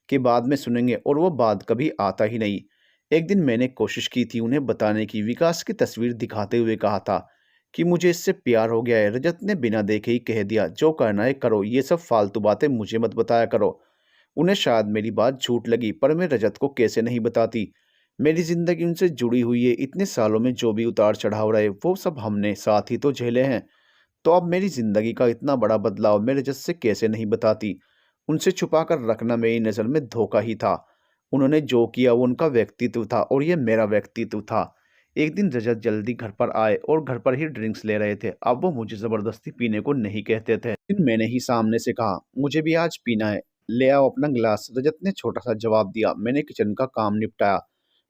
कि बाद में सुनेंगे, और वो बाद कभी आता ही नहीं। एक दिन मैंने कोशिश की थी उन्हें बताने की। विकास की तस्वीर दिखाते हुए कहा था कि मुझे इससे प्यार हो गया है। रजत ने बिना देखे ही कह दिया, जो करना है करो, ये सब फालतू बातें मुझे मत बताया करो। उन्हें शायद मेरी बात झूठ लगी, पर मैं रजत को कैसे नहीं बताती। मेरी ज़िंदगी उनसे जुड़ी हुई है। इतने सालों में जो भी उतार चढ़ाव रहे वो सब हमने साथ ही तो झेले हैं। तो अब मेरी ज़िंदगी का इतना बड़ा बदलाव मैं रजत से कैसे नहीं बताती? उनसे छुपा कर रखना मेरी नज़र में धोखा ही था। उन्होंने जो किया वो उनका व्यक्तित्व था और ये मेरा व्यक्तित्व था। एक दिन रजत जल्दी घर पर आए और घर पर ही ड्रिंक्स ले रहे थे। अब वो मुझे ज़बरदस्ती पीने को नहीं कहते थे। लेकिन मैंने ही सामने से कहा, मुझे भी आज पीना है, ले आओ अपना गिलास। रजत ने छोटा सा जवाब दिया। मैंने किचन का काम निपटाया।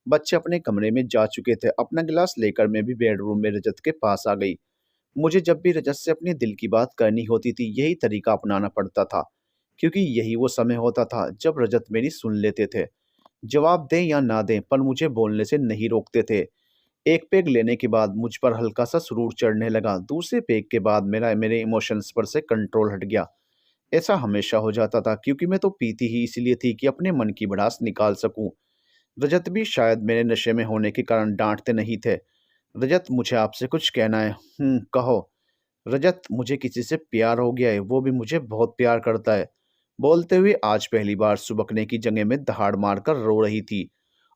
बच्चे अपने कमरे में जा चुके थे। अपना गिलास लेकर मैं भी बेडरूम में रजत के पास आ गई। मुझे जब भी रजत से अपने दिल की बात करनी होती थी यही तरीका अपनाना पड़ता था, क्योंकि यही वो समय होता था जब रजत मेरी सुन लेते थे। जवाब दें या ना दें, पर मुझे बोलने से नहीं रोकते थे। एक पेग लेने के बाद मुझ पर हल्का सा सुरूर चढ़ने लगा। दूसरे पेग के बाद मेरे इमोशंस पर से कंट्रोल हट गया। ऐसा हमेशा हो जाता था, क्योंकि मैं तो पीती ही इसलिए थी कि अपने मन की भड़ास निकाल सकूं। रजत भी शायद मेरे नशे में होने के कारण डांटते नहीं थे। रजत, मुझे आपसे कुछ कहना है। कहो। रजत, मुझे किसी से प्यार हो गया है, वो भी मुझे बहुत प्यार करता है। बोलते हुए आज पहली बार सुबकने की जगह में दहाड़ मारकर रो रही थी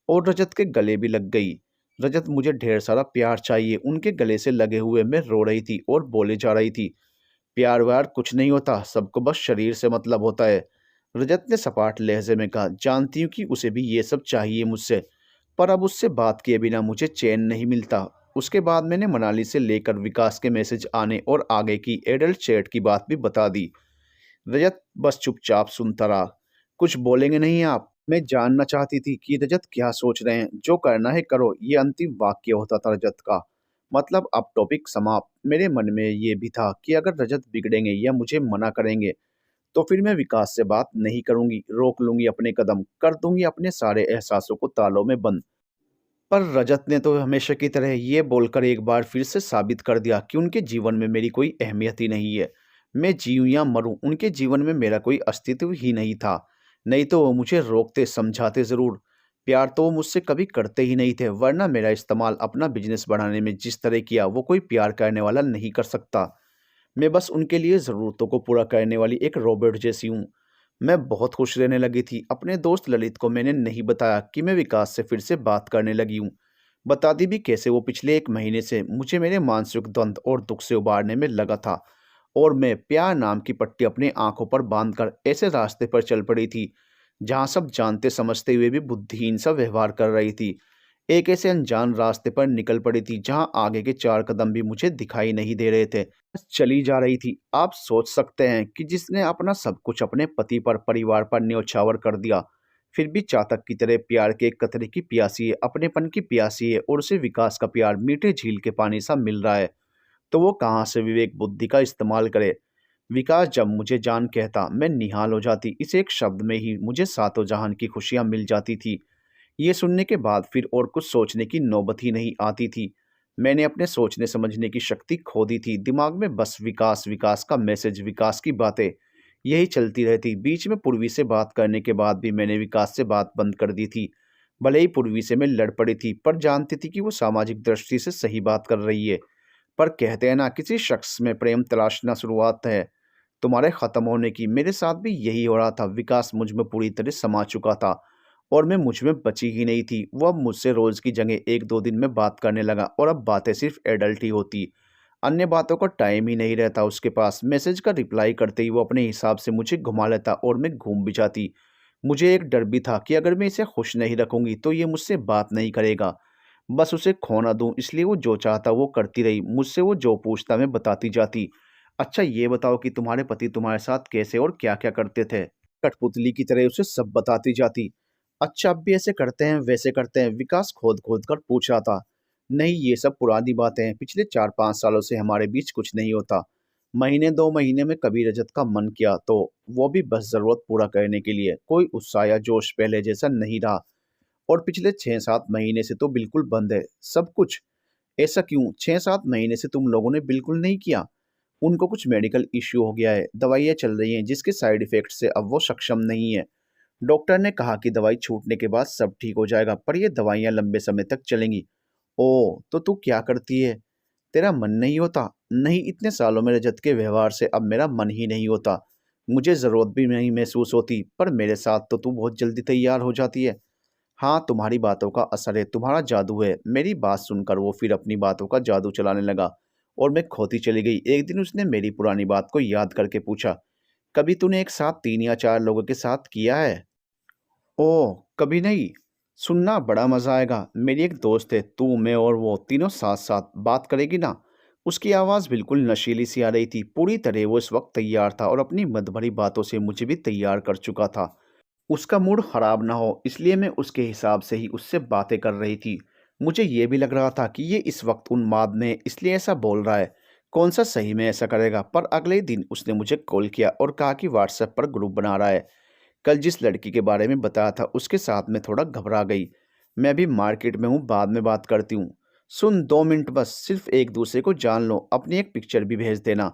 और रजत के गले भी लग गई। रजत, मुझे ढेर सारा प्यार चाहिए। उनके गले से लगे हुए मैं रो रही थी और बोले जा रही थी, प्यार-व्यार कुछ नहीं होता, सबको बस शरीर से मतलब होता है। रजत ने सपाट लहज़े में कहा, जानती हूँ कि उसे भी ये सब चाहिए मुझसे, पर अब उससे बात किए बिना मुझे चैन नहीं मिलता। उसके बाद मैंने मनाली से लेकर विकास के मैसेज आने और आगे की एडल्ट चैट की बात भी बता दी। रजत बस चुपचाप सुनता रहा। कुछ बोलेंगे नहीं आप? मैं जानना चाहती थी कि रजत क्या सोच रहे हैं। जो करना है करो, ये अंतिम वाक्य होता था रजत का। मतलब अब टॉपिक समाप्त। मेरे मन में ये भी था कि अगर रजत बिगड़ेंगे या मुझे मना करेंगे, तो फिर मैं विकास से बात नहीं करूंगी, रोक लूंगी अपने कदम, कर दूंगी अपने सारे एहसासों को तालों में बंद। पर रजत ने तो हमेशा की तरह ये बोलकर एक बार फिर से साबित कर दिया कि उनके जीवन में मेरी कोई अहमियत ही नहीं है। मैं जीऊं या मरूं, उनके जीवन में मेरा कोई अस्तित्व ही नहीं था। नहीं तो वो मुझे रोकते, समझाते ज़रूर। प्यार तो वो मुझसे कभी करते ही नहीं थे, वरना मेरा इस्तेमाल अपना बिजनेस बढ़ाने में जिस तरह किया, वो कोई प्यार करने वाला नहीं कर सकता। मैं बस उनके लिए ज़रूरतों को पूरा करने वाली एक रोबोट जैसी हूँ। मैं बहुत खुश रहने लगी थी। अपने दोस्त ललित को मैंने नहीं बताया कि मैं विकास से फिर से बात करने लगी हूँ। बताती भी कैसे, वो पिछले 1 महीने से मुझे मेरे मानसिक द्वंद और दुःख से उबारने में लगा था, और मैं प्यार नाम की पट्टी अपनी आँखों पर बाँधकर ऐसे रास्ते पर चल पड़ी थी, जहाँ सब जानते समझते हुए भी बुद्धिहीन सा व्यवहार कर रही थी। एक ऐसे अनजान रास्ते पर निकल पड़ी थी, जहाँ आगे के 4 कदम भी मुझे दिखाई नहीं दे रहे थे। बस चली जा रही थी। आप सोच सकते हैं कि जिसने अपना सब कुछ अपने पति पर, परिवार पर न्योछावर कर दिया, फिर भी चातक की तरह प्यार के एक कतरे की प्यासी है, अपनेपन की प्यासी है, और उसे विकास का प्यार मीठे झील के पानी सा मिल रहा है, तो वो कहाँ से विवेक बुद्धि का इस्तेमाल करे। विकास जब मुझे जान कहता, मैं निहाल हो जाती। इस एक शब्द में ही मुझे सातों जहान की खुशियाँ मिल जाती थी। ये सुनने के बाद फिर और कुछ सोचने की नौबत ही नहीं आती थी। मैंने अपने सोचने समझने की शक्ति खो दी थी। दिमाग में बस विकास, विकास का मैसेज, विकास की बातें, यही चलती रहती। बीच में पूर्वी से बात करने के बाद भी मैंने विकास से बात बंद कर दी थी। भले ही पूर्वी से मैं लड़ पड़ी थी, पर जानती थी कि वो सामाजिक दृष्टि से सही बात कर रही है। पर कहते हैं ना, किसी शख्स में प्रेम तलाशना शुरुआत है तुम्हारे खत्म होने की। मेरे साथ भी यही हो रहा था। विकास मुझ में पूरी तरह समा चुका था, और मैं मुझ में बची ही नहीं थी। वो अब मुझसे रोज की जगह 1-2 दिन में बात करने लगा, और अब बातें सिर्फ एडल्ट ही होती। अन्य बातों का टाइम ही नहीं रहता उसके पास। मैसेज का रिप्लाई करते ही वो अपने हिसाब से मुझे घुमा लेता, और मैं घूम भी जाती। मुझे एक डर भी था कि अगर मैं इसे खुश नहीं रखूंगी तो ये मुझसे बात नहीं करेगा। बस उसे खो ना दूं, इसलिए वो जो चाहता वो करती रही। मुझसे वो जो पूछता मैं बताती जाती। अच्छा ये बताओ कि तुम्हारे पति तुम्हारे साथ कैसे और क्या-क्या करते थे? कठपुतली की तरह उसे सब बताती जाती। अच्छा अब भी ऐसे करते हैं, वैसे करते हैं? विकास खोद-खोद कर पूछ रहा था। नहीं, ये सब पुरानी बातें हैं। पिछले 4-5 सालों से हमारे बीच कुछ नहीं होता। महीने 2 महीने में कभी रजत का मन किया तो, वो भी बस ज़रूरत पूरा करने के लिए। कोई उत्साह या जोश पहले जैसा नहीं रहा। और पिछले 6-7 महीने से तो बिल्कुल बंद है, सब कुछ। ऐसा क्यों? 6-7 महीने से तुम लोगों ने बिल्कुल नहीं किया? उनको कुछ मेडिकल इश्यू हो गया है, दवाइयाँ चल रही हैं जिसके साइड इफ़ेक्ट से अब वो सक्षम नहीं है। डॉक्टर ने कहा कि दवाई छूटने के बाद सब ठीक हो जाएगा, पर ये दवाइयाँ लंबे समय तक चलेंगी। ओह! तो तू क्या करती है? तेरा मन नहीं होता? नहीं, इतने सालों में रजत के व्यवहार से अब मेरा मन ही नहीं होता। मुझे ज़रूरत भी नहीं महसूस होती, पर मेरे साथ तो तू बहुत जल्दी तैयार हो जाती है। हाँ, तुम्हारी बातों का असर है, तुम्हारा जादू है। मेरी बात सुनकर वो फिर अपनी बातों का जादू चलाने लगा, और मैं खोती चली गई। एक दिन उसने मेरी पुरानी बात को याद करके पूछा, कभी तूने एक साथ 3 या 4 लोगों के साथ किया है? ओह! कभी नहीं। सुनना बड़ा मज़ा आएगा। मेरी एक दोस्त है, तू, मैं और वो तीनों साथ-साथ बात करेगी ना? उसकी आवाज़ बिल्कुल नशीली सी आ रही थी। पूरी तरह वो इस वक्त तैयार था, और अपनी मद भरी बातों से मुझे भी तैयार कर चुका था। उसका मूड खराब ना हो, इसलिए मैं उसके हिसाब से ही उससे बातें कर रही थी। मुझे ये भी लग रहा था कि ये इस वक्त उन्माद में है, इसलिए ऐसा बोल रहा है। कौन सा सही में ऐसा करेगा? पर अगले ही दिन उसने मुझे कॉल किया और कहा कि व्हाट्सएप पर ग्रुप बना रहा है। कल जिस लड़की के बारे में बताया था उसके साथ मैं थोड़ा घबरा गई। मैं अभी मार्केट में हूँ, बाद में बात करती हूँ। सुन, 2 मिनट बस, सिर्फ एक दूसरे को जान लो, अपनी एक पिक्चर भी भेज देना।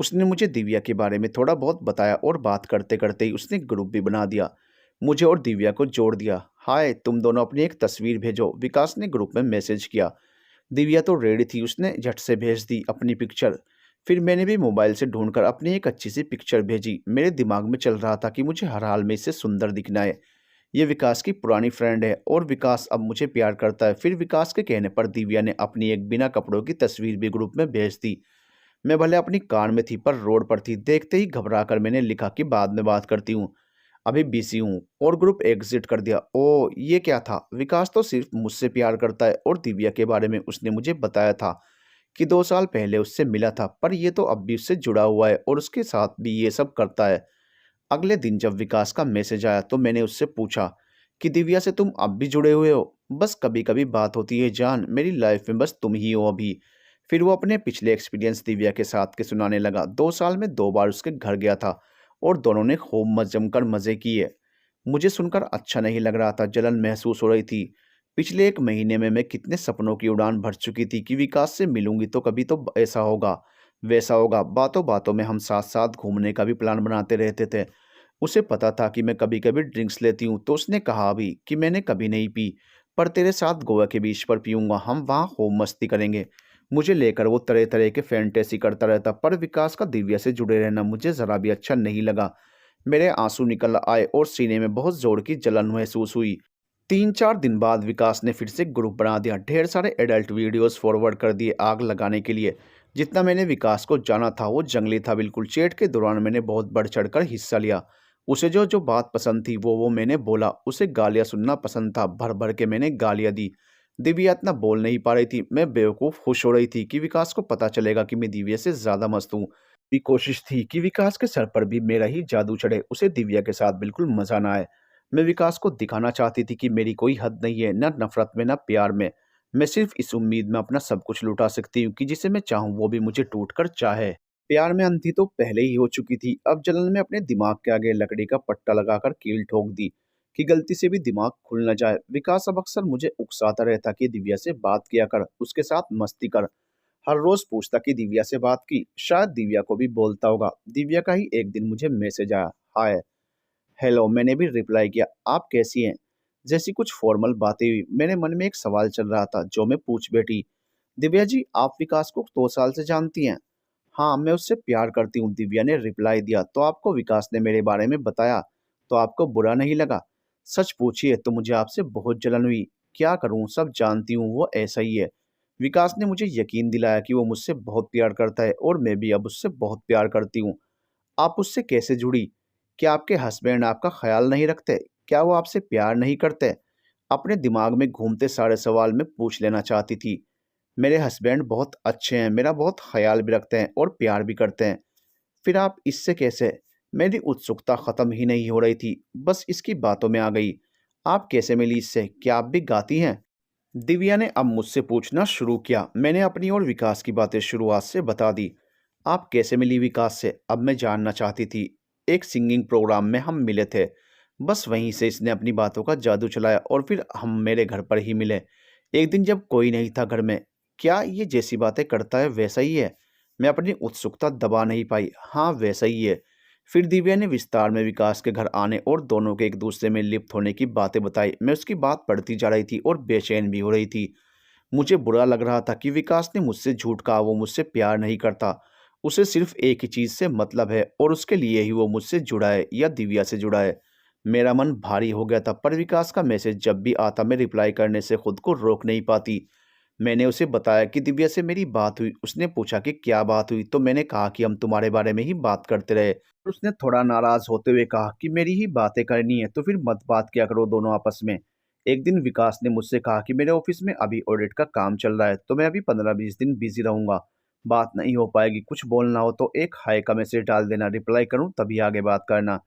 उसने मुझे दिव्या के बारे में थोड़ा बहुत बताया, और बात करते करते ही उसने ग्रुप भी बना दिया। मुझे और दिव्या को जोड़ दिया। हाय, तुम दोनों अपनी एक तस्वीर भेजो, विकास ने ग्रुप में मैसेज किया। दिव्या तो रेडी थी, उसने झट से भेज दी अपनी पिक्चर। फिर मैंने भी मोबाइल से ढूंढकर अपनी एक अच्छी सी पिक्चर भेजी। मेरे दिमाग में चल रहा था कि मुझे हर हाल में इससे सुंदर दिखना है। ये विकास की पुरानी फ्रेंड है, और विकास अब मुझे प्यार करता है। फिर विकास के कहने पर दिव्या ने अपनी एक बिना कपड़ों की तस्वीर भी ग्रुप में भेज दी। मैं भले अपनी कार में थी पर रोड पर थी। देखते ही घबरा कर मैंने लिखा कि बाद में बात करती हूँ, अभी बिजी हूँ, और ग्रुप एग्जिट कर दिया। ओह, ये क्या था? विकास तो सिर्फ मुझसे प्यार करता है और दिव्या के बारे में उसने मुझे बताया था कि 2 साल पहले उससे मिला था, पर ये तो अब भी उससे जुड़ा हुआ है और उसके साथ भी ये सब करता है। अगले दिन जब विकास का मैसेज आया तो मैंने उससे पूछा कि दिव्या से तुम अब भी जुड़े हुए हो? बस कभी कभी बात होती है जान, मेरी लाइफ में बस तुम ही हो अभी। फिर वो अपने पिछले एक्सपीरियंस दिव्या के साथ के सुनाने लगा। 2 साल में 2 बार उसके घर गया था और दोनों ने खूब जमकर मजे किए। मुझे सुनकर अच्छा नहीं लग रहा था, जलन महसूस हो रही थी। पिछले 1 महीने में मैं कितने सपनों की उड़ान भर चुकी थी कि विकास से मिलूंगी तो कभी तो ऐसा होगा, वैसा होगा। बातों बातों में हम साथ साथ घूमने का भी प्लान बनाते रहते थे। उसे पता था कि मैं कभी-कभी ड्रिंक्स लेती हूँ, तो उसने कहा भी कि मैंने कभी नहीं पी, पर तेरे साथ गोवा के बीच पर पीऊँगा, हम वहाँ खूब मस्ती करेंगे। मुझे लेकर वो तरह-तरह के फैंटेसी करता रहता, पर विकास का दिव्या से जुड़े रहना मुझे ज़रा भी अच्छा नहीं लगा। मेरे आँसू निकल आए और सीने में बहुत ज़ोर की जलन महसूस हुई। 3-4 दिन बाद विकास ने फिर से ग्रुप बना दिया। ढेर सारे एडल्ट वीडियोज़ फॉरवर्ड कर दिए आग लगाने के लिए। जितना मैंने विकास को जाना था, वो जंगली था बिल्कुल। चैट के दौरान मैंने बहुत बढ़-चढ़ कर हिस्सा लिया। उसे जो-जो बात पसंद थी वो मैंने बोला। उसे गालियाँ सुनना पसंद था, भर-भर के मैंने गालियाँ दी। दिव्या इतना बोल नहीं पा रही थी। मैं बेवकूफ़ खुश हो रही थी कि विकास को पता चलेगा कि मैं दिव्या से ज़्यादा मस्त हूँ। मेरी कोशिश थी कि विकास के सर पर भी मेरा ही जादू चढ़े, उसे दिव्या के साथ बिल्कुल मज़ा ना आए। मैं विकास को दिखाना चाहती थी कि मेरी कोई हद नहीं है, ना नफ़रत में, ना प्यार में। मैं सिर्फ़ इस उम्मीद में अपना सब कुछ लुटा सकती हूँ कि जिसे मैं चाहूँ वो भी मुझे टूट कर चाहे। प्यार में अंधी तो पहले ही हो चुकी थी, अब जलन में अपने दिमाग के आगे लकड़ी का पट्टा लगाकर कील ठोक दी कि गलती से भी दिमाग खुल न जाए। विकास अब अक्सर मुझे उकसाता रहता कि दिव्या से बात किया कर, उसके साथ मस्ती कर। हर रोज पूछता कि दिव्या से बात की, शायद दिव्या को भी बोलता होगा। दिव्या का ही एक दिन मुझे मैसेज आया, हाय, हेलो। मैंने भी रिप्लाई किया, आप कैसी हैं? जैसी कुछ फॉर्मल बातें हुई। मेरे मन में एक सवाल चल रहा था जो मैं पूछ बैठी, दिव्या जी, आप विकास को 2 साल से जानती हैं? हाँ, मैं उससे प्यार करती हूँ, दिव्या ने रिप्लाई दिया। तो आपको विकास ने मेरे बारे में बताया, तो आपको बुरा नहीं लगा? सच पूछिए तो मुझे आपसे बहुत जलन हुई। क्या करूँ, सब जानती हूँ वो ऐसा ही है। विकास ने मुझे यकीन दिलाया कि वो मुझसे बहुत प्यार करता है और मैं भी अब उससे बहुत प्यार करती हूँ। आप उससे कैसे जुड़ी? क्या आपके हस्बैंड आपका ख्याल नहीं रखते? क्या वो आपसे प्यार नहीं करते? अपने दिमाग में घूमते सारे सवाल मैं पूछ लेना चाहती थी। मेरे हस्बैंड बहुत अच्छे हैं, मेरा बहुत ख्याल भी रखते हैं और प्यार भी करते हैं। फिर आप इससे कैसे? मेरी उत्सुकता ख़त्म ही नहीं हो रही थी, बस इसकी बातों में आ गई। आप कैसे मिली इससे? क्या आप भी गाती हैं? दिव्या ने अब मुझसे पूछना शुरू किया। मैंने अपनी और विकास की बातें शुरुआत से बता दी। आप कैसे मिली विकास से? अब मैं जानना चाहती थी। एक सिंगिंग प्रोग्राम में हम मिले थे। बस वहीं से इसने अपनी बातों का जादू चलाया और फिर हम मेरे घर पर ही मिले। एक दिन जब कोई नहीं था घर में। क्या ये जैसी बातें करता है वैसा ही है? मैं अपनी उत्सुकता दबा नहीं पाई। हाँ, वैसा ही है। फिर दिव्या ने विस्तार में विकास के घर आने और दोनों के एक दूसरे में लिप्त होने की बातें बताई। मैं उसकी बात पढ़ती जा रही थी और बेचैन भी हो रही थी। मुझे बुरा लग रहा था कि विकास ने मुझसे झूठ कहा, वो मुझसे प्यार नहीं करता। उसे सिर्फ एक ही चीज़ से मतलब है और उसके लिए ही वो मुझसे जुड़ा है या दिव्या से जुड़ा है। मेरा मन भारी हो गया था, पर विकास का मैसेज जब भी आता मैं रिप्लाई करने से खुद को रोक नहीं पाती। मैंने उसे बताया कि दिव्या से मेरी बात हुई। उसने पूछा कि क्या बात हुई, तो मैंने कहा कि हम तुम्हारे बारे में ही बात करते रहे। उसने थोड़ा नाराज होते हुए कहा कि मेरी ही बातें करनी है तो फिर मत बात किया करो दोनों आपस में। एक दिन विकास ने मुझसे कहा कि मेरे ऑफिस में अभी ऑडिट का काम चल रहा है, तो मैं अभी 15-20 दिन बिजी रहूंगा, बात नहीं हो पाएगी। कुछ बोलना हो तो एक हाय का मैसेज डाल देना, रिप्लाई करूं तभी आगे बात करना,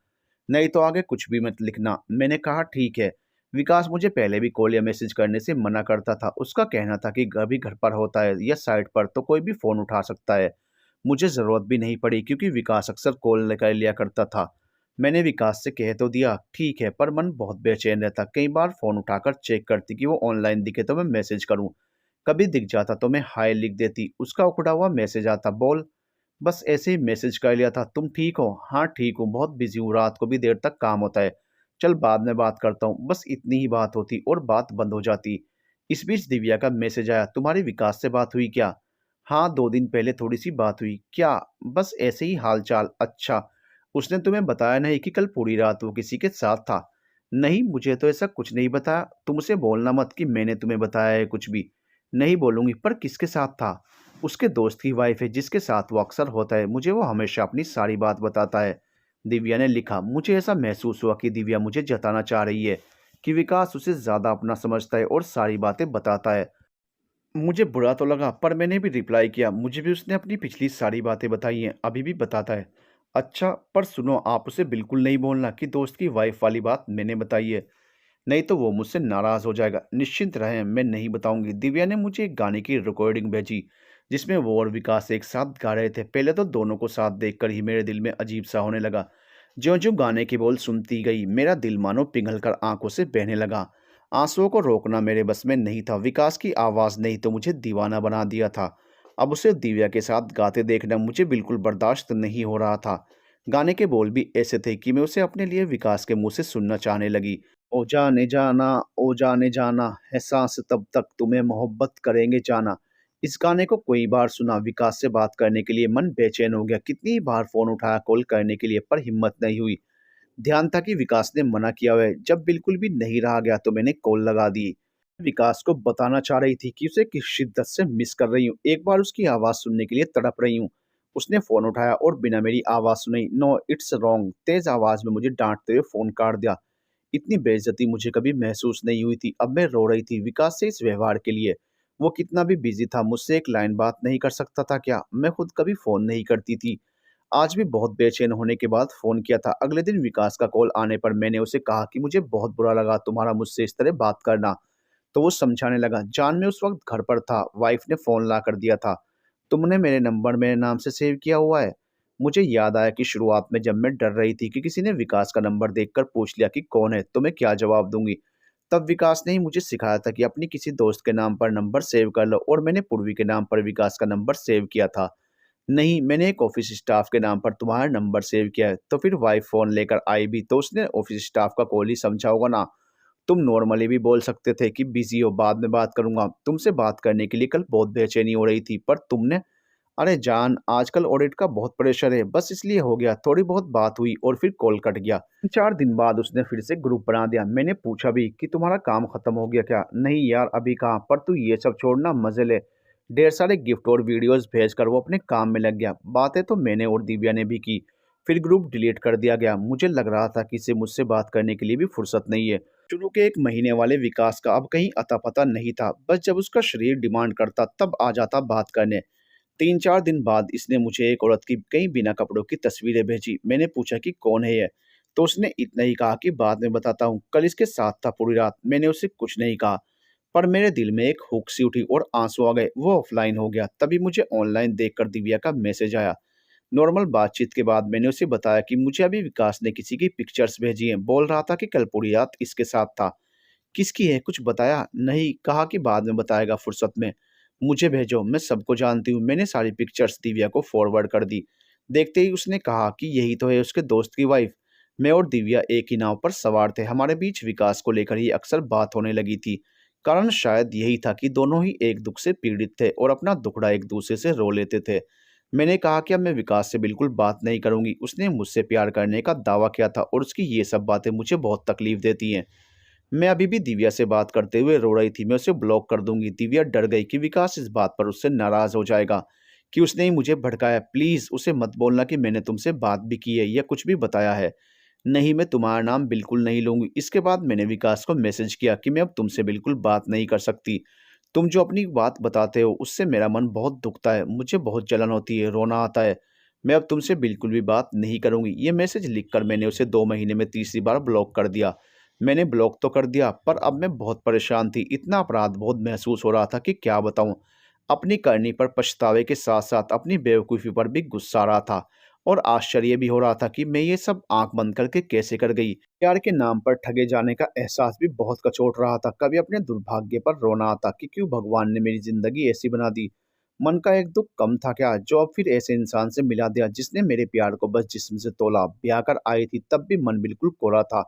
नहीं तो आगे कुछ भी मत लिखना। मैंने कहा ठीक है। विकास मुझे पहले भी कॉल या मैसेज करने से मना करता था। उसका कहना था कि कभी घर पर होता है या साइट पर तो कोई भी फ़ोन उठा सकता है। मुझे ज़रूरत भी नहीं पड़ी क्योंकि विकास अक्सर कॉल कर लिया करता था। मैंने विकास से कह तो दिया ठीक है, पर मन बहुत बेचैन रहता। कई बार फ़ोन उठाकर चेक करती कि वो ऑनलाइन दिखे तो मैं मैसेज करूँ। कभी दिख जाता तो मैं हाय लिख देती। उसका उखड़ा हुआ मैसेज आता, बोल। बस ऐसे ही मैसेज कर लिया था, तुम ठीक हो? हाँ ठीक हूँ, बहुत बिजी हूँ, रात को भी देर तक काम होता है, चल बाद में बात करता हूँ। बस इतनी ही बात होती और बात बंद हो जाती। इस बीच दिव्या का मैसेज आया, तुम्हारी विकास से बात हुई क्या? हाँ, 2 दिन पहले थोड़ी सी बात हुई। क्या? बस ऐसे ही हाल चाल। अच्छा, उसने तुम्हें बताया नहीं कि कल पूरी रात वो किसी के साथ था? नहीं, मुझे तो ऐसा कुछ नहीं बताया। तुम उसे बोलना मत कि मैंने तुम्हें बताया है कुछ भी। नहीं बोलूंगी, पर किसके साथ था? उसके दोस्त की वाइफ है जिसके साथ वो अक्सर होता है, मुझे वो हमेशा अपनी सारी बात बताता है। दिव्या ने लिखा, मुझे ऐसा महसूस हुआ कि दिव्या मुझे जताना चाह रही है कि विकास उसे ज़्यादा अपना समझता है और सारी बातें बताता है। मुझे बुरा तो लगा पर मैंने भी रिप्लाई किया, मुझे भी उसने अपनी पिछली सारी बातें बताई हैं, अभी भी बताता है। अच्छा, पर सुनो, आप उसे बिल्कुल नहीं बोलना कि दोस्त की वाइफ वाली बात मैंने बताई है, नहीं तो वो मुझसे नाराज़ हो जाएगा। निश्चिंत रहें, मैं नहीं बताऊंगी। दिव्या ने मुझे एक गाने की रिकॉर्डिंग भेजी जिसमें वो और विकास एक साथ गा रहे थे। पहले तो दोनों को साथ देखकर ही मेरे दिल में अजीब सा होने लगा। ज्यों-ज्यों गाने के बोल सुनती गई, मेरा दिल मानो पिघलकर आंखों से बहने लगा। आंसुओं को रोकना मेरे बस में नहीं था। विकास की आवाज़ नहीं तो मुझे दीवाना बना दिया था। अब उसे दिव्या के साथ गाते देखना मुझे बिल्कुल बर्दाश्त नहीं हो रहा था। गाने के बोल भी ऐसे थे कि मैं उसे अपने लिए विकास के मुंह से सुनना चाहने लगी। ओ जाने जाना, ओ जाने जाना, है सांस तब तक तुम्हें मोहब्बत करेंगे जाना। इस गाने को कई बार सुना। विकास से बात करने के लिए मन बेचैन हो गया। कितनी बार फ़ोन उठाया कॉल करने के लिए, पर हिम्मत नहीं हुई। ध्यान था कि विकास ने मना किया हुआ है। जब बिल्कुल भी नहीं रहा गया तो मैंने कॉल लगा दी। विकास को बताना चाह रही थी कि उसे किस शिद्दत से मिस कर रही हूँ। एक बार उसकी आवाज़ सुनने के लिए तड़प रही हूँ। उसने फ़ोन उठाया और बिना मेरी आवाज़ सुने ही, नो इट्स रॉन्ग, तेज़ आवाज़ में मुझे डाँटते हुए फ़ोन काट दिया। इतनी बेइज्जती मुझे कभी महसूस नहीं हुई थी। अब मैं रो रही थी विकास से इस व्यवहार के लिए। वो कितना भी बिज़ी था, मुझसे एक लाइन बात नहीं कर सकता था क्या? मैं खुद कभी फ़ोन नहीं करती थी। आज भी बहुत बेचैन होने के बाद फ़ोन किया था। अगले दिन विकास का कॉल आने पर मैंने उसे कहा कि मुझे बहुत बुरा लगा तुम्हारा मुझसे इस तरह बात करना। तो वो समझाने लगा, जान मैं उस वक़्त घर पर था, वाइफ़ ने फ़ोन ला कर दिया था। तुमने मेरे नंबर मेरे नाम से सेव किया हुआ है। मुझे याद आया कि शुरुआत में जब मैं डर रही थी कि किसी ने विकास का नंबर देखकर पूछ लिया कि कौन है, तो मैं क्या जवाब दूँगी। तब विकास ने ही मुझे सिखाया था कि अपनी किसी दोस्त के नाम पर नंबर सेव कर लो, और मैंने पूर्वी के नाम पर विकास का नंबर सेव किया था। नहीं, मैंने एक ऑफ़िस स्टाफ़ के नाम पर तुम्हारा नंबर सेव किया है। तो फिर वाइफ़ फ़ोन लेकर आई भी तो उसने ऑफ़िस स्टाफ़ का कॉल ही समझा होगा ना। तुम नॉर्मली भी बोल सकते थे कि बिज़ी हो, बाद में बात करूँगा। तुमसे बात करने के लिए कल बहुत बेचैनी हो रही थी, पर तुमने, अरे जान, आजकल ऑडिट का बहुत प्रेशर है, बस इसलिए हो गया। थोड़ी बहुत बात हुई और फिर कॉल कट गया। 4 दिन बाद उसने फिर से ग्रुप बना दिया। मैंने पूछा भी कि तुम्हारा काम खत्म हो गया क्या? नहीं यार, अभी कहाँ, पर तू ये सब छोड़ना, मज़े ले। ढेर सारे गिफ्ट और वीडियोज़ भेजकर वो अपने काम में लग गया। बातें तो मैंने और दिव्या ने भी की। फिर ग्रुप डिलीट कर दिया गया। मुझे लग रहा था कि इसे मुझसे बात करने के लिए भी फुर्सत नहीं है। शुरू के 1 महीने वाले विकास का अब कहीं अता-पता नहीं था। बस जब उसका शरीर डिमांड करता तब आ जाता बात करने। 3-4 दिन बाद इसने मुझे एक औरत की कई बिना कपड़ों की तस्वीरें भेजी। मैंने पूछा कि कौन है ये? तो उसने इतना ही कहा कि बाद में बताता हूँ। कल इसके साथ था पूरी रात। मैंने उसे कुछ नहीं कहा, पर मेरे दिल में एक हुक सी उठी और आंसू आ गए। वो ऑफलाइन हो गया। तभी मुझे ऑनलाइन देखकर दिव्या का मैसेज आया। नॉर्मल बातचीत के बाद मैंने उसे बताया कि मुझे अभी विकास ने किसी की पिक्चर्स भेजी हैं। बोल रहा था कि कल पूरी रात इसके साथ था। किसकी है, कुछ बताया? नहीं, कहा कि बाद में बताएगा फुर्सत में। मुझे भेजो, मैं सबको जानती हूँ। मैंने सारी पिक्चर्स दिव्या को फॉरवर्ड कर दी। देखते ही उसने कहा कि यही तो है उसके दोस्त की वाइफ। मैं और दिव्या एक ही नाव पर सवार थे। हमारे बीच विकास को लेकर ही अक्सर बात होने लगी थी। कारण शायद यही था कि दोनों ही एक दुख से पीड़ित थे और अपना दुखड़ा एक दूसरे से रो लेते थे। मैंने कहा कि अब मैं विकास से बिल्कुल बात नहीं करूंगी। उसने मुझसे प्यार करने का दावा किया था और उसकी ये सब बातें मुझे बहुत तकलीफ देती हैं। मैं अभी भी दिव्या से बात करते हुए रो रही थी। मैं उसे ब्लॉक कर दूंगी। दिव्या डर गई कि विकास इस बात पर उससे नाराज हो जाएगा, कि उसने ही मुझे भड़काया। प्लीज उसे मत बोलना कि मैंने तुमसे बात भी की है या कुछ भी बताया है। नहीं, मैं तुम्हारा नाम बिल्कुल नहीं लूंगी। इसके बाद मैंने विकास को मैसेज किया कि मैं अब तुमसे बिल्कुल बात नहीं कर सकती। तुम जो अपनी बात बताते हो उससे मेरा मन बहुत दुखता है, मुझे बहुत जलन होती है, रोना आता है। मैं अब तुमसे बिल्कुल भी बात नहीं करूंगी। ये मैसेज लिखकर मैंने उसे 2 महीने में तीसरी बार ब्लॉक कर दिया। मैंने ब्लॉक तो कर दिया, पर अब मैं बहुत परेशान थी। इतना अपराध बोध महसूस हो रहा था कि क्या बताऊं। अपनी करनी पर पछतावे के साथ साथ अपनी बेवकूफ़ी पर भी गुस्सा आ रहा था, और आश्चर्य भी हो रहा था कि मैं ये सब आंख बंद करके कैसे कर गई। प्यार के नाम पर ठगे जाने का एहसास भी बहुत कचोट रहा था। कभी अपने दुर्भाग्य पर रोना आता कि क्यों भगवान ने मेरी जिंदगी ऐसी बना दी। मन का एक दुख कम था क्या, जो अब फिर ऐसे इंसान से मिला दिया जिसने मेरे प्यार को बस जिस्म से तोला। ब्याह कर आई थी तब भी मन बिल्कुल कोरा था।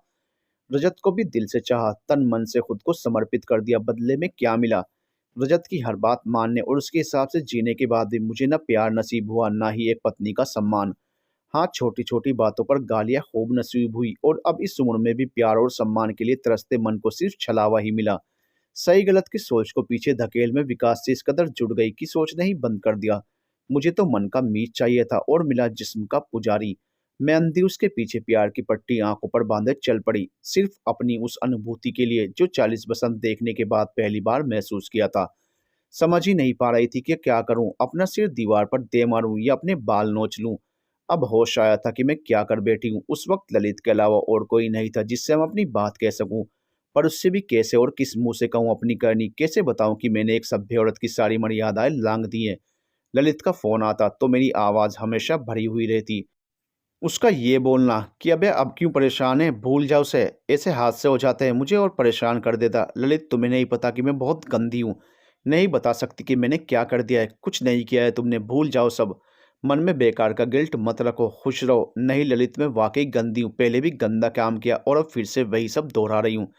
रजत को भी दिल से चाहा, तन मन से खुद को समर्पित कर दिया। बदले में क्या मिला? रजत की हर बात मानने और उसके हिसाब से जीने के बाद भी मुझे न प्यार नसीब हुआ, ना ही एक पत्नी का सम्मान। हाँ, छोटी छोटी बातों पर गालियां खूब नसीब हुई, और अब इस उम्र में भी प्यार और सम्मान के लिए तरसते मन को सिर्फ छलावा ही मिला। सही गलत की सोच को पीछे धकेल में विकास से इस कदर जुड़ गई कि सोचना ही बंद कर दिया। मुझे तो मन का मीत चाहिए था और मिला जिस्म का पुजारी। मैं अंधी उसके पीछे प्यार की पट्टी आंखों पर बांधे चल पड़ी, सिर्फ अपनी उस अनुभूति के लिए जो 40 बसंत देखने के बाद पहली बार महसूस किया था। समझ ही नहीं पा रही थी कि क्या करूं, अपना सिर दीवार पर दे मारूं या अपने बाल नोच लूं। अब होश आया था कि मैं क्या कर बैठी हूँ। उस वक्त ललित के अलावा और कोई नहीं था जिससे हम अपनी बात कह सकूं, पर उससे भी कैसे और किस मुंह से कहूं अपनी करनी, कैसे बताऊं कि मैंने एक सभ्य औरत की सारी मर्यादाएं लांघ दी हैं। ललित का फोन आता तो मेरी आवाज हमेशा भरी हुई रहती। उसका ये बोलना कि अबे अब क्यों परेशान है, भूल जा उसे, ऐसे हादसे हो जाते हैं, मुझे और परेशान कर देता। ललित, तुम्हें नहीं पता कि मैं बहुत गंदी हूँ। नहीं बता सकती कि मैंने क्या कर दिया है। कुछ नहीं किया है तुमने, भूल जाओ सब। मन में बेकार का गिल्ट मत रखो, खुश रहो। नहीं ललित, मैं वाकई गंदी हूँ, पहले भी गंदा काम किया और अब फिर से वही सब दोहरा रही हूँ।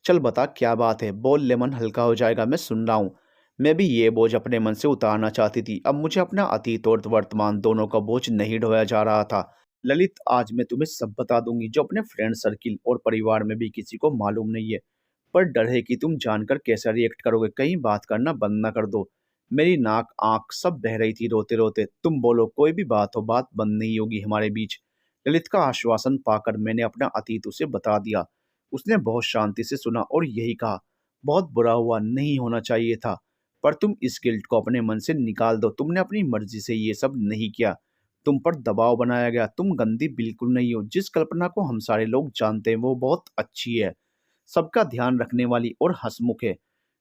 चल बता क्या बात है, बोल ले, मन हल्का हो जाएगा, मैं सुन रहा हूँ। मैं भी ये बोझ अपने मन से उतारना चाहती थी। अब मुझे अपना अतीत और वर्तमान दोनों का बोझ नहीं ढोया जा रहा था। ललित, आज मैं तुम्हें सब बता दूंगी जो अपने फ्रेंड सर्किल और परिवार में भी किसी को मालूम नहीं है। पर डर है कि तुम जानकर कैसा रिएक्ट करोगे, कहीं बात करना बंद ना कर दो। मेरी नाक आंख सब बह रही थी रोते रोते। तुम बोलो, कोई भी बात हो, बात बंद नहीं होगी हमारे बीच। ललित का आश्वासन पाकर मैंने अपना अतीत उसे बता दिया। उसने बहुत शांति से सुना और यही कहा, बहुत बुरा हुआ, नहीं होना चाहिए था। पर तुम इस गिल्ट को अपने मन से निकाल दो, तुमने अपनी मर्जी से ये सब नहीं किया। तुम पर दबाव बनाया गया। तुम गंदी बिल्कुल नहीं हो। जिस कल्पना को हम सारे लोग जानते हैं वो बहुत अच्छी है, सबका ध्यान रखने वाली और हंसमुख है।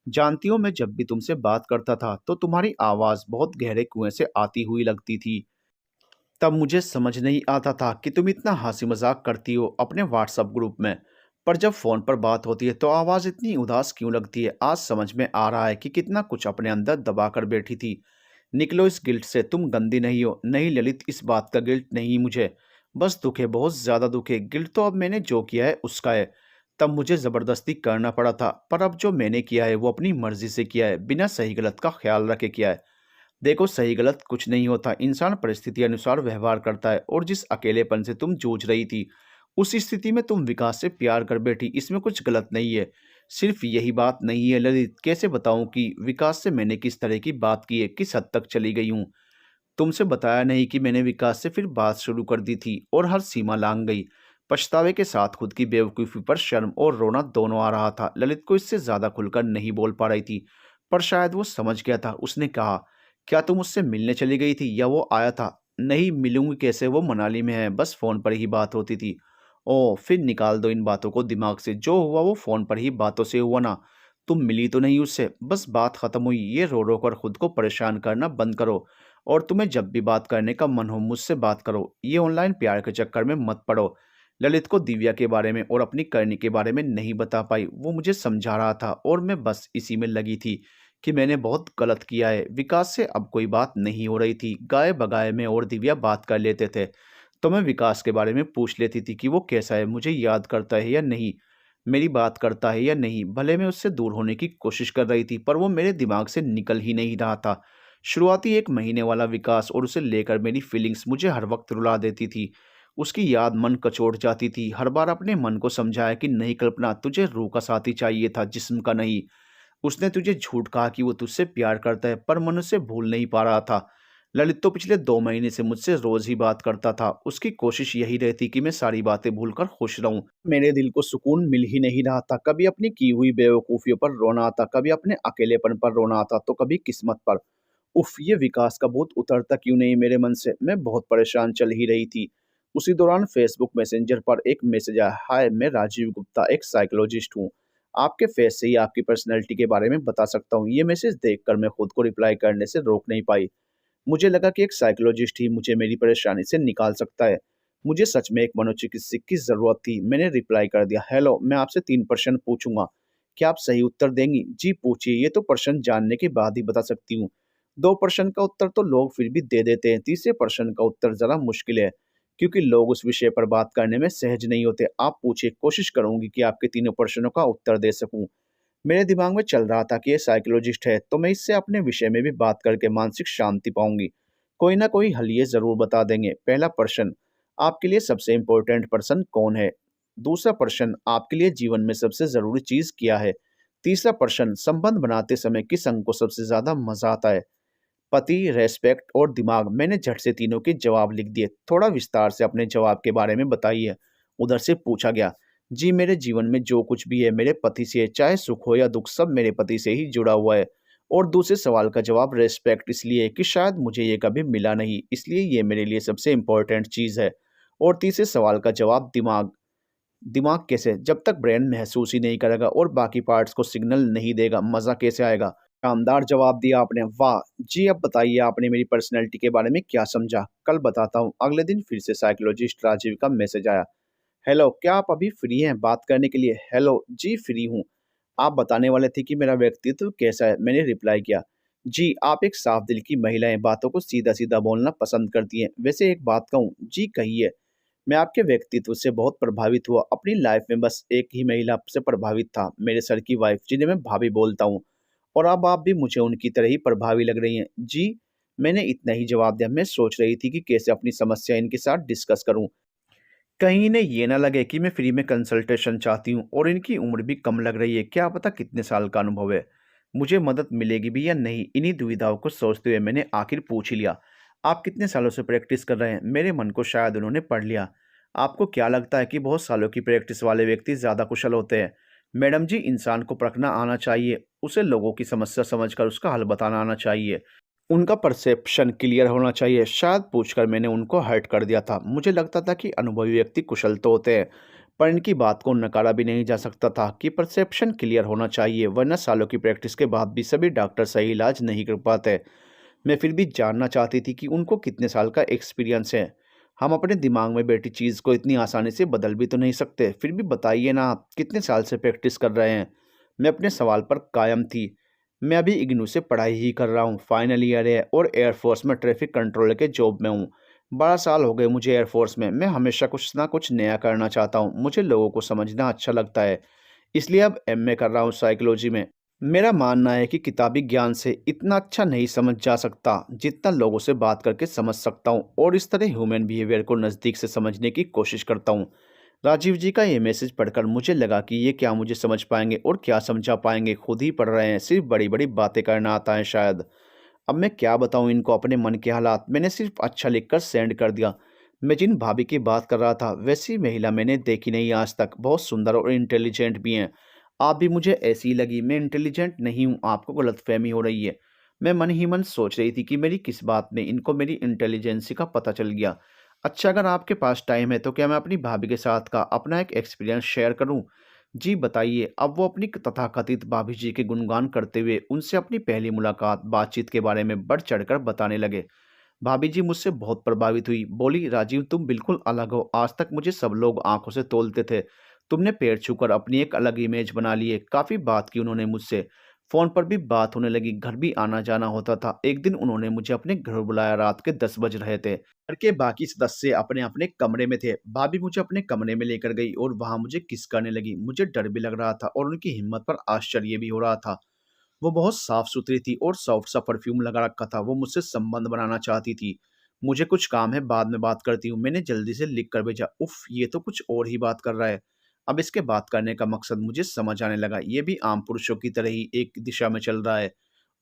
जानती हो, मैं जब भी तुमसे बात करता था तो तुम्हारी आवाज बहुत गहरे कुएं से आती हुई लगती थी। तब मुझे समझ नहीं आता था कि तुम इतना हंसी मजाक करती हो अपने व्हाट्सएप ग्रुप में, पर जब फोन पर बात होती है तो आवाज इतनी उदास क्यों लगती है। आज समझ में आ रहा है कि कितना कुछ अपने अंदर दबा कर बैठी थी। निकलो इस गिल्ट से, तुम गंदी नहीं हो। नहीं ललित, इस बात का गिल्ट नहीं मुझे, बस दुख है, बहुत ज्यादा दुख है। गिल्ट तो अब मैंने जो किया है उसका है। तब मुझे जबरदस्ती करना पड़ा था, पर अब जो मैंने किया है वो अपनी मर्जी से किया है, बिना सही गलत का ख्याल रखे किया है। देखो, सही गलत कुछ नहीं होता, इंसान परिस्थिति अनुसार व्यवहार करता है। और जिस अकेलेपन से तुम जूझ रही थी, उस स्थिति में तुम विकास से प्यार कर बैठी, इसमें कुछ गलत नहीं है। सिर्फ यही बात नहीं है ललित, कैसे बताऊं कि विकास से मैंने किस तरह की बात की है, किस हद तक चली गई हूँ। तुमसे बताया नहीं कि मैंने विकास से फिर बात शुरू कर दी थी और हर सीमा लांघ गई। पछतावे के साथ खुद की बेवकूफ़ी पर शर्म और रोना दोनों आ रहा था। ललित को इससे ज़्यादा खुलकर नहीं बोल पा रही थी, पर शायद वो समझ गया था। उसने कहा, क्या तुम उससे मिलने चली गई थी या वो आया था? नहीं, मिलूंगी कैसे, वो मनाली में है, बस फ़ोन पर ही बात होती थी। ओह, फिर निकाल दो इन बातों को दिमाग से। जो हुआ वो फ़ोन पर ही बातों से हुआ ना। तुम मिली तो नहीं उससे, बस बात खत्म हुई। ये रो रो कर खुद को परेशान करना बंद करो और तुम्हें जब भी बात करने का मन हो मुझसे बात करो। ये ऑनलाइन प्यार के चक्कर में मत पड़ो। ललित को दिव्या के बारे में और अपनी करनी के बारे में नहीं बता पाई। वो मुझे समझा रहा था और मैं बस इसी में लगी थी कि मैंने बहुत गलत किया है। विकास से अब कोई बात नहीं हो रही थी। गाए बगाए में और दिव्या बात कर लेते थे तो मैं विकास के बारे में पूछ लेती थी कि वो कैसा है, मुझे याद करता है या नहीं, मेरी बात करता है या नहीं। भले मैं उससे दूर होने की कोशिश कर रही थी, पर वो मेरे दिमाग से निकल ही नहीं रहा था। शुरुआती 1 महीने वाला विकास और उसे लेकर मेरी फीलिंग्स मुझे हर वक्त रुला देती थी। उसकी याद मन कचोट जाती थी। हर बार अपने मन को समझाया कि नहीं कल्पना, तुझे रूह का साथी चाहिए था, जिस्म का नहीं। उसने तुझे झूठ कहा कि वो तुझसे प्यार करता है, पर मन उसे भूल नहीं पा रहा था। ललित तो पिछले 2 महीने से मुझसे रोज ही बात करता था। उसकी कोशिश यही रहती कि मैं सारी बातें भूलकर खुश रहूं। मेरे दिल को सुकून मिल ही नहीं रहा था। कभी अपनी की हुई बेवकूफियों पर रोना आता, कभी अपने अकेलेपन पर रोना आता, तो कभी किस्मत पर। उफ, ये विकास का भूत उतरता क्यों नहीं मेरे मन से। मैं बहुत परेशान चल ही रही थी। उसी दौरान फेसबुक मैसेंजर पर एक मैसेज आया, हाय, मैं राजीव गुप्ता, एक साइकोलॉजिस्ट हूँ। आपके फेस से ही आपकी पर्सनैलिटी के बारे में बता सकता हूँ। ये मैसेज देखकर मैं खुद को रिप्लाई करने से रोक नहीं पाई। मुझे लगा कि एक साइकोलॉजिस्ट ही मुझे मेरी परेशानी से निकाल सकता है। मुझे सच में एक मनोचिकित्सक की जरूरत थी। मैंने रिप्लाई कर दिया, हेलो, मैं आपसे 3 प्रश्न पूछूंगा, क्या आप सही उत्तर देंगी? जी पूछिए, ये तो प्रश्न जानने के बाद ही बता सकती हूँ। 2 प्रश्न का उत्तर तो लोग फिर भी दे देते हैं, तीसरे प्रश्न का उत्तर जरा मुश्किल है, क्योंकि लोग उस विषय पर बात करने में सहज नहीं होते। आप पूछिए, कोशिश करूंगी कि आपके तीनों प्रश्नों का उत्तर दे सकूं। मेरे दिमाग में चल रहा था कि ये साइकोलॉजिस्ट है तो मैं इससे अपने विषय में भी बात करके मानसिक शांति पाऊंगी। कोई ना कोई हल ये जरूर बता देंगे। पहला प्रश्न, आपके लिए सबसे इंपॉर्टेंट पर्सन कौन है? दूसरा प्रश्न, आपके लिए जीवन में सबसे जरूरी चीज क्या है? तीसरा प्रश्न, संबंध बनाते समय किस अंग को सबसे ज्यादा मजा आता है? पति, रेस्पेक्ट और दिमाग। मैंने झट से तीनों के जवाब लिख दिए। थोड़ा विस्तार से अपने जवाब के बारे में बताइए। उधर से पूछा गया। जी, मेरे जीवन में जो कुछ भी है मेरे पति से है, चाहे सुख हो या दुख सब मेरे पति से ही जुड़ा हुआ है। और दूसरे सवाल का जवाब रेस्पेक्ट इसलिए है कि शायद मुझे ये कभी मिला नहीं, इसलिए ये मेरे लिए सबसे इम्पोर्टेंट चीज़ है। और तीसरे सवाल का जवाब दिमाग। दिमाग कैसे? जब तक ब्रेन महसूस ही नहीं करेगा और बाकी पार्ट्स को सिग्नल नहीं देगा, मज़ा कैसे आएगा? शानदार जवाब दिया आपने, वाह! जी, अब बताइए आपने मेरी पर्सनैलिटी के बारे में क्या समझा? कल बताता हूँ। अगले दिन फिर से साइकोलॉजिस्ट राजीव का मैसेज आया। हेलो, क्या आप अभी फ्री हैं बात करने के लिए? हेलो, जी फ्री हूँ। आप बताने वाले थे कि मेरा व्यक्तित्व कैसा है? मैंने रिप्लाई किया। जी, आप एक साफ दिल की महिला हैं, बातों को सीधा-सीधा बोलना पसंद करती हैं। वैसे एक बात कहूँ? जी कहिए। मैं आपके व्यक्तित्व से बहुत प्रभावित हुआ। अपनी लाइफ में बस एक ही महिला से प्रभावित था, मेरे सर की वाइफ, जिन्हें मैं भाभी बोलता हूँ। और अब आप भी मुझे उनकी तरह ही प्रभावी लग रही हैं। जी, मैंने इतना ही जवाब दिया। मैं सोच रही थी कि कैसे अपनी समस्या इनके साथ डिस्कस करूँ। कहीं इन्हें ये ना लगे कि मैं फ्री में कंसल्टेशन चाहती हूँ, और इनकी उम्र भी कम लग रही है। क्या पता कितने साल का अनुभव है। मुझे मदद मिलेगी भी या नहीं, इन्हीं दुविधाओं को सोचते हुए मैंने आखिर पूछ ही लिया। आप कितने सालों से प्रैक्टिस कर रहे हैं? मेरे मन को शायद उन्होंने पढ़ लिया। आपको क्या लगता है कि बहुत सालों की प्रैक्टिस वाले व्यक्ति ज़्यादा कुशल होते हैं? मैडम जी, इंसान को परखना आना चाहिए। उसे लोगों की समस्या समझकर उसका हल बताना आना चाहिए। उनका परसेप्शन क्लियर होना चाहिए। शायद पूछकर मैंने उनको हर्ट कर दिया था। मुझे लगता था कि अनुभवी व्यक्ति कुशल तो होते हैं, पर इनकी बात को नकारा भी नहीं जा सकता था कि परसेप्शन क्लियर होना चाहिए, वरना सालों की प्रैक्टिस के बाद भी सभी डॉक्टर सही इलाज नहीं कर पाते। मैं फिर भी जानना चाहती थी कि उनको कितने साल का एक्सपीरियंस है। हम अपने दिमाग में बैठी चीज़ को इतनी आसानी से बदल भी तो नहीं सकते। फिर भी बताइए ना, आप कितने साल से प्रैक्टिस कर रहे हैं? मैं अपने सवाल पर कायम थी। मैं अभी इग्नू से पढ़ाई ही कर रहा हूँ, फाइनल ईयर है, और एयरफोर्स में ट्रैफिक कंट्रोलर के जॉब में हूँ। 12 साल हो गए मुझे एयरफोर्स में। मैं हमेशा कुछ ना कुछ नया करना चाहता हूँ। मुझे लोगों को समझना अच्छा लगता है, इसलिए अब एमए कर रहा हूँ साइकोलॉजी में। मेरा मानना है कि किताबी ज्ञान से इतना अच्छा नहीं समझ जा सकता जितना लोगों से बात करके समझ सकता हूँ, और इस तरह ह्यूमन बिहेवियर को नज़दीक से समझने की कोशिश करता हूँ। राजीव जी का ये मैसेज पढ़कर मुझे लगा कि ये क्या मुझे समझ पाएंगे और क्या समझा पाएंगे, खुद ही पढ़ रहे हैं, सिर्फ बड़ी बड़ी बातें करना आता है शायद। अब मैं क्या बताऊं इनको अपने मन के हालात। मैंने सिर्फ अच्छा लिखकर सेंड कर दिया। मैं जिन भाभी की बात कर रहा था वैसी महिला मैंने देखी नहीं आज तक। बहुत सुंदर और इंटेलिजेंट भी हैं। आप भी मुझे ऐसी ही लगी। मैं इंटेलिजेंट नहीं हूँ, आपको गलतफहमी हो रही है। मैं मन ही मन सोच रही थी कि मेरी किस बात में इनको मेरी इंटेलिजेंसी का पता चल गया। अच्छा, अगर आपके पास टाइम है तो क्या मैं अपनी भाभी के साथ का अपना एक एक्सपीरियंस शेयर करूं? जी बताइए। अब वो अपनी तथाकथित भाभी जी के गुणगान करते हुए उनसे अपनी पहली मुलाकात बातचीत के बारे में बढ़ चढ़कर बताने लगे। भाभी जी मुझसे बहुत प्रभावित हुई। बोली, राजीव तुम बिल्कुल अलग हो। आज तक मुझे सब लोग आंखों से तोलते थे, तुमने पैर छूकर अपनी एक अलग इमेज बना ली है। काफी बात की उन्होंने मुझसे। फोन पर भी बात होने लगी, घर भी आना जाना होता था। एक दिन उन्होंने मुझे अपने घर बुलाया। रात के 10 बज रहे थे। घर के बाकी सदस्य अपने अपने कमरे में थे। भाभी मुझे अपने कमरे में लेकर गई और वहां मुझे किस करने लगी। मुझे डर भी लग रहा था और उनकी हिम्मत पर आश्चर्य भी हो रहा था। वो बहुत साफ-सुथरी थी और सॉफ्ट सा परफ्यूम लगा रखा था। वो मुझसे संबंध बनाना चाहती थी। मुझे कुछ काम है, बाद में बात करती हूँ। मैंने जल्दी से लिख कर भेजा। उफ़! ये तो कुछ और ही बात कर रहा है। अब इसके बात करने का मकसद मुझे समझ आने लगा। ये भी आम पुरुषों की तरह ही एक दिशा में चल रहा है।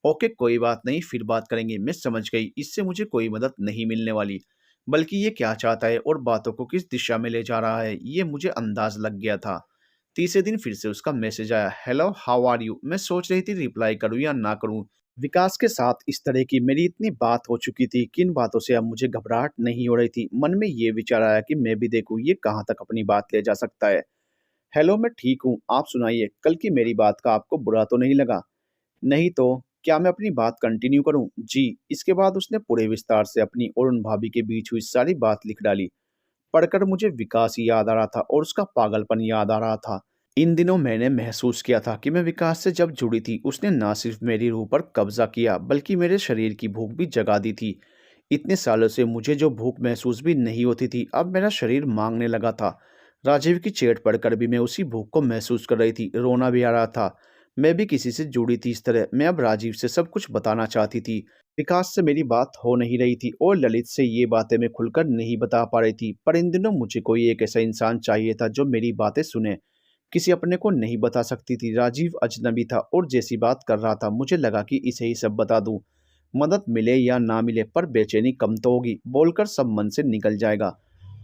ओके, कोई बात नहीं, फिर बात करेंगे। मैं समझ गई, इससे मुझे कोई मदद नहीं मिलने वाली। बल्कि ये क्या चाहता है और बातों को किस दिशा में ले जा रहा है, ये मुझे अंदाज़ लग गया था। तीसरे दिन फिर से उसका मैसेज आया। Hello, how are you? मैं सोच रही थी रिप्लाई करूं या ना करूं। विकास के साथ इस तरह की मेरी इतनी बात हो चुकी थी कि इन बातों से अब मुझे घबराहट नहीं हो रही थी। मन में ये विचार आया कि मैं भी देखूं ये कहाँ तक अपनी बात ले जा सकता है। हेलो, मैं ठीक हूँ, आप सुनाइए। कल की मेरी बात का आपको बुरा तो नहीं लगा? नहीं तो क्या मैं अपनी बात कंटिन्यू करूं? जी। इसके बाद उसने पूरे विस्तार से अपनी और उन भाभी के बीच हुई सारी बात लिख डाली। पढ़कर मुझे विकास ही याद आ रहा था और उसका पागलपन याद आ रहा था। इन दिनों मैंने महसूस किया था कि मैं विकास से जब जुड़ी थी उसने ना सिर्फ मेरी रूह पर कब्जा किया बल्कि मेरे शरीर की भूख भी जगा दी थी। इतने सालों से मुझे जो भूख महसूस भी नहीं होती थी अब मेरा शरीर मांगने लगा था। राजीव की चेट पढ़कर भी मैं उसी भूख को महसूस कर रही थी। रोना भी आ रहा था। मैं भी किसी से जुड़ी थी इस तरह। मैं अब राजीव से सब कुछ बताना चाहती थी। विकास से मेरी बात हो नहीं रही थी और ललित से ये बातें मैं खुलकर नहीं बता पा रही थी। पर इन दिनों मुझे कोई एक ऐसा इंसान चाहिए था जो मेरी बातें सुने। किसी अपने को नहीं बता सकती थी। राजीव अजनबी था और जैसी बात कर रहा था मुझे लगा कि इसे ही सब बता दूं। मदद मिले या ना मिले पर बेचैनी कम तो होगी, बोलकर सब मन से निकल जाएगा।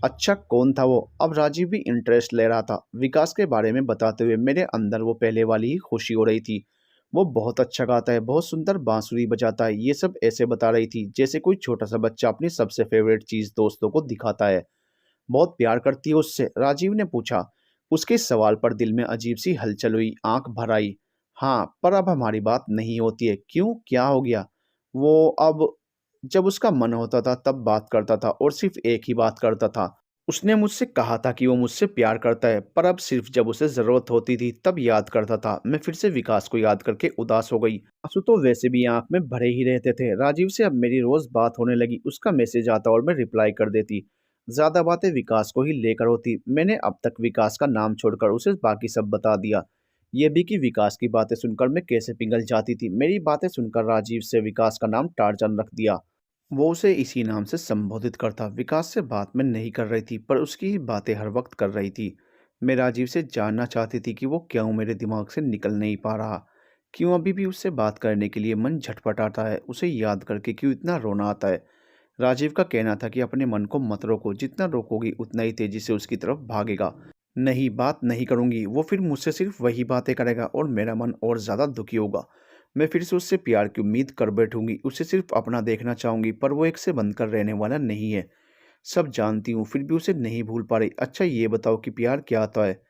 अच्छा कौन था वो? अब राजीव भी इंटरेस्ट ले रहा था। विकास के बारे में बताते हुए मेरे अंदर वो पहले वाली ही खुशी हो रही थी। वो बहुत अच्छा गाता है, बहुत सुंदर बांसुरी बजाता है, ये सब ऐसे बता रही थी जैसे कोई छोटा सा बच्चा अपनी सबसे फेवरेट चीज दोस्तों को दिखाता है। बहुत प्यार करती है उससे? राजीव ने पूछा। उसके इस सवाल पर दिल में अजीब सी हलचल हुई, आंख भर आई। हाँ, पर अब हमारी बात नहीं होती है। क्यों, क्या हो गया? वो अब जब उसका मन होता था तब बात करता था और सिर्फ एक ही बात करता था। उसने मुझसे कहा था कि वो मुझसे प्यार करता है, पर अब सिर्फ जब उसे जरूरत होती थी तब याद करता था। मैं फिर से विकास को याद करके उदास हो गई। आंसू तो वैसे भी आंख में भरे ही रहते थे। राजीव से अब मेरी रोज बात होने लगी। उसका मैसेज आता और मैं रिप्लाई कर देती। ज्यादा बातें विकास को ही लेकर होती। मैंने अब तक विकास का नाम छोड़कर उसे बाकी सब बता दिया। ये भी कि विकास की बातें सुनकर मैं कैसे पिघल जाती थी। मेरी बातें सुनकर राजीव से विकास का नाम टार्जन रख दिया। वो उसे इसी नाम से संबोधित करता। विकास से बात मैं नहीं कर रही थी पर उसकी ही बातें हर वक्त कर रही थी। मैं राजीव से जानना चाहती थी कि वो क्यों मेरे दिमाग से निकल नहीं पा रहा। क्यों अभी भी उससे बात करने के लिए मन झटपटाता है, उसे याद करके क्यों इतना रोना आता है। राजीव का कहना था कि अपने मन को मत रोको, जितना रोकोगी उतना ही तेजी से उसकी तरफ भागेगा। नहीं, बात नहीं करूंगी, वो फिर मुझसे सिर्फ वही बातें करेगा और मेरा मन और ज़्यादा दुखी होगा। मैं फिर से उससे प्यार की उम्मीद कर बैठूंगी, उसे सिर्फ अपना देखना चाहूंगी, पर वो एक से बनकर रहने वाला नहीं है। सब जानती हूँ फिर भी उसे नहीं भूल पा रही। अच्छा ये बताओ कि प्यार क्या होता है?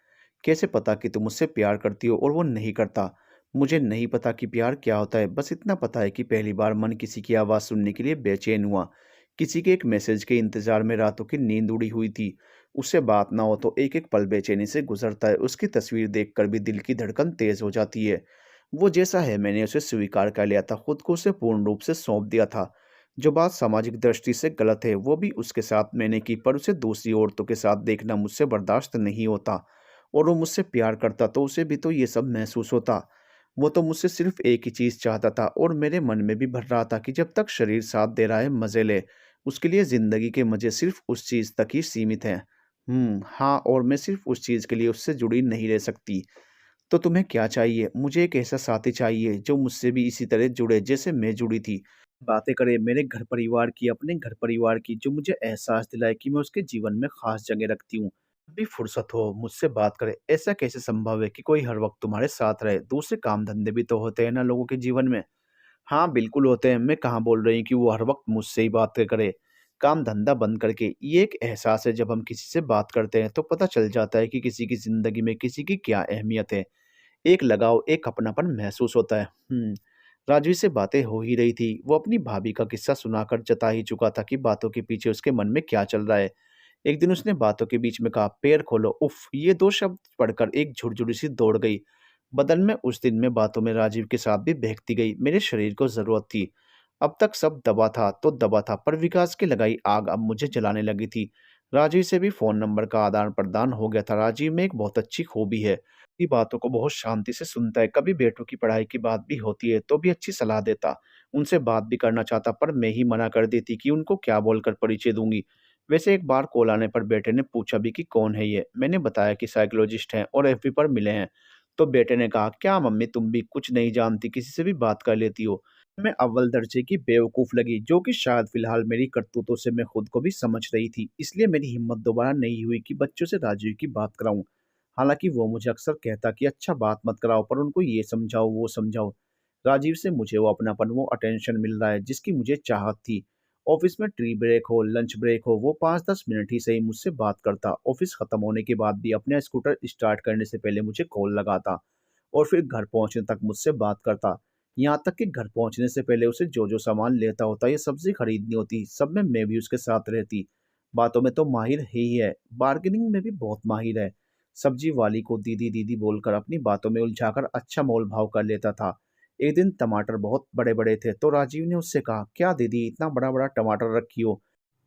कैसे पता कि तुम मुझसे प्यार करती हो और वो नहीं करता? मुझे नहीं पता कि प्यार क्या होता है, बस इतना पता है कि पहली बार मन किसी की आवाज़ सुनने के लिए बेचैन हुआ। किसी के एक मैसेज के इंतज़ार में रातों की नींद उड़ी हुई थी। उससे बात ना हो तो एक एक पल बेचैनी से गुजरता है। उसकी तस्वीर देखकर भी दिल की धड़कन तेज़ हो जाती है। वो जैसा है मैंने उसे स्वीकार कर लिया था, खुद को उसे पूर्ण रूप से सौंप दिया था। जो बात सामाजिक दृष्टि से गलत है वो भी उसके साथ मैंने की, पर उसे दूसरी औरतों के साथ देखना मुझसे बर्दाश्त नहीं होता। और वो मुझसे प्यार करता तो उसे भी तो ये सब महसूस होता। वो तो मुझसे सिर्फ एक ही चीज़ चाहता था और मेरे मन में भी भर रहा था कि जब तक शरीर साथ दे रहा है मज़े ले। उसके लिए ज़िंदगी के मज़े सिर्फ उस चीज़ तक ही सीमित हैं। हाँ, और मैं सिर्फ उस चीज़ के लिए उससे जुड़ी नहीं रह सकती। तो तुम्हें क्या चाहिए? मुझे एक ऐसा साथी चाहिए जो मुझसे भी इसी तरह जुड़े जैसे मैं जुड़ी थी। बातें करे मेरे घर परिवार की, अपने घर परिवार की, जो मुझे एहसास दिलाए कि मैं उसके जीवन में खास जगह रखती हूँ। जब भी फुर्सत हो मुझसे बात करे। ऐसा कैसे संभव है कि कोई हर वक्त तुम्हारे साथ रहे? दूसरे काम धंधे भी तो होते हैं ना लोगों के जीवन में। हाँ, बिल्कुल होते हैं। मैं कहाँ बोल रही हूँ कि वो हर वक्त मुझसे ही बातें करे। काम धंधा बंद करके। ये एक एहसास है, जब हम किसी से बात करते हैं तो पता चल जाता है कि किसी की जिंदगी में किसी की क्या अहमियत है। एक लगाव, एक अपनापन महसूस होता है। राजवी से बातें हो ही रही थी। वो अपनी भाभी का किस्सा सुनाकर जता ही चुका था कि बातों के पीछे उसके मन में क्या चल रहा है। एक दिन उसने बातों के बीच में कहा, पैर खोलो। उफ, ये दो शब्द पढ़कर एक झुरझुरी सी दौड़ गई बदन में। उस दिन में बातों में राजीव के साथ भी बहकती गई। मेरे शरीर को जरूरत थी। अब तक सब दबा था तो दबा था, पर विकास की लगाई आग अब मुझे जलाने लगी थी। राजीव से भी फोन नंबर का आदान प्रदान हो गया था। राजीव में एक बहुत अच्छी खूबी है की बातों को बहुत शांति से सुनता है। कभी बेटों की पढ़ाई की बात भी होती है तो भी अच्छी सलाह देता। उनसे बात भी करना चाहता, पर मैं ही मना कर देती कि उनको क्या बोलकर परिचय दूंगी। वैसे एक बार कॉल आने पर बेटे ने पूछा भी कि कौन है ये। मैंने बताया कि साइकोलॉजिस्ट हैं और एफबी पर मिले हैं। तो बेटे ने कहा, क्या मम्मी तुम भी कुछ नहीं जानती, किसी से भी बात कर लेती हो। मैं अव्वल दर्जे की बेवकूफ लगी, जो कि शायद फिलहाल मेरी करतूतों से मैं खुद को भी समझ रही थी। इसलिए मेरी हिम्मत दोबारा नहीं हुई कि बच्चों से राजीव की बात कराऊं। हालांकि वो मुझे अक्सर कहता कि अच्छा बात मत कराओ, पर उनको ये समझाओ वो समझाओ। राजीव से मुझे वो अपनापन, वो अटेंशन मिल रहा है जिसकी मुझे चाहत थी। ऑफिस में ट्री ब्रेक हो, लंच ब्रेक हो, वो 5-10 मिनट ही सही मुझसे बात करता। ऑफिस खत्म होने के बाद भी अपना स्कूटर स्टार्ट करने से पहले मुझे कॉल लगाता और फिर घर पहुंचने तक मुझसे बात करता। यहाँ तक कि घर पहुंचने से पहले उसे जो जो सामान लेता होता या सब्जी खरीदनी होती, सब में मैं भी उसके साथ रहती। बातों में तो माहिर ही है, बार्गेनिंग में भी बहुत माहिर है। सब्जी वाली को दीदी दीदी बोलकर अपनी बातों में उलझाकर अच्छा मोल भाव कर लेता था। एक दिन टमाटर बहुत बड़े बड़े थे तो राजीव ने उससे कहा, क्या दीदी इतना बड़ा बड़ा टमाटर रखी हो?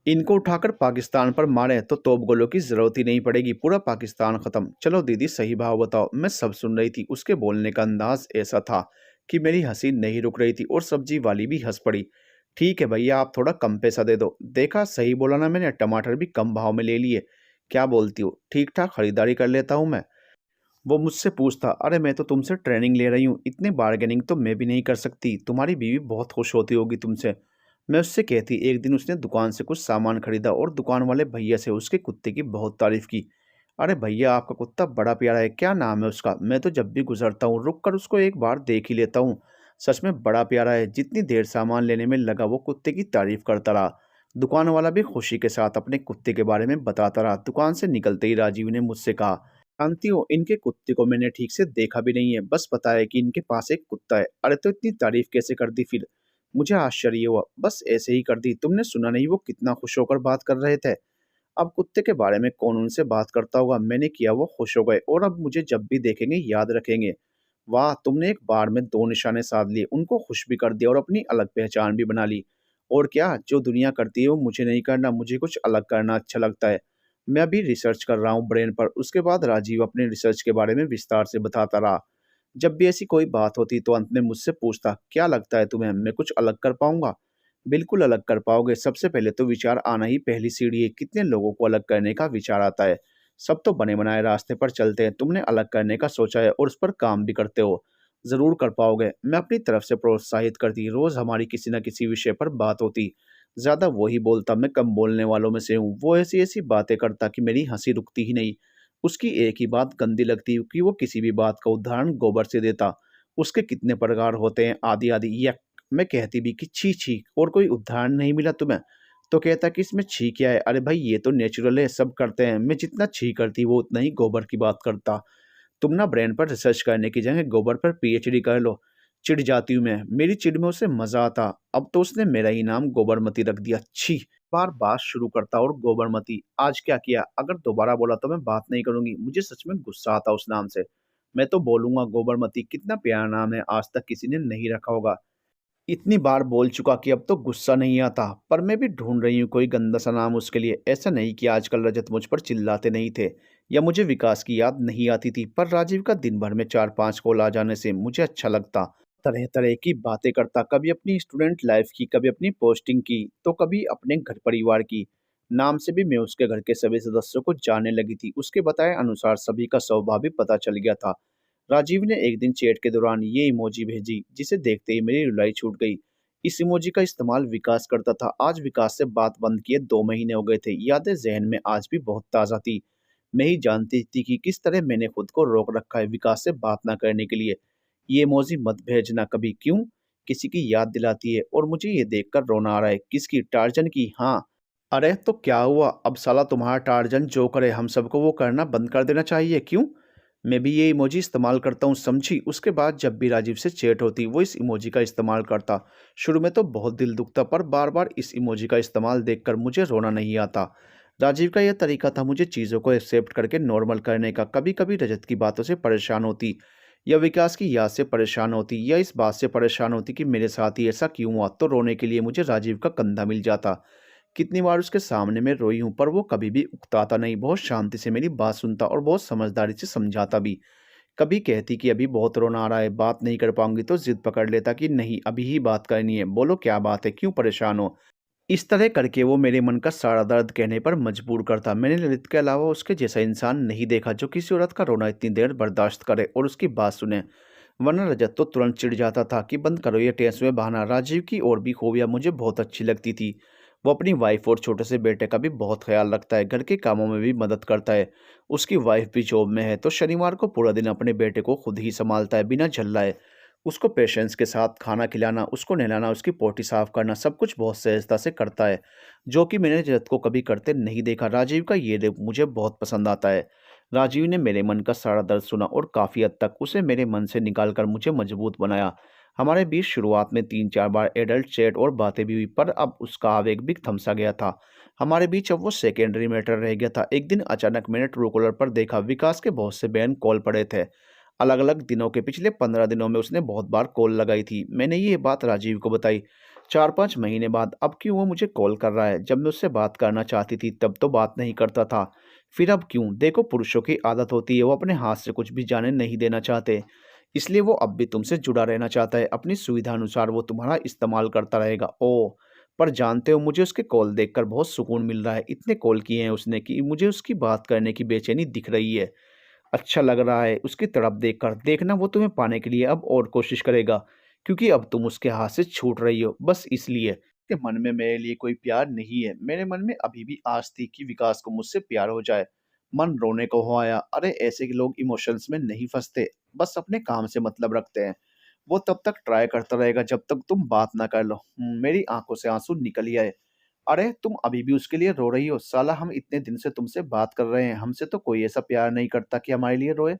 इनको उठाकर पाकिस्तान पर मारे तो तोप गोलों की जरूरत ही नहीं पड़ेगी, पूरा पाकिस्तान खत्म। चलो दीदी सही भाव बताओ। मैं सब सुन रही थी। उसके बोलने का अंदाज ऐसा था कि मेरी हंसी नहीं रुक रही थी और सब्जी वाली भी हंस पड़ी। ठीक है भैया, आप थोड़ा कम पैसा दे दो। देखा सही बोला ना मैंने, टमाटर भी कम भाव में ले लिए। क्या बोलती हो? ठीक ठाक खरीदारी कर लेता हूँ मैं। वो मुझसे पूछता, अरे मैं तो तुमसे ट्रेनिंग ले रही हूँ, इतनी बार्गेनिंग तो मैं भी नहीं कर सकती, तुम्हारी बीवी बहुत खुश होती होगी तुमसे। मैं उससे कहती, एक दिन उसने दुकान से कुछ सामान खरीदा और दुकान वाले भैया से उसके कुत्ते की बहुत तारीफ की। अरे भैया, आपका कुत्ता बड़ा प्यारा है, क्या नाम है उसका? मैं तो जब भी गुजरता हूँ रुक कर उसको एक बार देख ही लेता हूँ। सच में बड़ा प्यारा है। जितनी देर सामान लेने में लगा वो कुत्ते की तारीफ करता रहा। दुकान वाला भी खुशी के साथ अपने कुत्ते के बारे में बताता रहा। दुकान से निकलते ही राजीव ने मुझसे कहा, जानती हो, इनके कुत्ते को मैंने ठीक से देखा भी नहीं है, बस पता है कि इनके पास एक कुत्ता है। अरे तो इतनी तारीफ कैसे कर दी फिर? मुझे आश्चर्य हुआ। बस ऐसे ही कर दी, तुमने सुना नहीं वो कितना खुश होकर बात कर रहे थे? अब कुत्ते के बारे में कौन उनसे बात करता होगा, मैंने किया वो खुश हो गए और अब मुझे जब भी देखेंगे याद रखेंगे। वाह, तुमने एक बार में दो निशाने साध लिए, उनको खुश भी कर दिया और अपनी अलग पहचान भी बना ली। और क्या, जो दुनिया करती है वो मुझे नहीं करना, मुझे कुछ अलग करना अच्छा लगता है। मैं अभी रिसर्च कर रहा हूँ ब्रेन पर। उसके बाद राजीव अपने रिसर्च के बारे में विस्तार से बताता रहा। जब भी ऐसी कोई बात होती तो अंत में मुझसे पूछता, क्या लगता है तुम्हें, मैं कुछ अलग कर पाऊंगा? बिल्कुल अलग कर पाओगे। सबसे पहले तो विचार आना ही पहली सीढ़ी है। कितने लोगों को अलग करने का विचार आता है? सब तो बने बनाए रास्ते पर चलते हैं। तुमने अलग करने का सोचा है और उस पर काम भी करते हो। जरूर कर पाओगे। मैं अपनी तरफ से प्रोत्साहित करती। रोज हमारी किसी न किसी विषय पर बात होती। ज्यादा वो ही बोलता, मैं कम बोलने वालों में से हूँ। वो ऐसी ऐसी बातें करता कि मेरी हंसी रुकती ही नहीं। उसकी एक ही बात गंदी लगती कि वो किसी भी बात का उदाहरण गोबर से देता। उसके कितने प्रकार होते हैं, आदि आदि। मैं कहती भी कि छी छी, और कोई उदाहरण नहीं मिला तुम्हें? तो कहता कि इसमें छी क्या है? अरे भाई, ये तो नेचुरल है, सब करते हैं। मैं जितना छी करती वो उतना ही गोबर की बात करता। तुम ना ब्रेन पर रिसर्च करने की जगह गोबर पर पीएचडी कर लो। चिढ़ जाती हूँ मैं। मेरी चिढ़ में उसे मजा आता। अब तो उसने मेरा ही नाम गोबरमती रख दिया। छी। बार बात शुरू करता और गोबरमती। आज क्या किया? अगर दोबारा बोला तो मैं बात नहीं करूंगी। मुझे सच में गुस्सा आता उस नाम से। मैं तो बोलूंगा गोबरमती। कितना प्यारा नाम है, आज तक किसी ने नहीं रखा होगा। इतनी बार बोल चुका कि अब तो गुस्सा नहीं आता, पर मैं भी ढूंढ रही हूँ कोई गंदा सा नाम उसके लिए। ऐसा नहीं कि आजकल रजत मुझ पर चिल्लाते नहीं थे या मुझे विकास की याद नहीं आती थी, पर राजीव का दिन भर में 4-5 कॉल आ जाने से मुझे अच्छा लगता। तरह तरह की बातें करता, कभी अपनी स्टूडेंट लाइफ की, कभी अपनी पोस्टिंग की, तो कभी अपने घर परिवार की। नाम से भी मैं उसके घर के सभी सदस्यों को जानने लगी थी। उसके बताए अनुसार सभी का स्वभाव भी पता चल गया था। राजीव ने एक दिन चैट के दौरान ये इमोजी भेजी, जिसे देखते ही मेरी रुलाई छूट गई। इस इमोजी का इस्तेमाल विकास करता था। आज विकास से बात बंद किए 2 महीने हो गए थे। यादें जहन में आज भी बहुत ताज़ा थी। मैं ही जानती थी कि किस तरह मैंने खुद को रोक रखा है विकास से बात ना करने के लिए। ये इमोजी मत भेजना कभी। क्यों? किसी की याद दिलाती है और मुझे ये देखकर रोना आ रहा है। किसकी? टार्जन की। हाँ। अरे तो क्या हुआ? अब साला तुम्हारा टार्जन जो करे हम सबको वो करना बंद कर देना चाहिए। क्यों? मैं भी ये इमोजी इस्तेमाल करता हूँ, समझी? उसके बाद जब भी राजीव से चैट होती वो इस इमोजी का इस्तेमाल करता। शुरू में तो बहुत दिल दुखता, पर बार बार इस इमोजी का इस्तेमाल देखकर मुझे रोना नहीं आता। राजीव का यह तरीका था मुझे चीज़ों को एक्सेप्ट करके नॉर्मल करने का। कभी कभी रजत की बातों से परेशान होती, या विकास की याद से परेशान होती, या इस बात से परेशान होती कि मेरे साथ ही ऐसा क्यों हुआ, तो रोने के लिए मुझे राजीव का कंधा मिल जाता। कितनी बार उसके सामने मैं रोई हूँ, पर वो कभी भी उकताता नहीं। बहुत शांति से मेरी बात सुनता और बहुत समझदारी से समझाता भी। कभी कहती कि अभी बहुत रोना आ रहा है, बात नहीं कर पाऊंगी, तो जिद पकड़ लेता कि नहीं, अभी ही बात करनी है। बोलो क्या बात है, क्यों परेशान हो? इस तरह करके वो मेरे मन का सारा दर्द कहने पर मजबूर करता। मैंने ललित के अलावा उसके जैसा इंसान नहीं देखा जो किसी औरत का रोना इतनी देर बर्दाश्त करे और उसकी बात सुने। वरना रजत तो तुरंत चिढ़ जाता था कि बंद करो ये टेंस में बहाना। राजीव की और भी खूबियाँ मुझे बहुत अच्छी लगती थी। वो अपनी वाइफ और छोटे से बेटे का भी बहुत ख्याल रखता है, घर के कामों में भी मदद करता है। उसकी वाइफ भी जॉब में है तो शनिवार को पूरा दिन अपने बेटे को खुद ही संभालता है बिना झल्लाए। उसको पेशेंस के साथ खाना खिलाना, उसको नहलाना, उसकी पोटी साफ करना, सब कुछ बहुत सहजता से करता है, जो कि मैंने रजत को कभी करते नहीं देखा। राजीव का ये रूप मुझे बहुत पसंद आता है। राजीव ने मेरे मन का सारा दर्द सुना और काफ़ी हद तक उसे मेरे मन से निकाल कर मुझे मजबूत बनाया। हमारे बीच शुरुआत में 3-4 बार एडल्ट चैट और बातें भी हुई, पर अब उसका आवेग भी थमसा गया था। हमारे बीच अब वो सेकेंडरी मैटर रह गया था। एक दिन अचानक मैंने ट्रू कॉलर पर देखा, विकास के बहुत से बहन कॉल पड़े थे। अलग अलग दिनों के पिछले 15 दिनों में उसने बहुत बार कॉल लगाई थी। मैंने ये बात राजीव को बताई। 4-5 महीने बाद अब क्यों वो मुझे कॉल कर रहा है? जब मैं उससे बात करना चाहती थी तब तो बात नहीं करता था, फिर अब क्यों? देखो, पुरुषों की आदत होती है, वो अपने हाथ से कुछ भी जाने नहीं देना चाहते। इसलिए वो अब भी तुमसे जुड़ा रहना चाहता है। अपनी सुविधा अनुसार वो तुम्हारा इस्तेमाल करता रहेगा। ओह! पर जानते हो, मुझे उसके कॉल देखकर बहुत सुकून मिल रहा है। इतने कॉल किए हैं उसने कि मुझे उसकी बात करने की बेचैनी दिख रही है। अच्छा लग रहा है उसकी तड़प देखकर। देखना वो तुम्हें पाने के लिए अब और कोशिश करेगा, क्योंकि अब तुम उसके हाथ से छूट रही हो, बस इसलिए कि मन में मेरे लिए कोई प्यार नहीं है। मेरे मन में अभी भी आस थी कि विकास को मुझसे प्यार हो जाए। मन रोने को हो आया। अरे ऐसे के लोग इमोशंस में नहीं फंसते, बस अपने काम से मतलब रखते हैं। वो तब तक ट्राई करता रहेगा जब तक तुम बात ना कर लो। मेरी आंखों से आंसू निकल ही आए। अरे तुम अभी भी उसके लिए रो रही हो? साला हम इतने दिन से तुमसे बात कर रहे हैं, हमसे तो कोई ऐसा प्यार नहीं करता कि हमारे लिए रोए।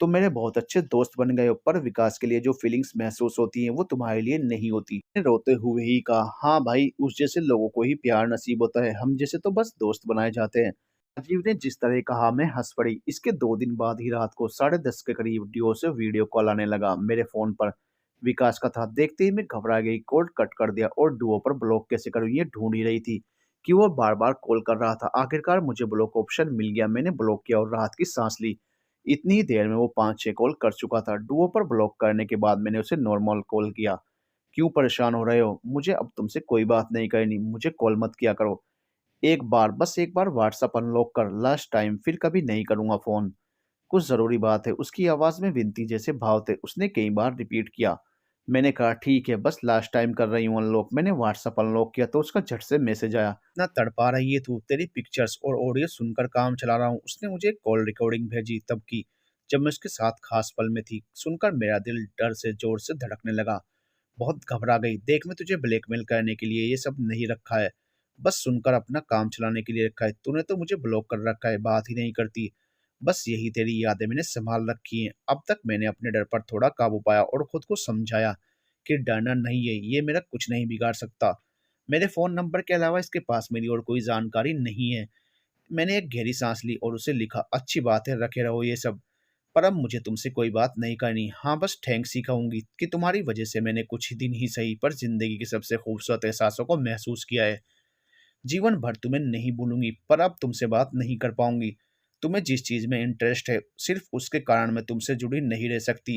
तुम मेरे बहुत अच्छे दोस्त बन गए हो, पर विकास के लिए जो फीलिंग्स महसूस होती हैं वो तुम्हारे लिए नहीं होती। मैंने रोते हुए ही कहा, हाँ भाई, उस जैसे लोगों को ही प्यार नसीब होता है, हम जैसे तो बस दोस्त बनाए जाते हैं। राजीव ने जिस तरह कहा मैं हंस पड़ी। इसके 2 दिन बाद ही रात को 10:30 के करीब डियो से वीडियो कॉल आने लगा मेरे फोन पर। विकास का था। देखते ही मैं घबरा गई, कॉल कट कर दिया और डुओ पर ब्लॉक कैसे करूं ये ढूंढ ही रही थी कि वो बार बार कॉल कर रहा था। आखिरकार मुझे ब्लॉक ऑप्शन मिल गया। मैंने ब्लॉक किया और राहत की सांस ली। इतनी ही देर में वो 5-6 कॉल कर चुका था। डुओ पर ब्लॉक करने के बाद मैंने उसे नॉर्मल कॉल किया। क्यों परेशान हो रहे हो? मुझे अब तुमसे कोई बात नहीं करनी, मुझे कॉल मत किया करो। एक बार, बस एक बार व्हाट्सएप अनलॉक कर, लास्ट टाइम, फिर कभी नहीं करूंगा फोन। कुछ जरूरी बात है। उसकी आवाज में विनती जैसे भाव थे। उसने कई बार रिपीट किया। मैंने कहा ठीक है, बस लास्ट टाइम कर रही हूँ अनलॉक। मैंने व्हाट्सएप अनलॉक किया तो उसका झट से मैसेज आया, इतना तड़पा रही है तू, तेरी पिक्चर्स और ऑडियो सुनकर काम चला रहा हूँ। उसने मुझे कॉल रिकॉर्डिंग भेजी तब की, जब मैं उसके साथ खास पल में थी। सुनकर मेरा दिल डर से जोर से धड़कने लगा। बहुत घबरा गई। देख, मैं तुझे ब्लैकमेल करने के लिए ये सब नहीं रखा है, बस सुनकर अपना काम चलाने के लिए रखा है। तूने तो मुझे ब्लॉक कर रखा है, बात ही नहीं करती। बस यही तेरी यादें मैंने संभाल रखी हैं। अब तक मैंने अपने डर पर थोड़ा काबू पाया और खुद को समझाया कि डरना नहीं है, ये मेरा कुछ नहीं बिगाड़ सकता। मेरे फोन नंबर के अलावा इसके पास मेरी और कोई जानकारी नहीं है। मैंने एक गहरी सांस ली और उसे लिखा, अच्छी बात है, रखे रहो ये सब, पर अब मुझे तुमसे कोई बात नहीं करनी। हाँ, बस थैंक्स ही कहूंगी कि तुम्हारी वजह से मैंने कुछ ही दिन ही सही पर जिंदगी के सबसे खूबसूरत एहसासों को महसूस किया है। जीवन भर तुम्हें नहीं भूलूंगी, पर अब तुमसे बात नहीं कर पाऊंगी। तुम्हें जिस चीज में इंटरेस्ट है, सिर्फ उसके कारण मैं तुमसे जुड़ी नहीं रह सकती।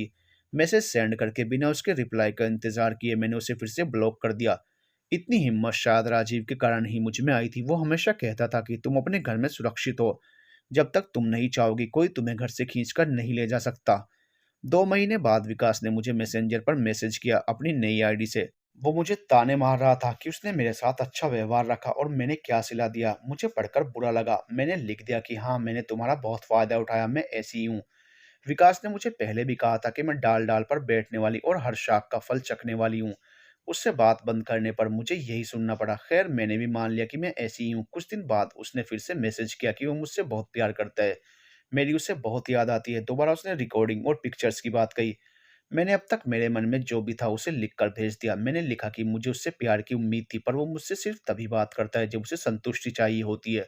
मैसेज सेंड करके बिना उसके रिप्लाई का इंतजार किए मैंने उसे फिर से ब्लॉक कर दिया। इतनी हिम्मत शायद राजीव के कारण ही मुझ में आई थी। वो हमेशा कहता था कि तुम अपने घर में सुरक्षित हो, जब तक तुम नहीं चाहोगी कोई तुम्हें घर से खींचकर नहीं ले जा सकता। 2 महीने बाद विकास ने मुझे मैसेंजर पर मैसेज किया अपनी नई आईडी से। वो मुझे ताने मार रहा था कि उसने मेरे साथ अच्छा व्यवहार रखा और मैंने क्या सिला दिया। मुझे पढ़कर बुरा लगा। मैंने लिख दिया कि हाँ, मैंने तुम्हारा बहुत फायदा उठाया, मैं ऐसी ही हूँ। विकास ने मुझे पहले भी कहा था कि मैं डाल डाल पर बैठने वाली और हर शाख का फल चखने वाली हूँ। उससे बात बंद करने पर मुझे यही सुनना पड़ा। खैर, मैंने भी मान लिया कि मैं ऐसी ही हूँ। कुछ दिन बाद उसने फिर से मैसेज किया कि वो मुझसे बहुत प्यार करता है, मेरी उसे बहुत याद आती है। दोबारा उसने रिकॉर्डिंग और पिक्चर्स की बात कही। मैंने अब तक मेरे मन में जो भी था उसे लिख कर भेज दिया। मैंने लिखा कि मुझे उससे प्यार की उम्मीद थी, पर वो मुझसे सिर्फ तभी बात करता है जब उसे संतुष्टि चाहिए होती है।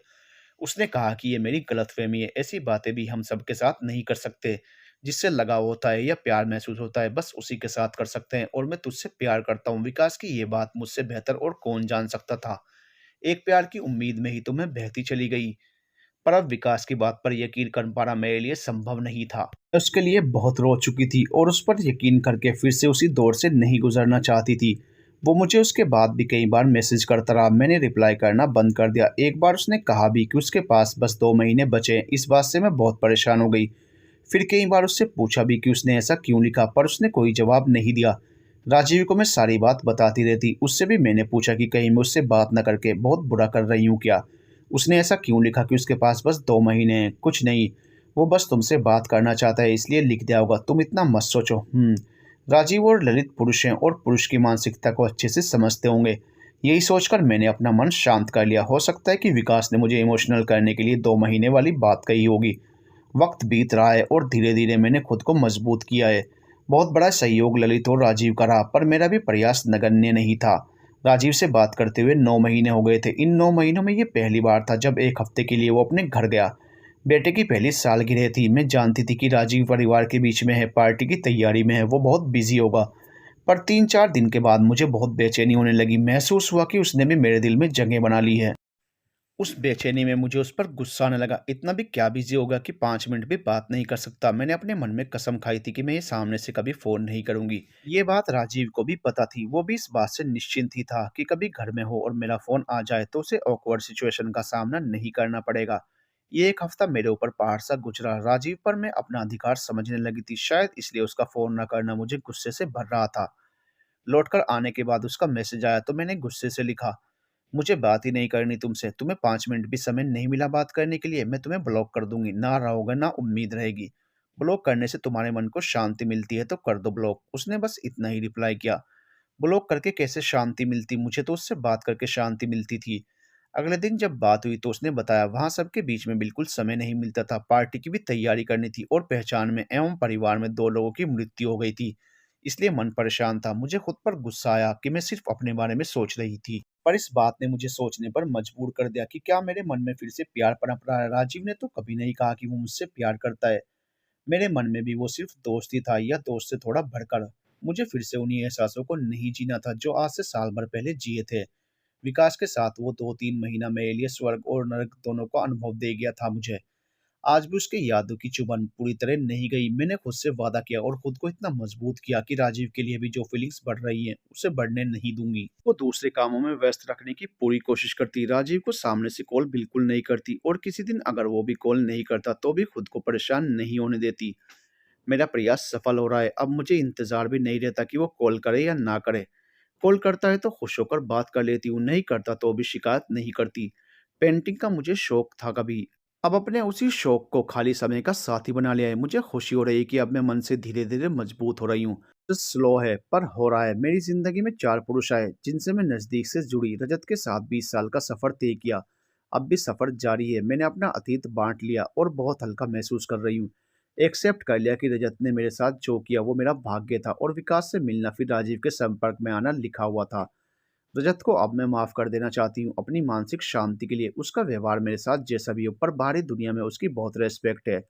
उसने कहा कि ये मेरी गलतफहमी है, ऐसी बातें भी हम सबके साथ नहीं कर सकते। जिससे लगाव होता है या प्यार महसूस होता है, बस उसी के साथ कर सकते हैं, और मैं तुझसे प्यार करता हूँ। विकास की ये बात मुझसे बेहतर और कौन जान सकता था। एक प्यार की उम्मीद में ही तो मैं बहती चली गई, पर अब विकास की बात पर यकीन कर पाना मेरे लिए संभव नहीं था। मैं उसके लिए बहुत रो चुकी थी और उस पर यकीन करके फिर से उसी दौर से नहीं गुजरना चाहती थी। वो मुझे उसके बाद भी कई बार मैसेज करता रहा। मैंने रिप्लाई करना बंद कर दिया। एक बार उसने कहा भी कि उसके पास बस 2 महीने बचे हैं। इस बात से मैं बहुत परेशान हो गई। फिर कई बार उससे पूछा भी कि उसने ऐसा क्यों लिखा, पर उसने कोई जवाब नहीं दिया। राजीव को मैं सारी बात बताती रहती। उससे भी मैंने पूछा कि कहीं मैं उससे बात न करके बहुत बुरा कर रही हूँ क्या। उसने ऐसा क्यों लिखा कि उसके पास बस 2 महीने हैं? कुछ नहीं, वो बस तुमसे बात करना चाहता है, इसलिए लिख दिया होगा। तुम इतना मत सोचो। राजीव और ललित पुरुष हैं और पुरुष की मानसिकता को अच्छे से समझते होंगे। यही सोचकर मैंने अपना मन शांत कर लिया। हो सकता है कि विकास ने मुझे इमोशनल करने के लिए 2 महीने वाली बात कही होगी। वक्त बीत रहा है और धीरे धीरे मैंने खुद को मजबूत किया है। बहुत बड़ा सहयोग ललित और राजीव का रहा, पर मेरा भी प्रयास नगण्य नहीं था। राजीव से बात करते हुए 9 महीने हो गए थे। इन 9 महीनों में ये पहली बार था जब एक हफ्ते के लिए वो अपने घर गया। बेटे की पहली सालगिरह थी। मैं जानती थी कि राजीव परिवार के बीच में है, पार्टी की तैयारी में है, वो बहुत बिजी होगा। पर 3-4 दिन के बाद मुझे बहुत बेचैनी होने लगी। महसूस हुआ कि उसने भी मेरे दिल में जगह बना ली है। उस बेचैनी में मुझे उस पर गुस्सा आने लगा। इतना भी क्या बिजी होगा कि 5 मिनट भी बात नहीं कर सकता। मैंने अपने मन में कसम खाई थी कि मैं ये सामने से कभी फोन नहीं करूंगी। ये बात राजीव को भी पता थी। वो भी इस बात से निश्चिंत ही था कि कभी घर में हो और मेरा फोन आ जाए तो उसे ऑकवर्ड सिचुएशन का सामना नहीं करना पड़ेगा। ये एक हफ्ता मेरे ऊपर पहाड़ सा गुजरा। राजीव पर मैं अपना अधिकार समझने लगी थी, शायद इसलिए उसका फ़ोन न करना मुझे गुस्से से भर रहा था। लौटकर आने के बाद उसका मैसेज आया तो मैंने गुस्से से लिखा, मुझे बात ही नहीं करनी तुमसे। तुम्हें 5 मिनट भी समय नहीं मिला बात करने के लिए, मैं तुम्हें ब्लॉक कर दूँगी। ना रहोगे ना उम्मीद रहेगी। ब्लॉक करने से तुम्हारे मन को शांति मिलती है तो कर दो ब्लॉक। उसने बस इतना ही रिप्लाई किया। ब्लॉक करके कैसे शांति मिलती? मुझे तो उससे बात करके शांति मिलती थी। अगले दिन जब बात हुई तो उसने बताया वहाँ सबके बीच में बिल्कुल समय नहीं मिलता था। पार्टी की भी तैयारी करनी थी और पहचान में एवं परिवार में 2 लोगों की मृत्यु हो गई थी। इसलिए मन परेशान था। मुझे खुद पर गुस्सा आया कि मैं सिर्फ अपने बारे में सोच रही थी। पर इस बात ने मुझे सोचने पर मजबूर कर दिया कि क्या मेरे मन में फिर से प्यार पनप रहा है? राजीव ने तो कभी नहीं कहा कि वो मुझसे प्यार करता है। मेरे मन में भी वो सिर्फ दोस्त ही था, या दोस्त से थोड़ा बढ़कर। मुझे फिर से उन्हीं एहसासों को नहीं जीना था जो आज से साल भर पहले जिए थे। विकास के साथ वो 2-3 महीना मेरे लिए स्वर्ग और नरक दोनों का अनुभव दे गया था मुझे। आज भी उसकी यादों की चुभन पूरी तरह नहीं गई। मैंने खुद से वादा किया और खुद को इतना मजबूत किया कि राजीव के लिए भी जो फीलिंग्स बढ़ रही हैं, उसे बढ़ने नहीं दूंगी। वो दूसरे कामों में व्यस्त रखने की पूरी कोशिश करती, राजीव को सामने से कॉल बिल्कुल नहीं करती, और किसी दिन अगर वो भी कॉल नहीं करता तो भी खुद को परेशान नहीं होने देती। मेरा प्रयास सफल हो रहा है। अब मुझे इंतजार भी नहीं रहता कि वो कॉल करे या ना करे। कॉल करता है तो खुश होकर बात कर लेती हूँ, नहीं करता तो भी शिकायत नहीं करती। पेंटिंग का मुझे शौक था कभी, अब अपने उसी शौक को खाली समय का साथी बना लिया है। मुझे खुशी हो रही है कि अब मैं मन से धीरे धीरे मजबूत हो रही हूँ। तो स्लो है पर हो रहा है। मेरी जिंदगी में 4 पुरुष आए जिनसे मैं नजदीक से जुड़ी। रजत के साथ 20 साल का सफर तय किया। अब भी सफर जारी है। मैंने अपना अतीत बांट लिया और बहुत हल्का महसूस कर रही हूँ। एक्सेप्ट कर लिया कि रजत ने मेरे साथ जो किया वो मेरा भाग्य था, और विकास से मिलना फिर राजीव के संपर्क में आना लिखा हुआ था। रजत को अब मैं माफ कर देना चाहती हूँ अपनी मानसिक शांति के लिए। उसका व्यवहार मेरे साथ जैसा भी हो, पर बाहरी दुनिया में उसकी बहुत रेस्पेक्ट है,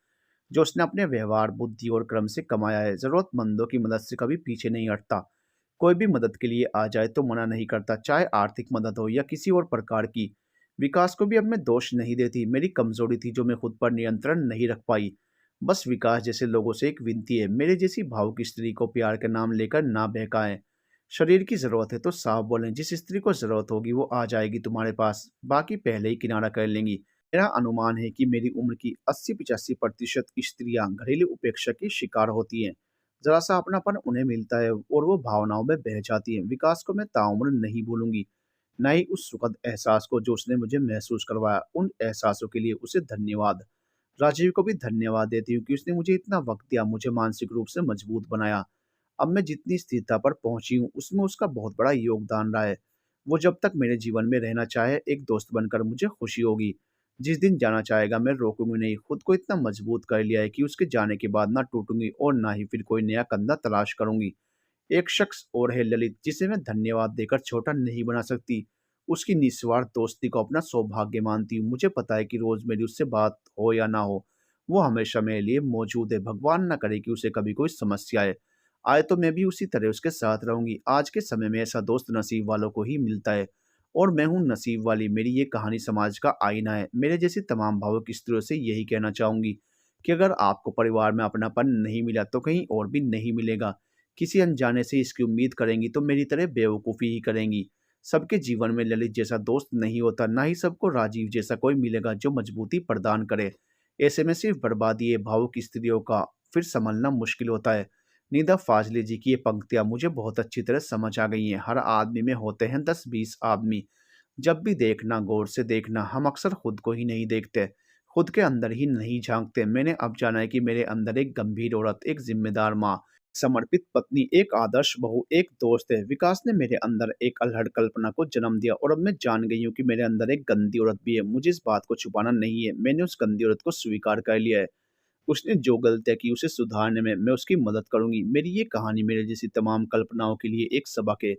जो उसने अपने व्यवहार, बुद्धि और क्रम से कमाया है। जरूरतमंदों की मदद से कभी पीछे नहीं हटता। कोई भी मदद के लिए आ जाए तो मना नहीं करता, चाहे आर्थिक मदद हो या किसी और प्रकार की। विकास को भी अब मैं दोष नहीं देती। मेरी कमजोरी थी जो मैं खुद पर नियंत्रण नहीं रख पाई। बस विकास जैसे लोगों से एक विनती है, मेरे जैसी भावुक स्त्री को प्यार के नाम लेकर ना बहकाएं। शरीर की जरूरत है तो साफ बोलें। जिस स्त्री को जरूरत होगी वो आ जाएगी तुम्हारे पास, बाकी पहले ही किनारा कर लेंगी। मेरा अनुमान है कि मेरी उम्र की 80-85% स्त्रियां घरेलू उपेक्षा की शिकार होती हैं। जरा सा अपनापन उन्हें मिलता है और वो भावनाओं में बह जाती हैं। विकास को मैं ताउम्र नहीं भूलूंगी, न ही उस सुखद एहसास को जो उसने मुझे महसूस करवाया। उन एहसासों के लिए उसे धन्यवाद। राजीव को भी धन्यवाद देती हूँ कि उसने मुझे इतना वक्त दिया, मुझे मानसिक रूप से मजबूत बनाया। अब मैं जितनी स्थिरता पर पहुंची हूँ उसमें उसका बहुत बड़ा योगदान रहा है। वो जब तक मेरे जीवन में रहना चाहे एक दोस्त बनकर मुझे खुशी होगी। जिस दिन जाना चाहेगा मैं रोकूंगी नहीं। खुद को इतना मजबूत कर लिया है कि उसके जाने के बाद ना टूटूंगी और ना ही फिर कोई नया कंधा तलाश करूंगी। एक शख्स और है ललित, जिसे मैं धन्यवाद देकर छोटा नहीं बना सकती। उसकी निस्वार्थ दोस्ती को अपना सौभाग्य मानती हूँ। मुझे पता है कि रोज मेरी उससे बात हो या ना हो, वो हमेशा मेरे लिए मौजूद है। भगवान न करे कि उसे कभी कोई समस्या आए तो मैं भी उसी तरह उसके साथ रहूंगी। आज के समय में ऐसा दोस्त नसीब वालों को ही मिलता है, और मैं हूँ नसीब वाली। मेरी ये कहानी समाज का आईना है। मेरे जैसी तमाम भावुक स्त्रियों से यही कहना चाहूंगी कि अगर आपको परिवार में अपनापन नहीं मिला तो कहीं और भी नहीं मिलेगा। किसी अनजाने से इसकी उम्मीद करेंगी तो मेरी तरह बेवकूफ़ी ही करेंगी। सबके जीवन में ललित जैसा दोस्त नहीं होता, ना ही सबको राजीव जैसा कोई मिलेगा जो मजबूती प्रदान करे। ऐसे में सिर्फ बर्बादी है। भावुक स्त्रियों का फिर संभलना मुश्किल होता है। निदा फाजली जी की ये पंक्तियां मुझे बहुत अच्छी तरह समझ आ गई हैं। हर आदमी में होते हैं 10-20 आदमी। जब भी देखना गौर से देखना। हम अक्सर खुद को ही नहीं देखते, खुद के अंदर ही नहीं झांकते। मैंने अब जाना है कि मेरे अंदर एक गंभीर औरत, एक जिम्मेदार माँ, समर्पित पत्नी, एक आदर्श बहू, एक दोस्त है। विकास ने मेरे अंदर एक अल्हड़ कल्पना को जन्म दिया, और अब मैं जान गई हूँ कि मेरे अंदर एक गंदी औरत भी है। मुझे इस बात को छुपाना नहीं है। मैंने उस गंदी औरत को स्वीकार कर लिया है। उसने जो गलतियाँ की उसे सुधारने में मैं उसकी मदद करूंगी। मेरी ये कहानी मेरे जैसी तमाम कल्पनाओं के लिए एक सबक है।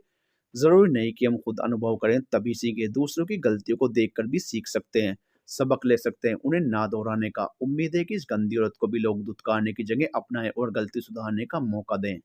जरूरी नहीं कि हम खुद अनुभव करें तभी सीखें। दूसरों की गलतियों को देखकर भी सीख सकते हैं, सबक ले सकते हैं, उन्हें ना दोहराने का। उम्मीद है कि इस गंदी औरत को भी लोग दुत्कारने की जगह अपनाएं और गलती सुधारने का मौका दें।